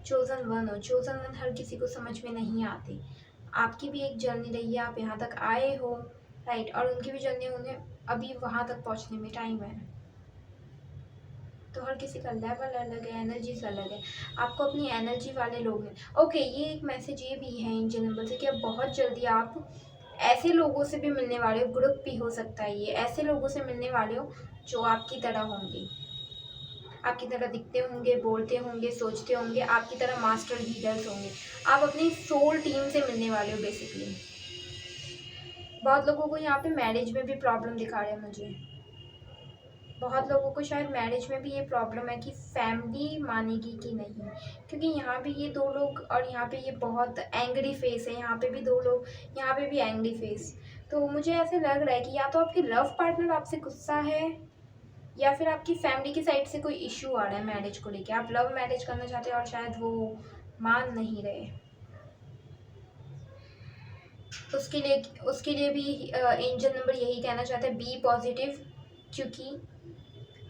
चोज़न वन हो। चोज़न वन हर किसी को समझ में नहीं आती। आपकी भी एक जर्नी रही है, आप यहाँ तक आए हो, राइट, और उनकी भी जर्नी, उन्हें अभी वहाँ तक पहुँचने में टाइम है। तो हर किसी का लेवल अलग है, एनर्जीज अलग है। आपको अपनी एनर्जी वाले लोग हैं। ओके, ये एक मैसेज ये भी है एंजल नंबर से कि अब बहुत जल्दी आप ऐसे लोगों से भी मिलने वाले हो, ग्रुप भी हो सकता है ये, ऐसे लोगों से मिलने वाले हो जो आपकी तरह होंगे, आपकी तरह दिखते होंगे, बोलते होंगे, सोचते होंगे, आपकी तरह मास्टर लीडर्स होंगे। आप अपनी सोल टीम से मिलने वाले हो बेसिकली। बहुत लोगों को यहाँ पे मैरिज में भी प्रॉब्लम दिखा रहे हैं मुझे। बहुत लोगों को शायद मैरिज में भी ये प्रॉब्लम है कि फैमिली मानेगी कि नहीं, क्योंकि यहाँ पे ये 2 लोग, और यहाँ पे ये बहुत एंग्री फेस है, यहाँ पे भी 2 लोग, यहाँ पे भी एंग्री फेस। तो मुझे ऐसे लग रहा है कि या तो आपकी लव पार्टनर आपसे गुस्सा है, या फिर आपकी फैमिली की साइड से कोई इशू आ रहा है मैरिज को लेके। आप लव मैरिज करना चाहते हो और शायद वो मान नहीं रहे। उसके लिए भी एंजल नंबर यही कहना चाहता है, बी पॉजिटिव, क्योंकि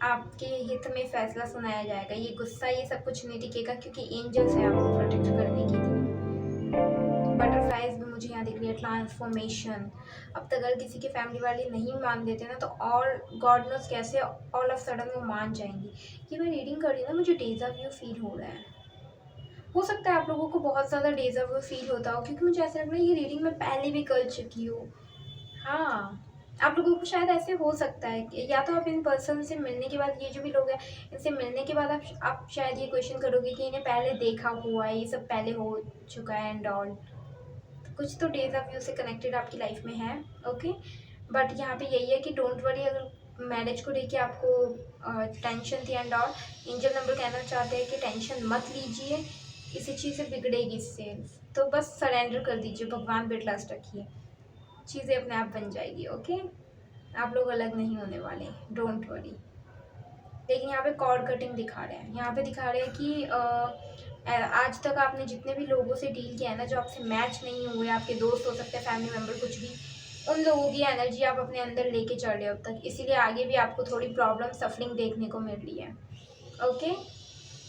आपके हित में फैसला सुनाया जाएगा। ये गुस्सा, ये सब कुछ नहीं टिकेगा, क्योंकि एंजल्स है आपको प्रोटेक्ट करने के लिए। बटरफ्लाइज भी मुझे यहाँ दिख रही है, ट्रांसफॉर्मेशन। अब तक अगर किसी के फैमिली वाले नहीं मान देते ना, तो और गॉड नोस कैसे ऑल ऑफ सडन वो मान जाएंगी। ये मैं रीडिंग कर रही हूँ ना, मुझे डेजा व्यू फील हो रहा है। हो सकता है आप लोगों को बहुत ज़्यादा डेज़ा वो फील होता हो, क्योंकि मुझे ऐसा लग रहा है ये रीडिंग मैं पहले भी कर चुकी हूँ। हाँ, आप लोगों को शायद ऐसे हो सकता है कि या तो आप इन पर्सन से मिलने के बाद, ये जो भी लोग हैं इनसे मिलने के बाद आप शायद ये क्वेश्चन करोगे कि इन्हें पहले देखा हुआ है, ये सब पहले हो चुका है एंड ऑल। कुछ तो डेज ऑफ व्यू से कनेक्टेड आपकी लाइफ में है। ओके, बट यहाँ पे यही है कि डोंट वरी, अगर मैरिज को लेके आपको टेंशन थी एंड ऑल, एंजल नंबर कहना चाहते हैं कि टेंशन मत लीजिए, इसी चीज़ से बिगड़ेगी सेल्स, तो बस सरेंडर कर दीजिए, भगवान पे ट्रस्ट रखिए, चीज़ें अपने आप बन जाएगी। ओके, आप लोग अलग नहीं होने वाले, डोंट वरी। लेकिन यहाँ पे कॉर्ड कटिंग दिखा रहे हैं, यहाँ पे दिखा रहे हैं कि आज तक आपने जितने भी लोगों से डील किया है ना, जो आपसे मैच नहीं हुए, आपके दोस्त हो सकते हैं, फैमिली मेम्बर, कुछ भी, उन लोगों की एनर्जी आप अपने अंदर लेके चल रहे हो अब तक, इसीलिए आगे भी आपको थोड़ी प्रॉब्लम सफरिंग देखने को मिल रही है। ओके,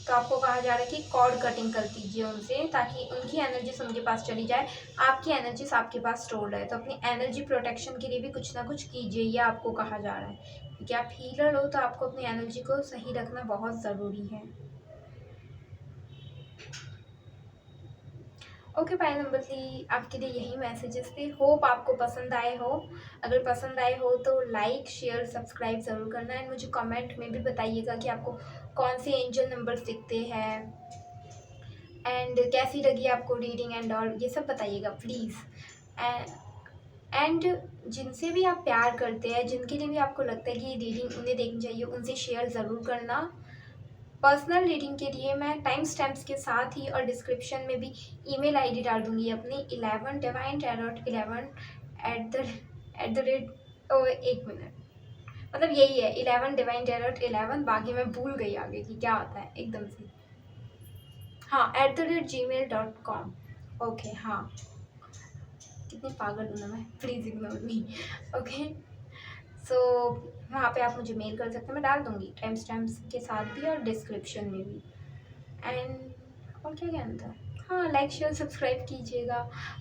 तो आपको कहा जा रहा है कि कॉर्ड कटिंग कर दीजिए उनसे, ताकि उनकी एनर्जीज उनके पास चली जाए, आपकी एनर्जीज आपके पास स्टोर्ड है। तो अपनी एनर्जी प्रोटेक्शन के लिए भी कुछ ना कुछ कीजिए, ये आपको कहा जा रहा है, क्योंकि आप हीलर हो, तो आपको अपनी एनर्जी को सही रखना बहुत ज़रूरी है। ओके पायल नंबर 3, आपके लिए यही मैसेजेस थे। होप आपको पसंद आए हो। अगर पसंद आए हो तो लाइक शेयर सब्सक्राइब ज़रूर करना, एंड मुझे कमेंट में भी बताइएगा कि आपको कौन से एंजल नंबर्स दिखते हैं एंड कैसी लगी आपको रीडिंग एंड ऑल, ये सब बताइएगा प्लीज़। एंड जिनसे भी आप प्यार करते हैं, जिनके लिए भी आपको लगता है कि ये रीडिंग उन्हें देखनी चाहिए, उनसे शेयर ज़रूर करना। पर्सनल रीडिंग के लिए मैं टाइम स्टैम्प्स के साथ ही और डिस्क्रिप्शन में भी ईमेल आईडी डाल दूंगी अपनी, 11 divine tarot 11 at the rate, ओ एक मिनट, मतलब यही है 11 डिवाइन टैरोट 11, बाकी मैं भूल गई आगे की क्या आता है एकदम से। हाँ, @gmail.com। ओके, हाँ, कितनी पागल हूँ ना मैं, प्लीज़ इग्नोर मी। ओके, सो वहाँ पे आप मुझे मेल कर सकते हैं, मैं डाल दूँगी टाइम स्टैम्प्स के साथ भी और डिस्क्रिप्शन में भी। एंड और क्या कहना था, हाँ, लाइक शेयर सब्सक्राइब कीजिएगा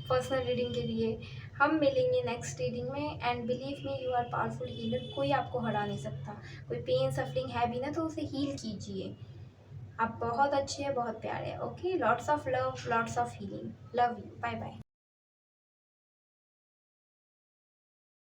पर्सनल रीडिंग के लिए। हम मिलेंगे नेक्स्ट रीडिंग में, and believe me you are powerful healer, कोई आपको हरा नहीं सकता। कोई पेन सफरिंग है भी ना, तो उसे हील कीजिए, आप बहुत अच्छे हैं, बहुत प्यारे हैं। Okay, lots of love, lots of healing, love you, bye bye.